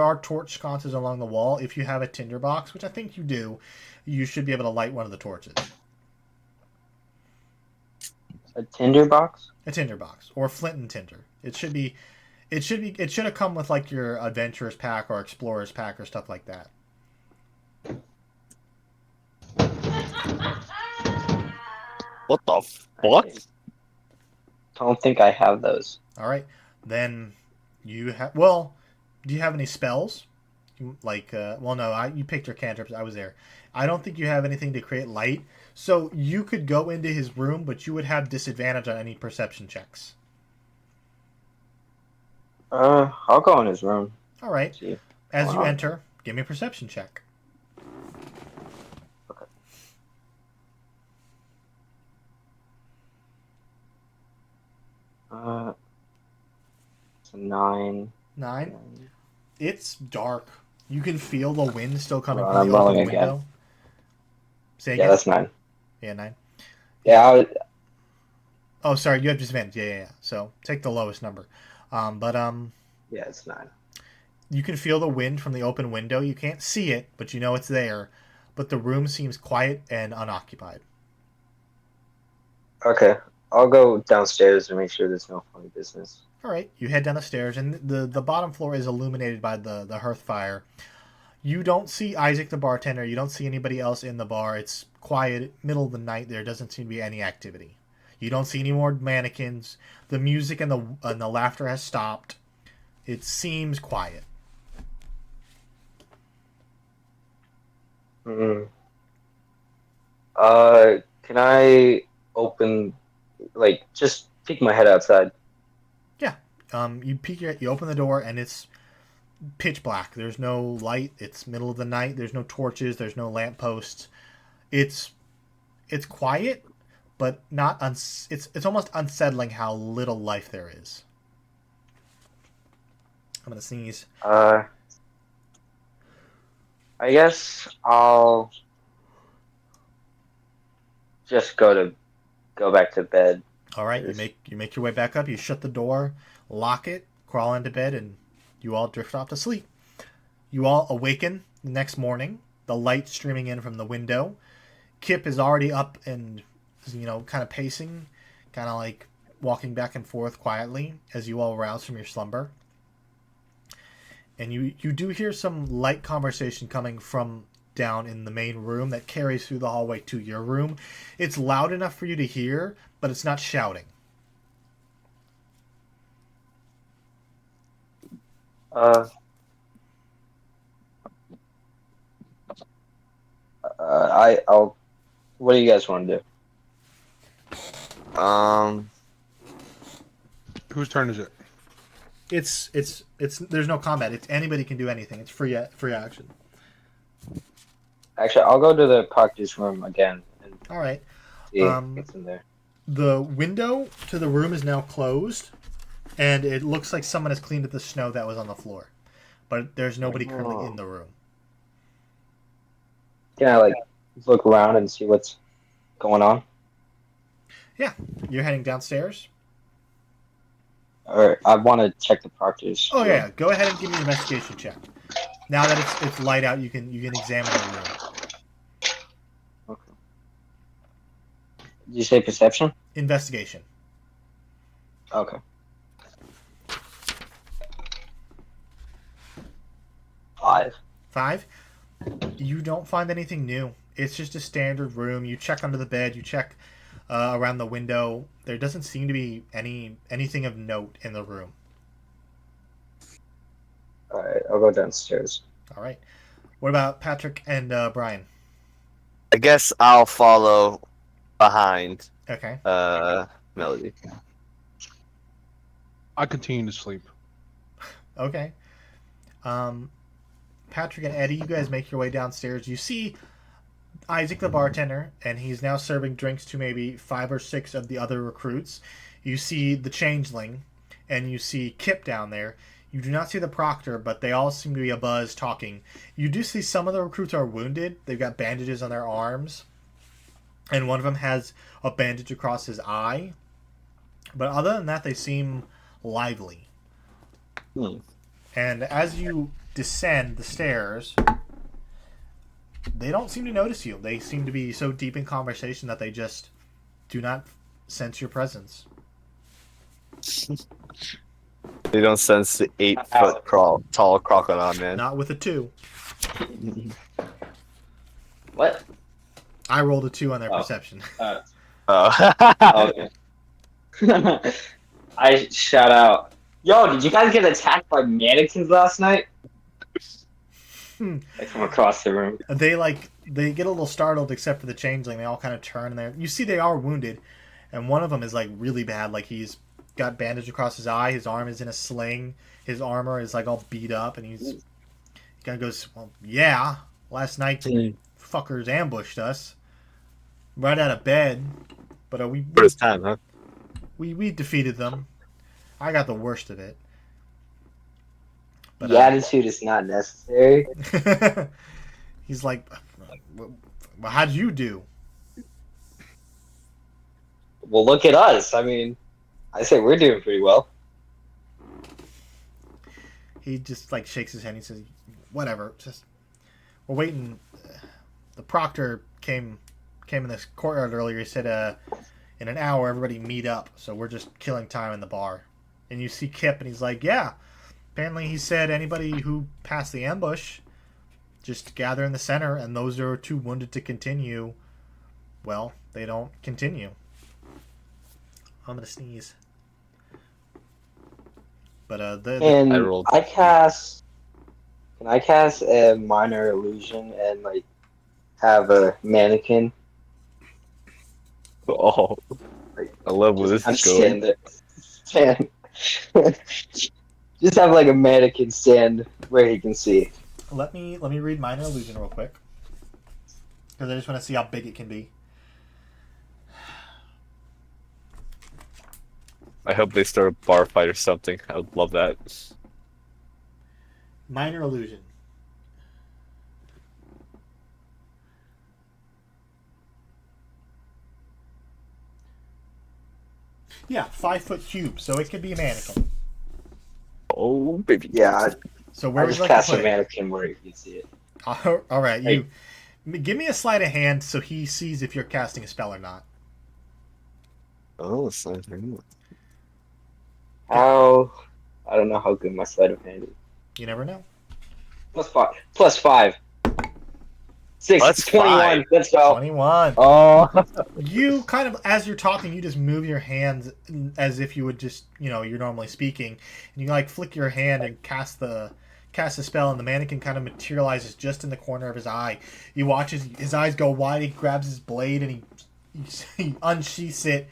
are torch sconces along the wall, if you have a tinder box, which I think you do, you should be able to light one of the torches. A tinder box? A tinder box or flint and tinder. It should have come with like your adventurers pack or explorers pack or stuff like that. What the fuck? I don't think I have those. All right, then you have. Well, do you have any spells? Like, you picked your cantrips. I was there. I don't think you have anything to create light. So you could go into his room, but you would have disadvantage on any perception checks. I'll go in his room. All right. See. As you Wow. enter, give me a perception check. It's a 9. 9. It's dark. You can feel the wind still coming Well, from I'm the open rolling window. Say Yeah, again. that's 9. Yeah, 9. Yeah, Oh, sorry, you have disadvantage. Yeah. So take the lowest number. yeah, it's 9. You can feel the wind from the open window. You can't see it, but you know it's there. But the room seems quiet and unoccupied. Okay, I'll go downstairs to make sure there's no funny business. All right, you head down the stairs, and the bottom floor is illuminated by the hearth fire. You don't see Isaac the bartender. You don't see anybody else in the bar. It's quiet, middle of the night. There doesn't seem to be any activity. You don't see any more mannequins. The music and the laughter has stopped. It seems quiet. Mm. Can I open, just peek my head outside? You open the door, and pitch black. There's no light. It's middle of the night. There's no torches. There's no lampposts. It's quiet, but not it's almost unsettling how little life there is. I'm gonna sneeze. I guess I'll just go back to bed. All right, you make your way back up. You shut the door, lock it, crawl into bed, and you all drift off to sleep. You all awaken the next morning. The light streaming in from the window. Kip is already up and kind of pacing, kind of like walking back and forth quietly as you all rouse from your slumber. And you do hear some light conversation coming from down in the main room that carries through the hallway to your room. It's loud enough for you to hear, but it's not shouting. I'll. What do you guys want to do? Whose turn is it? It's there's no combat. It's anybody can do anything. It's free action. Actually, I'll go to the practice room again and All right. see what's in there. The window to the room is now closed, and it looks like someone has cleaned up the snow that was on the floor, but there's nobody currently in the room. Can I look around and see what's going on? Yeah, you're heading downstairs. Or I want to check the practice. Oh yeah, go ahead and give me an investigation check. Now that it's light out, you can examine the room. Okay. Did you say perception? Investigation. Okay. 5. 5. You don't find anything new. It's just a standard room. You check under the bed. You check around the window. There doesn't seem to be anything of note in the room. All right, I'll go downstairs. All right. What about Patrick and Brian? I guess I'll follow behind Okay. Melody. I continue to sleep. Okay. Patrick and Eddie, you guys make your way downstairs. You see Isaac the bartender, and he's now serving drinks to maybe 5 or 6 of the other recruits. You see the changeling, and you see Kip down there. You do not see the proctor, but they all seem to be abuzz talking. You do see some of the recruits are wounded. They've got bandages on their arms, and one of them has a bandage across his eye. But other than that, they seem lively. And as you descend the stairs, they don't seem to notice you. They seem to be so deep in conversation that they just do not sense your presence. They don't sense the 8-foot tall crocodile, man. Not with a 2. What? I rolled a 2 on their perception. Oh. Okay. I shout out, "Yo, did you guys get attacked by mannequins last night?" I come across the room. They get a little startled, except for the changeling. They all kind of turn there. You see they are wounded, and one of them is really bad. He's got bandage across his eye. His arm is in a sling. His armor is all beat up, and he kind of goes, "Well, yeah, last night fuckers ambushed us right out of bed, but First time, huh? we defeated them. I got the worst of it." But, The attitude is not necessary. he's like, "Well, how'd you do?" Well, look at us. I mean, I say we're doing pretty well. He just shakes his head and he says, "Whatever, just we're waiting." The proctor came in this courtyard earlier. He said in an hour everybody meet up, so we're just killing time in the bar. And you see Kip, and he's like, "Yeah, apparently he said anybody who passed the ambush just gather in the center, and those who are too wounded to continue, well, they don't continue." I'm gonna sneeze. But And I rolled. Can I cast a minor illusion and have a mannequin? Oh, I love where this I'm is just going. kidding. Man. Just have like a mannequin stand where he can see. Let me read Minor Illusion real quick, because I just want to see how big it can be. I hope they start a bar fight or something. I would love that. Minor Illusion. Yeah, 5-foot cube, so it could be a mannequin. Oh, baby. Yeah, So where I would just you like to cast a put it? mannequin where you can see it. All right, Hey. give me a sleight of hand so he sees if you're casting a spell or not. Oh, so How? I don't know how good my sleight of hand is. You never know. Plus 5. 6. Plus 21. 5. Let's go. 21. Oh. You kind of, as you're talking, you just move your hands as if you would just, you're normally speaking, and you like flick your hand and cast the spell, and the mannequin kind of materializes just in the corner of his eye. You watch his eyes go wide. He grabs his blade and he unsheaths it,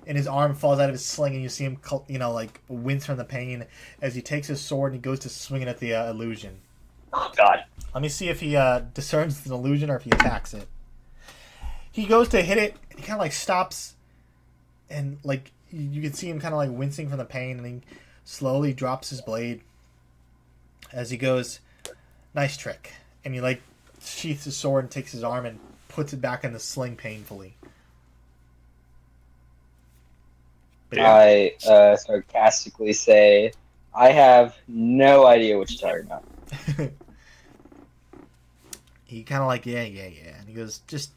and his arm falls out of his sling, and you see him, like wince from the pain as he takes his sword and he goes to swing it at the illusion. Oh, God. Let me see if he discerns an illusion or if he attacks it. He goes to hit it, and he kind of like stops, and like you can see him kind of like wincing from the pain, and he slowly drops his blade as he goes, "Nice trick." And he like sheaths his sword and takes his arm and puts it back in the sling painfully. I sarcastically say, I have no idea what you're talking about. He kind of like, yeah. And he goes, "Just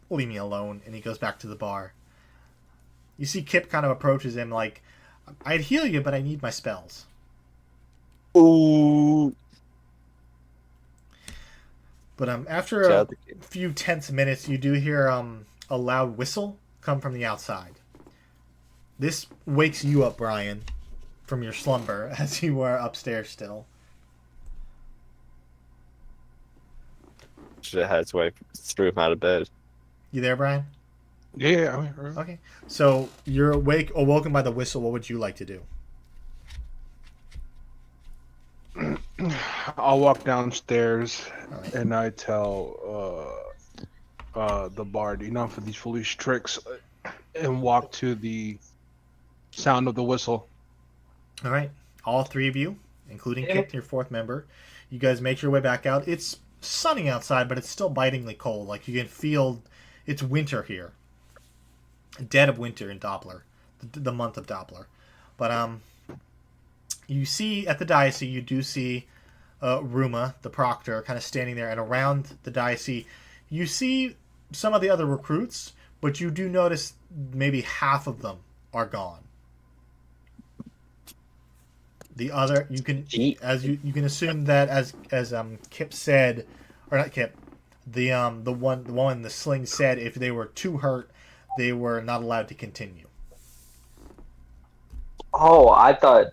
leave me alone." And he goes back to the bar. You see Kip kind of approaches him like, "I'd heal you, but I need my spells." Ooh. But after a few tense minutes, you do hear a loud whistle come from the outside. This wakes you up, Brian, from your slumber as you were upstairs still. Should have had his wife threw him out of bed. You there, Brian? Yeah. I mean, Okay. So you're awoken by the whistle. What would you like to do? I'll walk downstairs Alright. and I tell the bard, enough of these foolish tricks, and walk to the sound of the whistle. All right. All three of you, including Kip, your fourth member, you guys make your way back out. It's sunny outside, but it's still bitingly cold. Like you can feel it's winter here. Dead of winter in Doppler, the month of Doppler. But you see at the diocese, you do see Ruma, the proctor, kind of standing there, and around the diocese, you see some of the other recruits, but you do notice maybe half of them are gone. The other, you can you can assume that as Kip said, or not Kip, the one in the sling said, if they were too hurt, they were not allowed to continue. Oh, I thought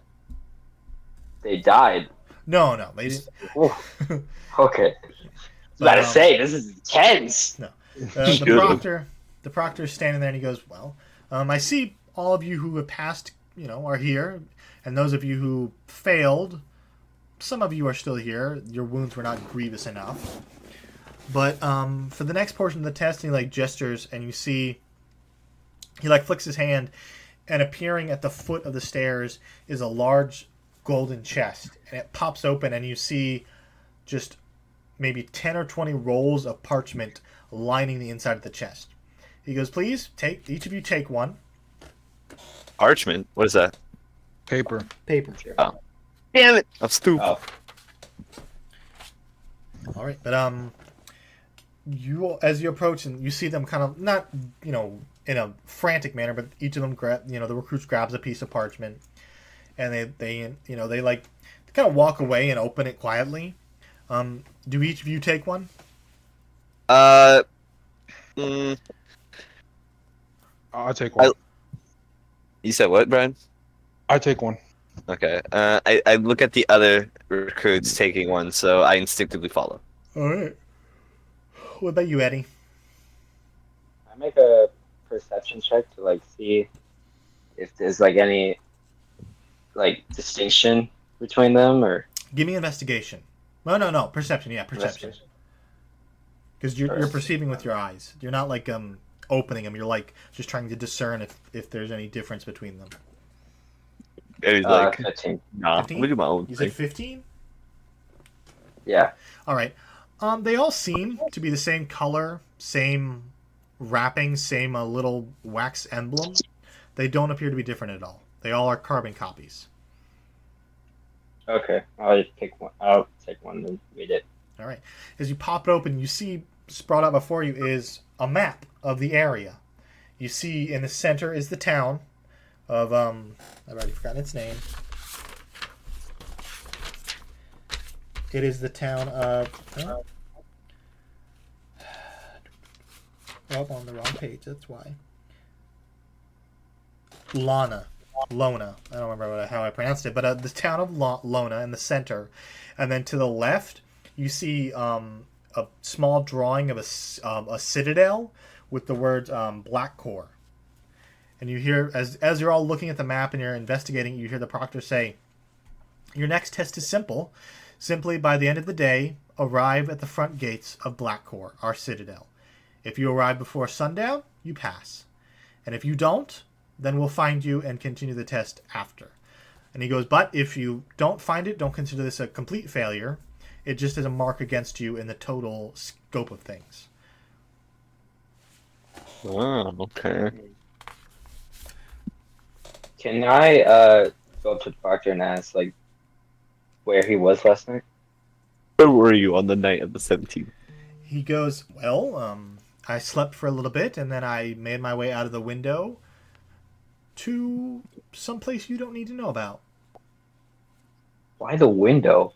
they died. No, they didn't. Okay. But, About to say, this is intense. No, the proctor is standing there, and he goes, "Well, I see all of you who have passed, are here, and those of you who failed, some of you are still here. Your wounds were not grievous enough. But for the next portion of the test, he like gestures, and you see he like flicks his hand, and appearing at the foot of the stairs is a large golden chest, and it pops open, and you see just maybe 10 or 20 rolls of parchment lining the inside of the chest. He goes, "Please, each of you take one." Parchment? What is that? Paper. Oh. Damn it! I'm stupid. Oh. All right, but you as you approach and you see them kind of not in a frantic manner, but each of them the recruits grabs a piece of parchment, and they like kind of walk away and open it quietly. Do each of you take one? I'll take one. You said what, Brian? I take one. Okay. I look at the other recruits taking one, so I instinctively follow. All right. What about you, Eddie? I make a perception check to like see if there's like any like distinction between them, or Give me investigation. No. Perception. Yeah, perception. Because you're perceiving with your eyes. You're not like opening them. You're like just trying to discern if there's any difference between them. And he's like, 15. nah, 15? I'm gonna do my own You thing. said 15? Yeah. All right. They all seem to be the same color, same wrapping, same little wax emblem. They don't appear to be different at all. They all are carbon copies. Okay. I'll just pick one. I'll take one and read it. All right. As you pop it open, you see sprawled out before you is a map of the area. You see in the center is the town of I've already forgotten its name. It is the town of oh, on the wrong page, that's why. Lona. I don't remember how I pronounced it, but the town of Lona in the center. And then to the left, you see a small drawing of a citadel with the words Black Core. And you hear, as you're all looking at the map and you're investigating, you hear the proctor say, "Your next test is simple. Simply, by the end of the day, arrive at the front gates of Black Core, our citadel. If you arrive before sundown, you pass. And if you don't, then we'll find you and continue the test after." And he goes, "But if you don't find it, don't consider this a complete failure. It just is a mark against you in the total scope of things." Oh, okay. Can I go up to the proctor and ask like where he was last night? Where were you on the night of the 17th? He goes, "Well, I slept for a little bit, and then I made my way out of the window to someplace you don't need to know about." Why the window?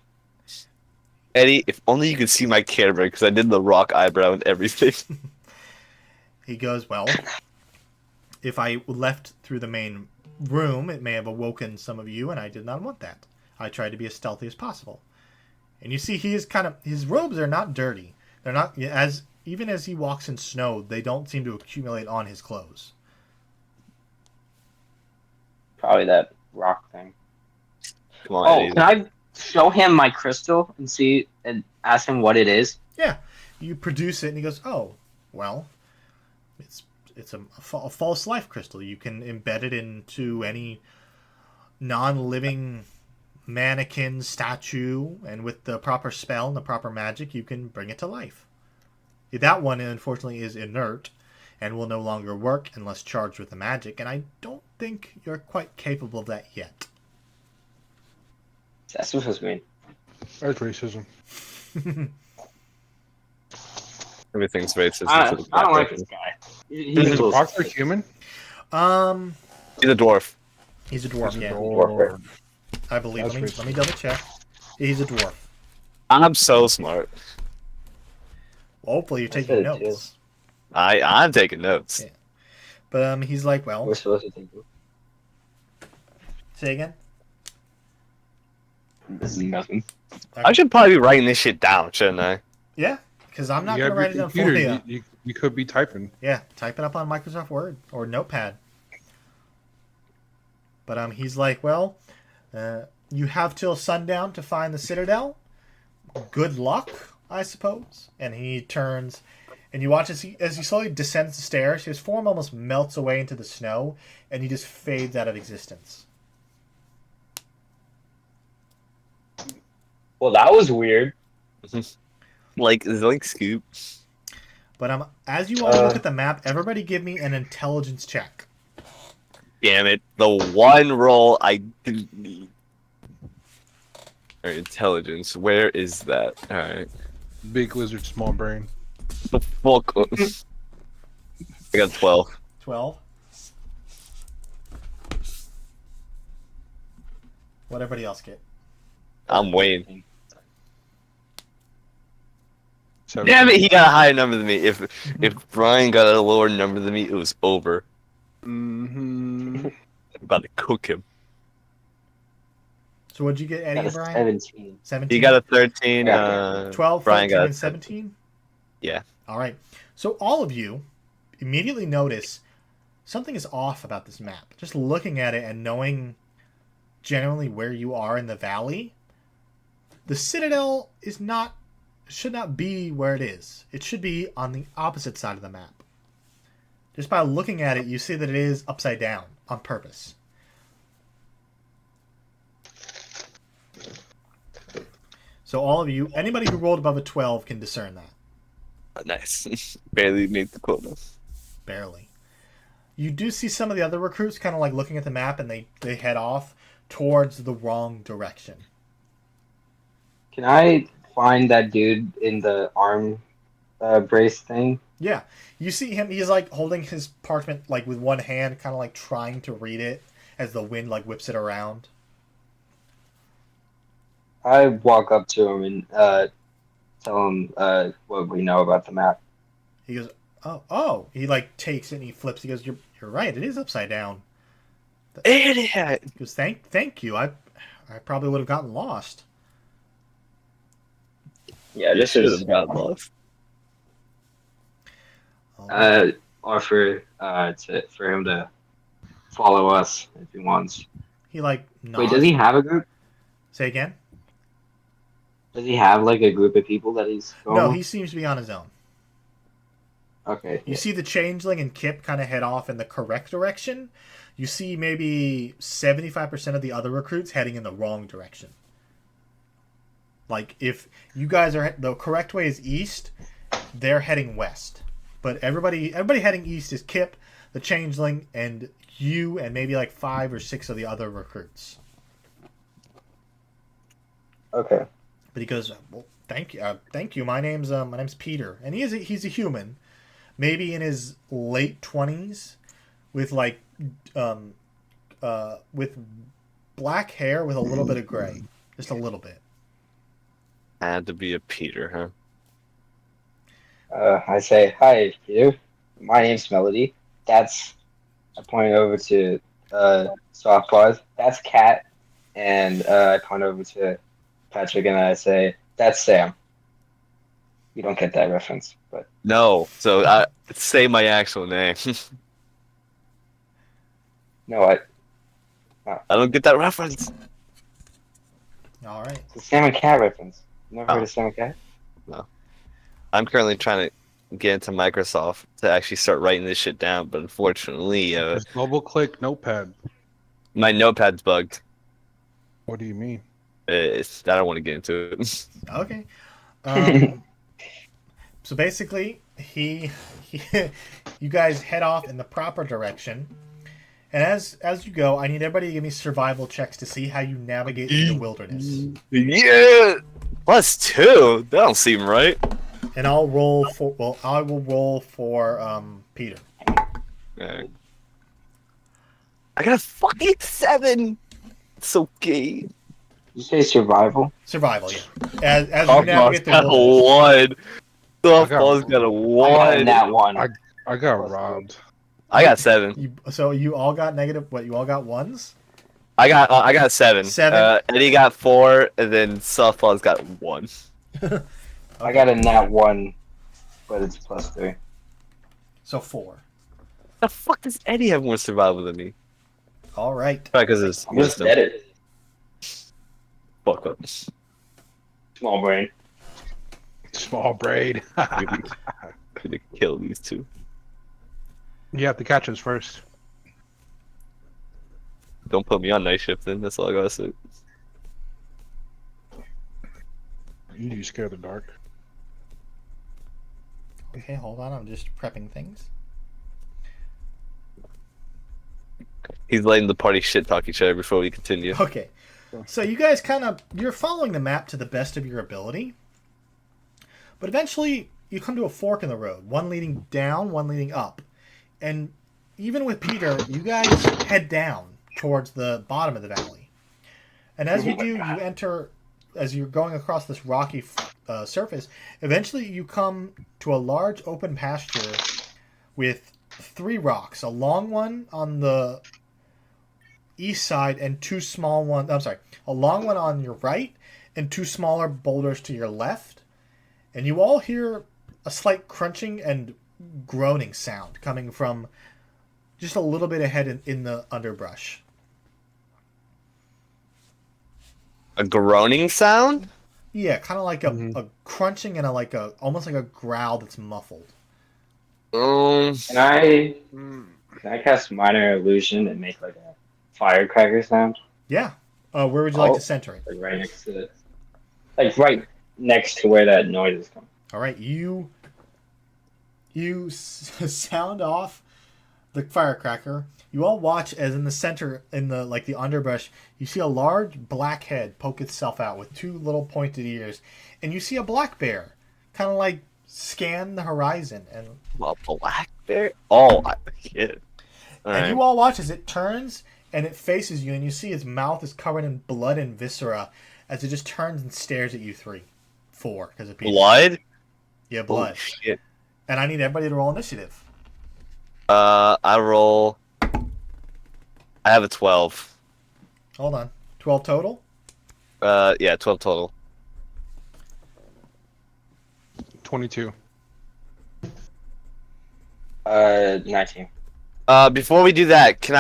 Eddie, if only you could see my camera, because I did the rock eyebrow and everything. He goes, "Well, if I left through the main room, it may have awoken some of you, and I did not want that. I tried to be as stealthy as possible." And you see he is his robes are not dirty. They're not, even as he walks in snow, they don't seem to accumulate on his clothes. Probably that rock thing. Come on, Oh, Eddie. can I show him my crystal and see and ask him what it is? Yeah, you produce it, and he goes, "Oh, well, it's a false life crystal. You can embed it into any non-living mannequin, statue, and with the proper spell and the proper magic, you can bring it to life. That one, unfortunately, is inert and will no longer work unless charged with the magic, and I don't think you're quite capable of that yet." That's what it mean. That's racism. Everything's racist. I don't like this guy. He's Is a the little proctor human? He's a dwarf. He's a dwarf, yeah. Or- I believe. That's Let me double check. He's a dwarf. I'm so smart. Well, hopefully you're I taking said it too. notes. I'm taking notes. Yeah. But he's like, "Well, We're supposed to think. say again." This is nothing. I should probably be writing this shit down, shouldn't I? Yeah, because I'm not You going to have your write it down for computer. you. You could be typing. Yeah, type it up on Microsoft Word or Notepad. But he's like, "Well, you have till sundown to find the citadel. Good luck, I suppose." And he turns, and you watch as he slowly descends the stairs. His form almost melts away into the snow, and he just fades out of existence. Well, that was weird. Like Scoop. But as you all look at the map, everybody give me an intelligence check. Damn it. The one roll I didn't need. Alright, intelligence. Where is that? Alright. Big lizard, small brain. The fuck? I got 12. 12. What'd everybody else get? I'm Wayne. 17. Damn it, he got a higher number than me. If Brian got a lower number than me, it was over. Mm-hmm. I'm about to cook him. So what'd you get, Eddie and Brian? 17. 17. He got a 13. Yeah. 12, Brian 13, got and 17? Yeah. All right. So all of you immediately notice something is off about this map. Just looking at it and knowing generally where you are in the valley, the Citadel should not be where it is. It should be on the opposite side of the map. Just by looking at it, you see that it is upside down on purpose. So all of you, anybody who rolled above a 12 can discern that. Nice. Barely made the quota. Barely. You do see some of the other recruits kind of like looking at the map, and they head off towards the wrong direction. Can I find that dude in the arm brace thing? Yeah. You see him, he's like holding his parchment like with one hand, kind of like trying to read it as the wind like whips it around. I walk up to him and tell him what we know about the map. He goes, oh. He like takes it and he flips. He goes, you're right. It is upside down. Idiot! He goes, thank you. I probably would have gotten lost. Yeah, this Should is have got lost. offer for him to follow us if he wants. He like nods. Wait, does he have a group? Say again? Does he have like a group of people that he's going No, with? he seems to be on his own. Okay. You see the Changeling and Kip kind of head off in the correct direction. You see maybe 75% of the other recruits heading in the wrong direction. Like, if you guys are... The correct way is east, they're heading west. But everybody heading east is Kip, the Changeling, and you, and maybe like 5 or 6 of the other recruits. Okay. But he goes, well, thank you. My name's Peter, and he's a human, maybe in his late 20s, with like with black hair with a little bit of gray, just a little bit. Had to be a Peter, I say, hi, Peter. My name's Melody. I point over to Soft Paws. That's Cat. And I point over to Patrick and I say, that's Sam. You don't get that reference, but No, so I say my actual name. no, I I don't get that reference. All right. it's a Sam and Cat reference. Never Oh. heard of Sam and Cat? I'm currently trying to get into Microsoft to actually start writing this shit down, but unfortunately, Just double click Notepad. my notepad's bugged. What do you mean? I don't want to get into it. Okay. So basically, you guys head off in the proper direction, and as you go, I need everybody to give me survival checks to see how you navigate through the wilderness. Yeah, +2. That don't seem right. And I'll roll for. Well, I will roll for Peter. Okay. I got a fucking 7. It's okay. Did you say survival? Survival, yeah. As you Softball's navigate through got the a wilderness. 1. Softball's got a I got 1. that one. I got robbed. I got 7. So you all got negative. What? You all got ones? I got 7. 7? Eddie got 4, and then Softball's got 1. I got a nat 1, but it's +3. So 4. The fuck does Eddie have more survival than me? All right. Probably because it's I'm just better. Fuck up. Small brain. Small braid. Gonna kill these two. You have to catch us first. Don't put me on night shift then, that's all I gotta say. You scared of the dark. Okay, hold on. I'm just prepping things. He's letting the party shit talk each other before we continue. Okay. So you guys you're following the map to the best of your ability. But eventually you come to a fork in the road, one leading down, one leading up. And even with Peter, you guys head down towards the bottom of the valley. And as you do, you enter, as you're going across this rocky surface, eventually you come to a large open pasture with 3 rocks. A long one on the east side and 2 small ones. I'm sorry, a long one on your right and 2 smaller boulders to your left. And you all hear a slight crunching and groaning sound coming from just a little bit ahead in the underbrush. A groaning sound? Yeah, kind of like Mhm. a crunching and almost like a growl that's muffled. Um, Can I Mm. can I cast minor illusion and make like a firecracker sound? Yeah. Where would you like to Oh, center it? like right next to like right next to where that noise is coming. All right, sound off the firecracker. You all watch as in the center, in the the underbrush, you see a large black head poke itself out with two little pointed ears, and you see a black bear, kind of like scan the horizon, a black bear? Oh, yeah. All and right. you all watch as it turns and it faces you, and you see its mouth is covered in blood and viscera, as it just turns and stares at you four, because it beat Blood? yeah, Oh blood. shit. And I need everybody to roll initiative. I roll. I have a 12. Hold on, 12 total. Yeah, 12 total. 22. 19. Before we do that, can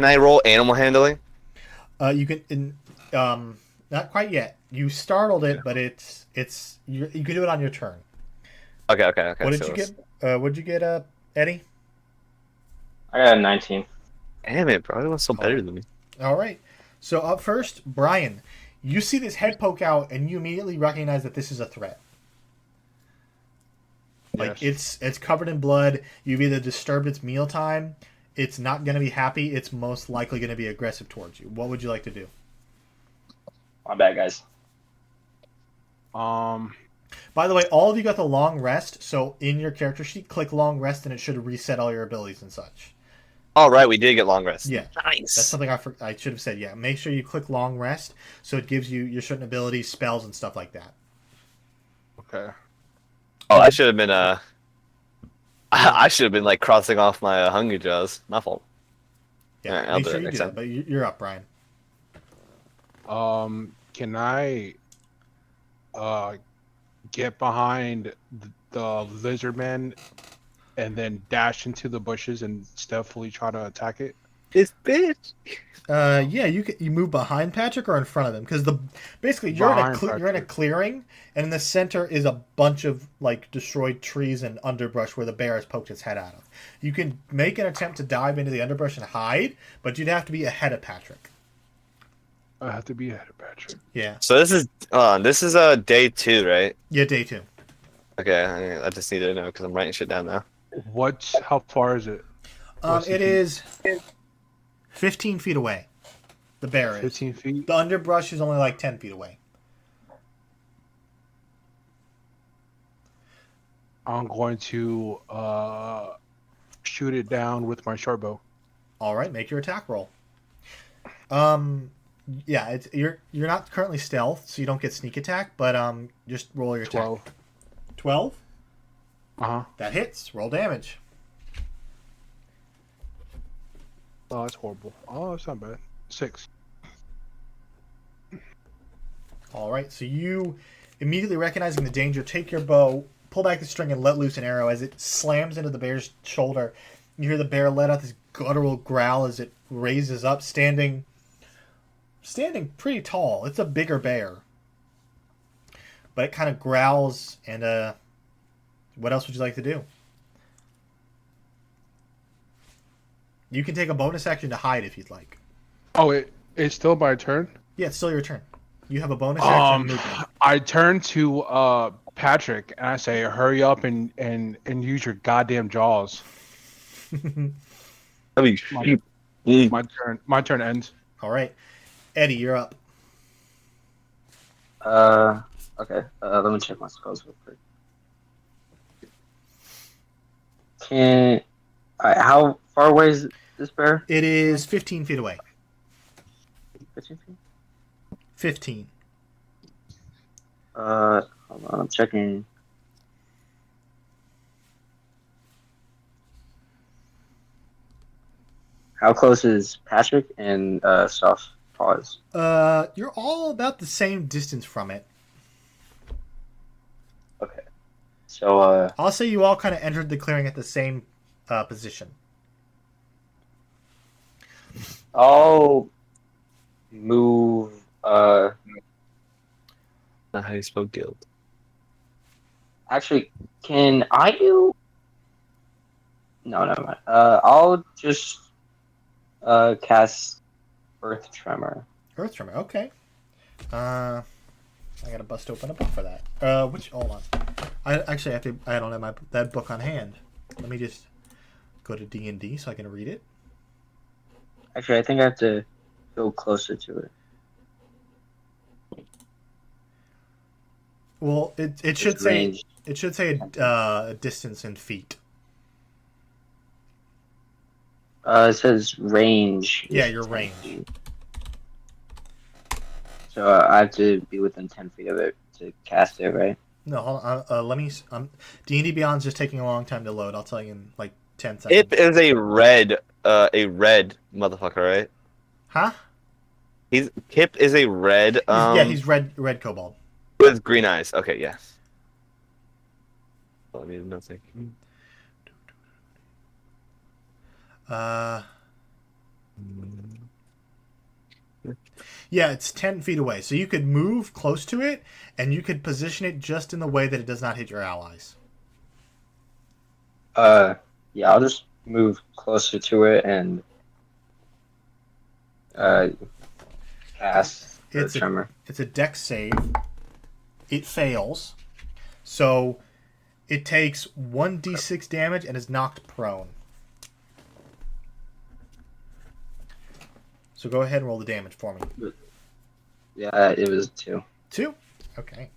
I roll animal handling? You can, not quite yet. You startled it, but you can do it on your turn. Okay. What did So you get? What did you get, Eddie? I got a 19. damn it, bro. Everyone's so Oh. better than me. All right. So up first, Brian. You see this head poke out, and you immediately recognize that this is a threat. Like Yes. it's covered in blood. You've either disturbed its mealtime. It's not going to be happy. It's most likely going to be aggressive towards you. What would you like to do? My bad, guys. By the way, all of you got the long rest. So in your character sheet, click long rest, and it should reset all your abilities and such. All right, we did get long rest. Yeah. Nice. That's something I should have said. Yeah, make sure you click long rest so it gives you your certain abilities, spells, and stuff like that. Okay. Oh, I should have been I should have been like crossing off my Hungry Jaws. My fault. Yeah, All right, I'll make do sure it you next do time. that. But you're up, Brian. Can I get behind the lizard man and then dash into the bushes and stealthily try to attack it? This bitch. Yeah, you move behind Patrick or in front of him because basically you're Behind you're in a Patrick. clearing, and in the center is a bunch of like destroyed trees and underbrush where the bear has poked its head out of. You can make an attempt to dive into the underbrush and hide, but you'd have to be ahead of Patrick. I have to be ahead of Patrick. Yeah, So this is day 2, right? yeah, day 2. Okay, I just need to know because I'm writing shit down now. How far is it? What's the It feet? is 15 feet away. The bear is. 15 feet. The underbrush is only like 10 feet away. I'm going to shoot it down with my short bow. All right, make your attack roll. Yeah, you're not currently stealth, so you don't get sneak attack, but just roll your attack. 12. 12? Uh-huh. That hits. Roll damage. Oh, that's horrible. Oh, that's not bad. 6. All right, so you immediately recognizing the danger, take your bow, pull back the string, and let loose an arrow. As it slams into the bear's shoulder, you hear the bear let out this guttural growl as it raises up, standing pretty tall. It's a bigger bear, but it kind of growls. And what else would you like to do? You can take a bonus action to hide if you'd like. Oh, it's still my turn? Yeah, it's still your turn. You have a bonus action movement. I turn to Patrick and I say, hurry up and use your goddamn jaws. I mean, My turn ends. All right, Eddie, you're up. Okay. Let me check my spells real quick. How far away is this bear? It is 15 feet away. 15 feet? 15. Hold on, I'm checking. How close is Patrick and stuff? Paws. You're all about the same distance from it. Okay. So I'll say you all kind of entered the clearing at the same position. I'll move Not how you spell guild. Actually, can I do? No, never mind. I'll just cast Earth Tremor. Earth Tremor. Okay. I gotta bust open a book for that. Which? Hold on. I actually have to. I don't have that book on hand. Let me just go to DnD so I can read it. Actually, I think I have to go closer to it. Well, it should It's say ranged. it should say a distance in feet. It says range. Yeah, is your 10 range. feet. So I have to be within 10 feet of it to cast it, right? No, hold on. Let me. D&D Beyond's just taking a long time to load. I'll tell you in like 10 seconds. Ip is a red motherfucker, right? Huh? Kip is a red. Yeah, he's red kobold. With green eyes. Okay, yes. Well, I mean, nothing. Yeah, it's 10 feet away. So you could move close to it, and you could position it just in the way that it does not hit your allies. Yeah, I'll just move closer to it and cast Earth Tremor. It's a dex save. It fails. So it takes 1d6 damage and is knocked prone. So go ahead and roll the damage for me. Yeah, it was 2. 2? Okay.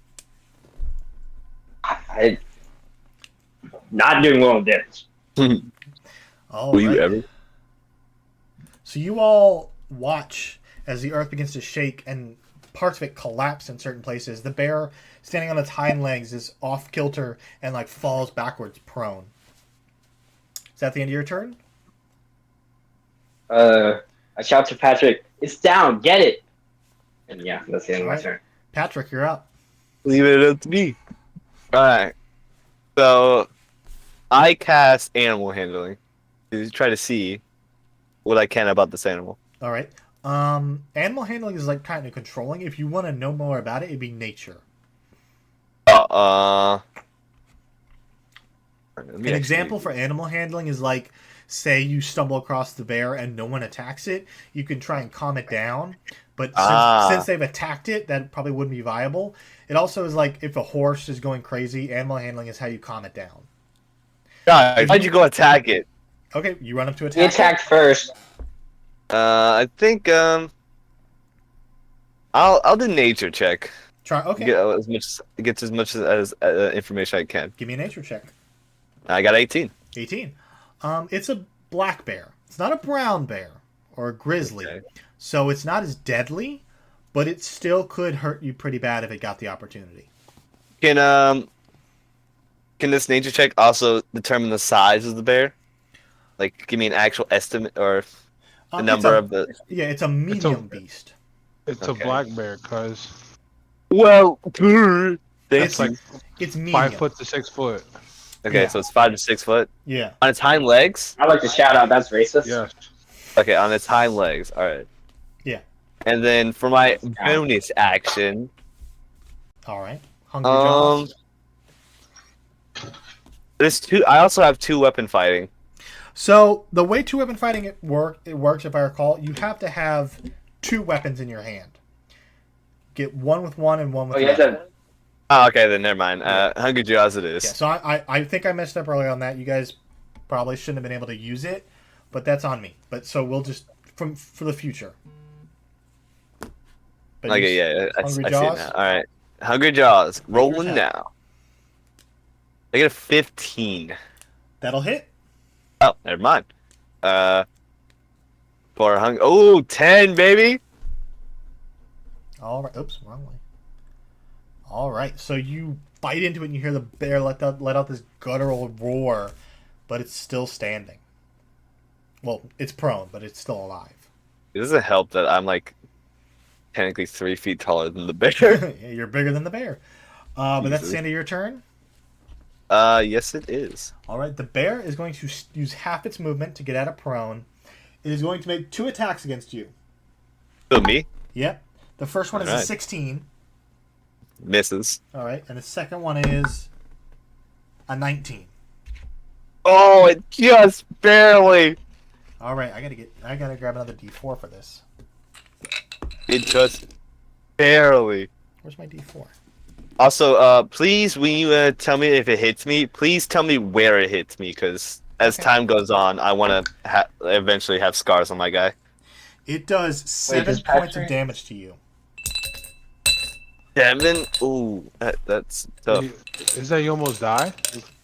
I not doing well in damage. All Will right. you ever? So you all watch as the earth begins to shake and parts of it collapse in certain places. The bear, standing on its hind legs, is off kilter and like falls backwards, prone. Is that the end of your turn? I shout to Patrick, "It's down, get it!" And yeah, that's the end of my Alright. turn. Patrick, you're up. Leave it up to me. Alright. So, I cast Animal Handling to try to see what I can about this animal. All right. Animal handling is like kind of controlling. If you want to know more about it, it'd be nature. An example for animal handling is like, say you stumble across the bear and no one attacks it, you can try and calm it down. But since they've attacked it, that probably wouldn't be viable. It also is like if a horse is going crazy, animal handling is how you calm it down. God, why'd you go attack it? Okay, you run up to He attack. attacked first. I think I'll do nature check. Try. Okay. Get as much as information I can. Give me a nature check. I got 18. 18. It's a black bear. It's not a brown bear or a grizzly. Okay. So it's not as deadly, but it still could hurt you pretty bad if it got the opportunity. Can this nature check also determine the size of the bear? Like, give me an actual estimate or the number of the... Yeah, it's a medium beast. It's Okay. a black bear, cuz. Well, It's like it's medium. 5 foot to 6 foot. okay, Yeah. so it's 5 to 6 foot. Yeah. On its hind legs? I like to shout out, that's racist. Yes. Okay, on its hind legs. Alright. Yeah. And then for my bonus action... All right. Hungry Jaws. There's two... I also have 2 weapon fighting. So the way 2-weapon fighting it works, if I recall, you have to have 2 weapons in your hand. Get one with one and one with Oh, you the have other. to. Oh, okay, then never mind. Hungry Jaws it is. Yeah, so I think I messed up earlier on that. You guys probably shouldn't have been able to use it, but that's on me. But so we'll just for the future. But Okay, yeah, I Hungry see it Jaws? now. Alright. Hungry Jaws. Rolling attack. now. I get a 15. That'll hit. Oh, never mind. For 10, baby! All right. Oops, wrong way. All right. So you bite into it and you hear the bear let out this guttural roar, but it's still standing. Well, it's prone, but it's still alive. It doesn't help that I'm like technically 3 feet taller than the bear. Yeah, you're bigger than the bear. But that's Jesus. the end of your turn. Yes, it is. All right. The bear is going to use half its movement to get out of prone. It is going to make 2 attacks against you. So me? Yep. The first one is a Alright. 16. Misses. All right, and the second one is a 19. Oh, it just barely. All right, I gotta grab another D4 for this. It just barely. Where's my D4? Also, please, when you tell me if it hits me, please tell me where it hits me, because as Okay. time goes on, I want to eventually have scars on my guy. It does 7 does points of Patrick- damage to you. 7? Ooh, that's tough. Is that you almost die?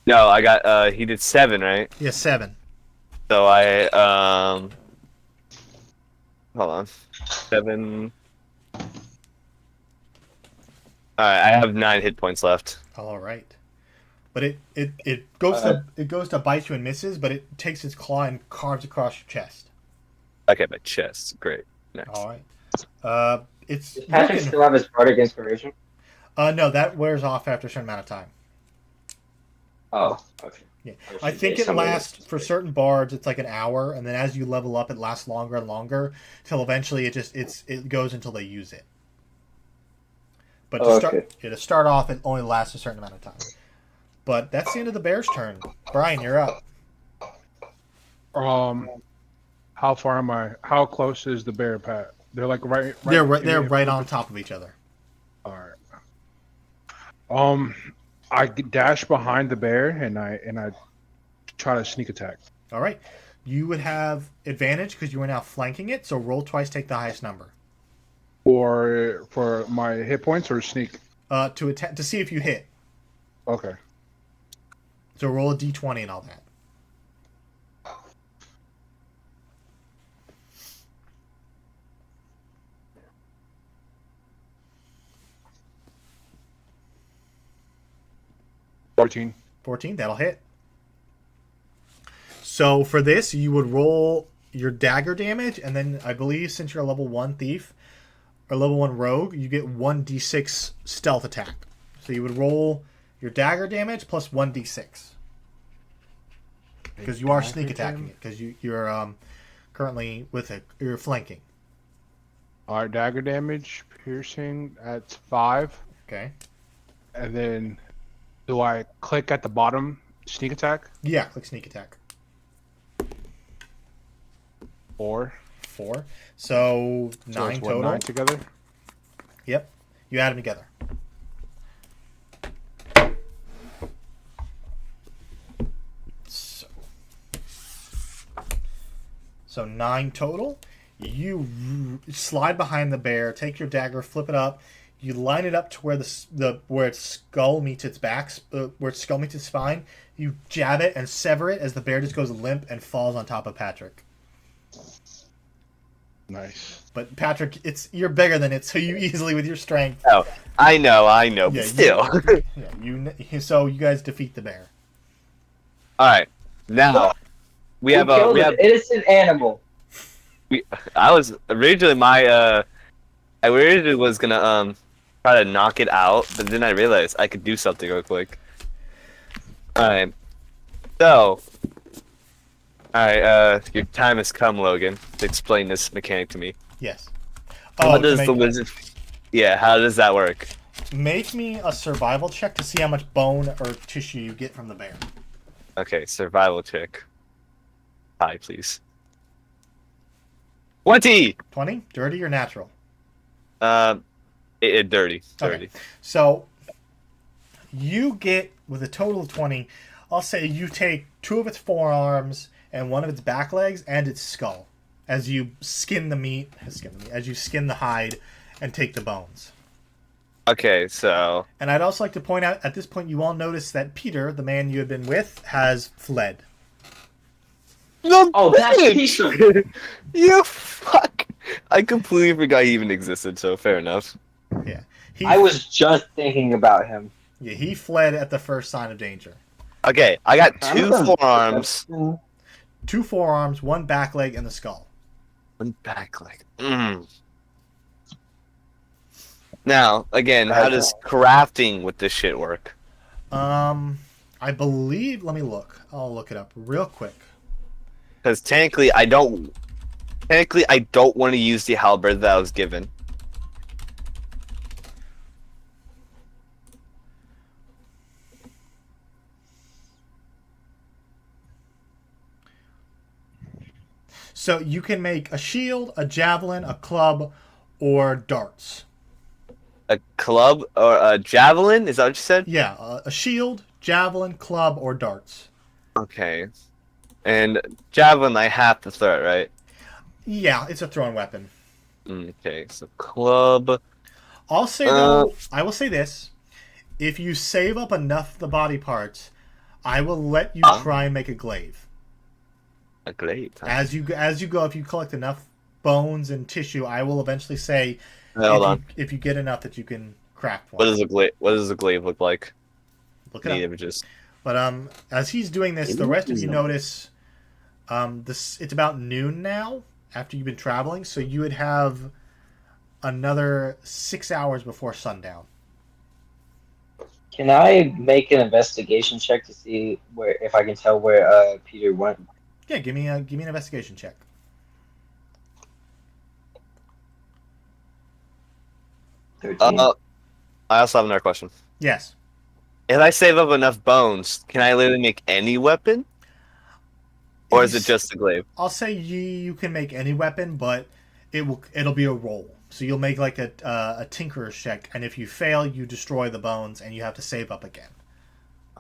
No, I got, he did 7, right? Yeah, 7. So I, hold on. 7. Alright, I have 9 hit points left. All right, but it goes to bite you and misses, but it takes its claw and carves across your chest. Okay, my chest. Great. Next. All right. It's Does Patrick still have his bardic inspiration? no, that wears off after a certain amount of time. Oh, okay. Yeah. should I think say it somebody lasts else. for certain bards. It's like an hour, and then as you level up, it lasts longer and longer till eventually it goes until they use it. But to start off, it only lasts a certain amount of time. But that's the end of the bear's turn. Brian, you're up. How far am I? How close is the bear, Pat? They're like right. They're right on top of each other. All right. I dash behind the bear and I try to sneak attack. All right. You would have advantage because you are now flanking it. So roll twice, take the highest number. Or for my hit points or sneak. To attack to see if you hit. Okay. So roll a d20 and all that. $14. 14, that'll hit. So for this, you would roll your dagger damage, and then I believe since you're a level 1 thief or level 1 rogue, you get 1d6 stealth attack. So you would roll your dagger damage plus 1d6. Because you are sneak attacking it, because you're currently you're flanking. All right, dagger damage, piercing, that's 5. Okay. And then do I click at the bottom, sneak attack? Yeah, click sneak attack. 4. 4. So So 9 it's what, total. 9 together? Yep. You add them together. So 9 total. You slide behind the bear, take your dagger, flip it up. You line it up to where where its skull meets its back, where its skull meets its spine. You jab it and sever it as the bear just goes limp and falls on top of Patrick. Nice. But Patrick, you're bigger than it, so you easily with your strength. Oh, I know, Yeah, but still. So you guys defeat the bear. All right, now we have an innocent animal. I was originally I originally was gonna try to knock it out, but then I realized I could do something real quick. All right, so your time has come, Logan, to explain this mechanic to me. Yes. How does the wizard? Yeah, how does that work? Make me a survival check to see how much bone or tissue you get from the bear. Okay, survival check. Hi, please. 20. 20? Dirty or natural? Dirty. Okay. So you get, with a total of 20, I'll say you take 2 of its forearms and 1 of its back legs and its skull as you skin the meat, as you skin the hide and take the bones. Okay, so. And I'd also like to point out, at this point, you all notice that Peter, the man you had been with, has fled. Oh, that's Peter! You fuck! I completely forgot he even existed, so fair enough. Yeah. I was just thinking about him. Yeah, he fled at the first sign of danger. Okay, I got 2 forearms. 2 forearms, 1 back leg, and the skull. 1 back leg. Now, again, how does crafting with this shit work? I believe. Let me look. I'll look it up real quick. Because technically, I don't want to use the halberd that I was given. So you can make a shield, a javelin, a club, or darts. A club or a javelin? Is that what you said? Yeah, a shield, javelin, club, or darts. Okay. And javelin, I have to throw it, right? Yeah, it's a thrown weapon. Okay, so club. I'll say though, I will say this: if you save up enough of the body parts, I will let you try and make a glaive. A glaive. Huh? As you go, if you collect enough bones and tissue, I will eventually say Hold on. if you get enough that you can craft one. What does a glaive? What does a glaive look like? Look it Need up. images. But as he's doing this, the rest of you notice this. It's about noon now after you've been traveling, so you would have another 6 hours before sundown. Can I make an investigation check to see where if I can tell where Peter went? Yeah, give me an investigation check. I also have another question. Yes. If I save up enough bones, can I literally make any weapon? Or is it just a glaive? I'll say you can make any weapon, but it'll be a roll. So you'll make like a tinkerer's check, and if you fail, you destroy the bones, and you have to save up again.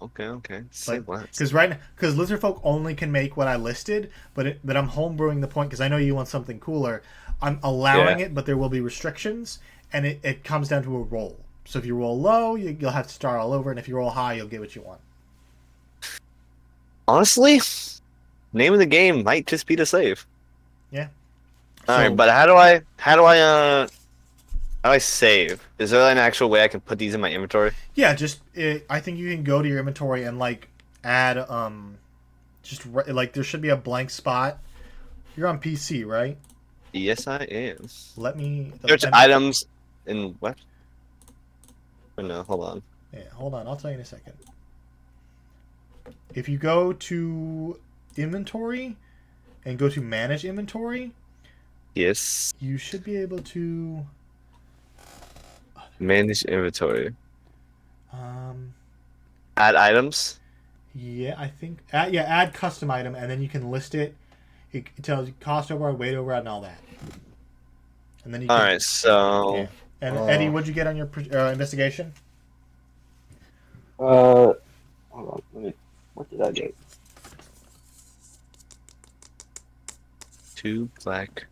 Okay. Because lizard folk only can make what I listed, but I'm homebrewing the point because I know you want something cooler. I'm allowing it, but there will be restrictions, and it comes down to a roll. So if you roll low, you'll have to start all over, and if you roll high, you'll get what you want. Honestly, name of the game might just be to save. Yeah. All right, but how do I save? Is there an actual way I can put these in my inventory? Yeah, I think you can go to your inventory and like add like there should be a blank spot. You're on PC, right? Yes, I am. Let me Search items in what? Oh, no, hold on. Yeah, hold on. I'll tell you in a second. If you go to inventory and go to manage inventory, yes, you should be able to manage inventory. Add items. Yeah, I think add custom item, and then you can list it. It tells you cost override, weight override, and all that. And then you can, all right, so yeah. And Eddie, what'd you get on your investigation? Hold on. What did I get? 2 black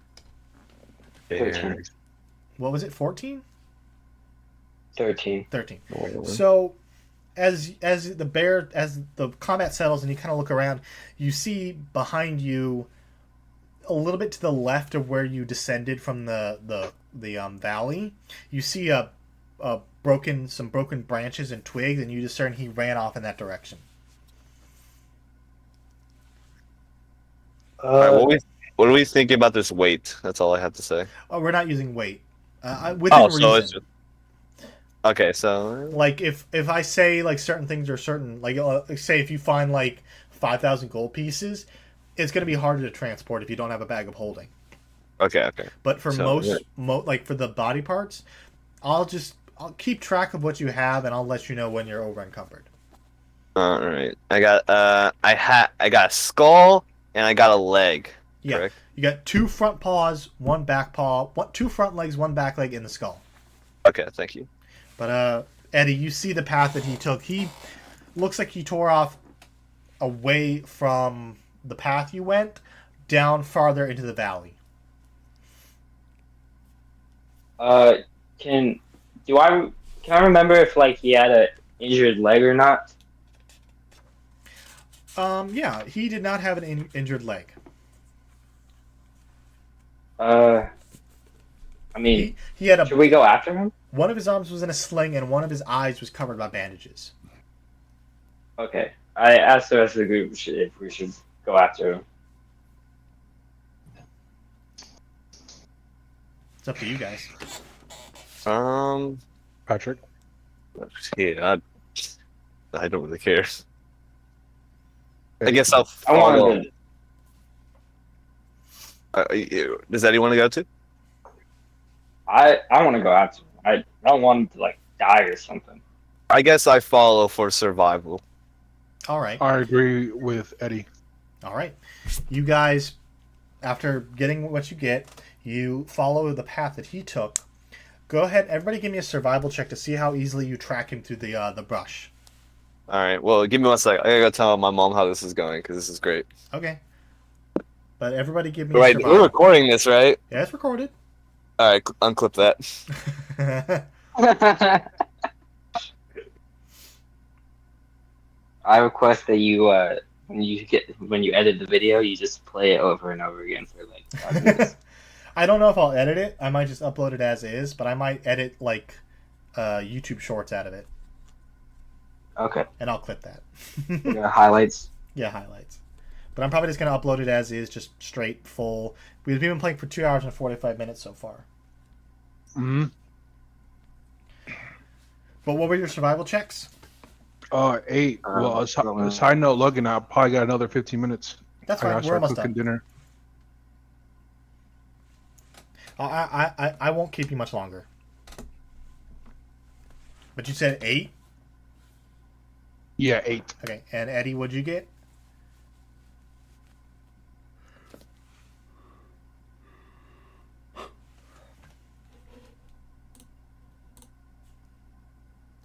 13. bears. What was it? 14? 13. 13. So as the combat settles and you kind of look around, you see behind you a little bit to the left of where you descended from the valley. You see some broken branches and twigs, and you discern he ran off in that direction. What are we thinking about this weight? That's all I have to say. Oh, we're not using weight. Within reason. Okay, so like if I say like certain things are certain, like say if you find like 5,000 gold pieces, it's going to be harder to transport if you don't have a bag of holding. Okay. But for like for the body parts, I'll keep track of what you have, and I'll let you know when you're over encumbered. All right, I got I got a skull and I got a leg. Yeah, correct? You got 2 front paws, 1 back paw, 2 front legs, 1 back leg in the skull. Okay, thank you. But Eddie, you see the path that he took. He looks like he tore off away from the path you went, down farther into the valley. Can I remember if like he had an injured leg or not? Yeah, he did not have an injured leg. I mean, he had should we go after him? One of his arms was in a sling, and one of his eyes was covered by bandages. Okay, I asked the rest of the group if we should go after him. It's up to you guys. Patrick? Yeah, I don't really care. I guess I'll follow. I wanted to... does anyone want to go too? I want to go after him. I don't want him to like die or something. I guess I follow for survival. All right. I agree with Eddie. All right. You guys after getting what you get, you follow the path that he took. Go ahead, everybody give me a survival check to see how easily you track him through the brush. All right. Well, give me 1 sec. I gotta go tell my mom how this is going because this is great. Okay. But everybody give me a Right, survival. we're recording this, right? Yeah, it's recorded. All right, unclip that. I request that you when you edit the video, you just play it over and over again for like 5 minutes. I don't know if I'll edit it. I might just upload it as is, but I might edit like YouTube shorts out of it. Okay. And I'll clip that. Highlights. Yeah, highlights. But I'm probably just going to upload it as is, just straight, full. We've been playing for 2 hours and 45 minutes so far. Mm-hmm. But what were your survival checks? 8. Well, a side note, Logan, I probably got another 15 minutes. That's I fine. gotta We're start almost cooking done. dinner. I won't keep you much longer. But you said 8? Yeah, 8. Okay. And Eddie, what'd you get?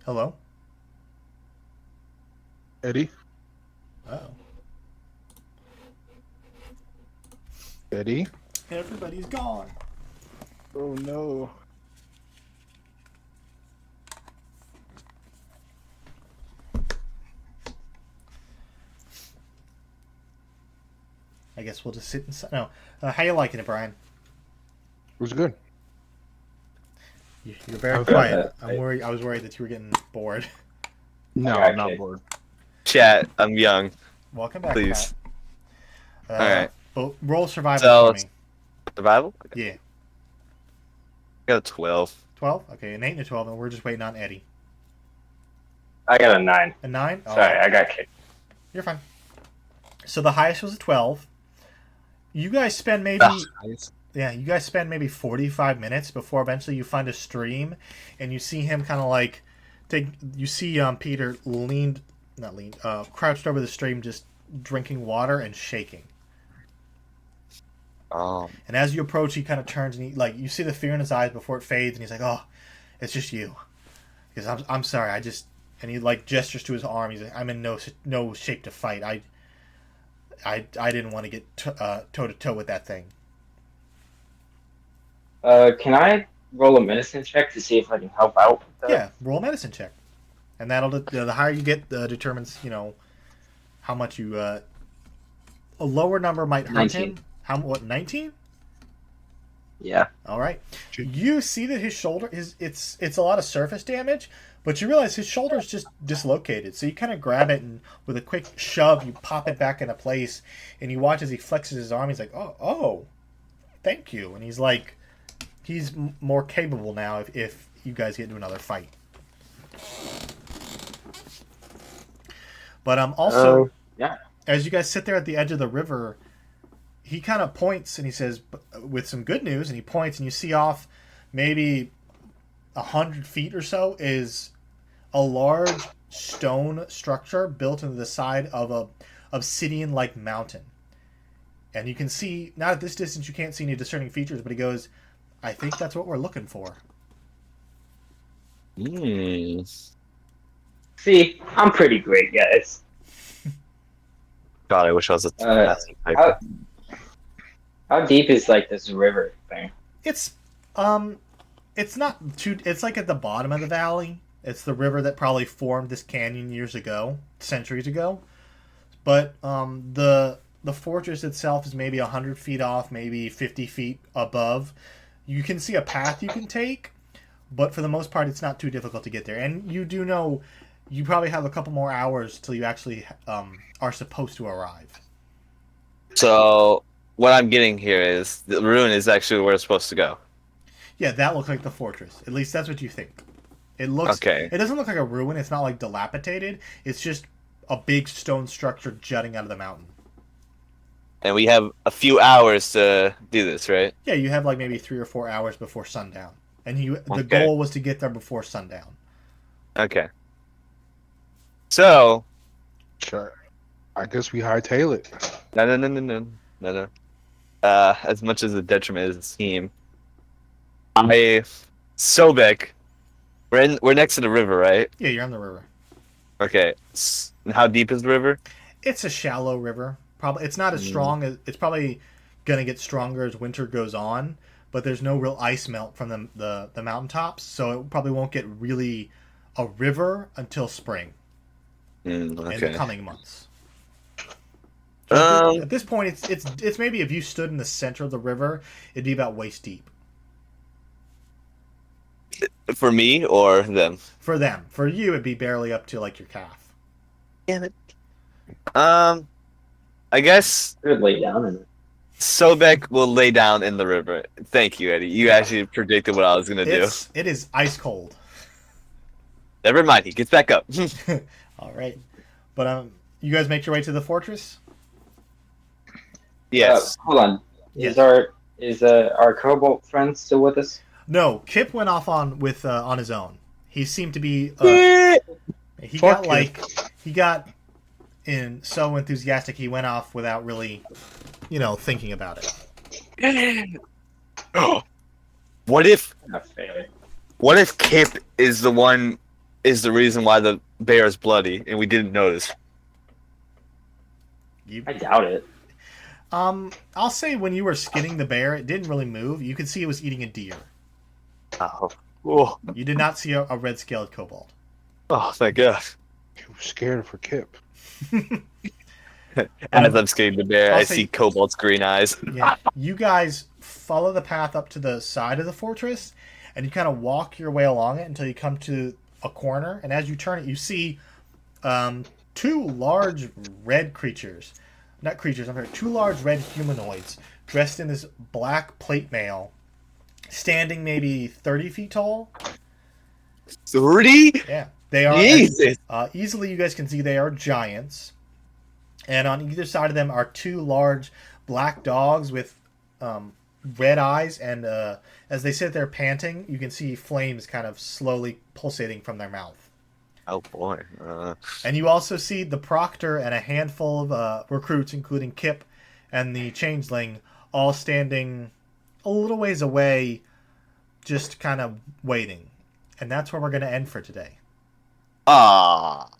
Hello? Eddie? Oh. Eddie? Everybody's gone. Oh no. I guess we'll just sit inside. No. How you liking it, Brian? It was good. You're very Okay. quiet. I was worried that you were getting bored. No, Okay. I'm not bored. Chat, I'm young. Welcome back, Please. Pat. All right. But roll survival So, for me. Survival? Yeah. I got a 12. 12? Okay, an 8 and a 12, and we're just waiting on Eddie. I got a 9. A 9? Oh, Sorry, I got kicked. You're fine. So the highest was a 12. You guys spend maybe... Yeah, you guys spend maybe 45 minutes before eventually you find a stream, and you see him kind of like... You see Peter crouched over the stream just drinking water and shaking. And as you approach, he kind of turns and you see the fear in his eyes before it fades, and he's like, "Oh, it's just you." Because I'm sorry, and he gestures to his arm. He's like, "I'm in no shape to fight. I didn't want to get toe to toe with that thing." Can I roll a medicine check to see if I can help out with that? Yeah, roll a medicine check, and that'll the higher you get determines how much you. A lower number might hurt 19. him. What 19? Yeah. All right. You see that his shoulder it's a lot of surface damage, but you realize his shoulder is just dislocated. So you kind of grab it and with a quick shove, you pop it back into place, and you watch as he flexes his arm. He's like, "Oh, thank you." And he's more capable now if you guys get into another fight. But also, yeah. As you guys sit there at the edge of the river, he kind of points and he says, with some good news, and he points and you see off maybe 100 feet or so is a large stone structure built into the side of a obsidian-like mountain. And you can see, not at this distance, you can't see any discerning features, but he goes, "I think that's what we're looking for." See, I'm pretty great, guys. God, I wish I was a massive how, how deep is this river thing? It's not too. It's like at the bottom of the valley. It's the river that probably formed this canyon years ago, centuries ago. But the fortress itself is maybe 100 feet off, maybe 50 feet above. You can see a path you can take, but for the most part, it's not too difficult to get there. And you do know you probably have a couple more hours till you actually are supposed to arrive. So, what I'm getting here is the ruin is actually where it's supposed to go. Yeah, that looks like the fortress. At least that's what you think. It looks. Okay. It doesn't look like a ruin. It's not like dilapidated. It's just a big stone structure jutting out of the mountain. And we have a few hours to do this, right? Yeah, you have maybe 3 or 4 hours before sundown, and the Okay. goal was to get there before sundown. Okay. So, Sure. I guess we hightail it. no. as much as the detriment is the team. Sobek, we're next to the river, right? Yeah, you're on the river. Okay. How deep is the river? It's a shallow river. Probably it's not as strong as it's probably gonna get stronger as winter goes on. But there's no real ice melt from the mountaintops, so it probably won't get really a river until spring in the coming months. So at this point, it's maybe if you stood in the center of the river, it'd be about waist deep. For me or them? For them, for you, it'd be barely up to like your calf. Damn it. I guess Good lay down in it. Sobek will lay down in the river. Thank you, Eddie. You actually predicted what I was gonna do. It is ice cold. Never mind. He gets back up. All right, but you guys make your way to the fortress. Yes. Hold on. Yes. Is our Cobalt friend still with us? No, Kip went off on his own. He seemed to be he Fuck got in so enthusiastic he went off without really, thinking about it. What if Not fair. Kip is the reason why the bear is bloody and we didn't notice? I doubt it. I'll say when you were skinning the bear, it didn't really move. You could see it was eating a deer. Oh, You did not see a red-scaled kobold. Thank God. You were scared for Kip. As I'm skinning the bear, I'll I say- see Cobalt's green eyes. Yeah, you guys follow the path up to the side of the fortress, and you kind of walk your way along it until you come to a corner. And as you turn it, you see two large red creatures. Not creatures, I'm sorry, two large red humanoids dressed in this black plate mail, standing maybe 30 feet tall. 30? Yeah, they are. Jesus. Easily, you guys can see they are giants. And on either side of them are two large black dogs with red eyes. And as they sit there panting, you can see flames kind of slowly pulsating from their mouth. Oh boy. And you also see the proctor and a handful of recruits, including Kip and the changeling, all standing a little ways away, just kind of waiting. And that's where we're going to end for today. Ah.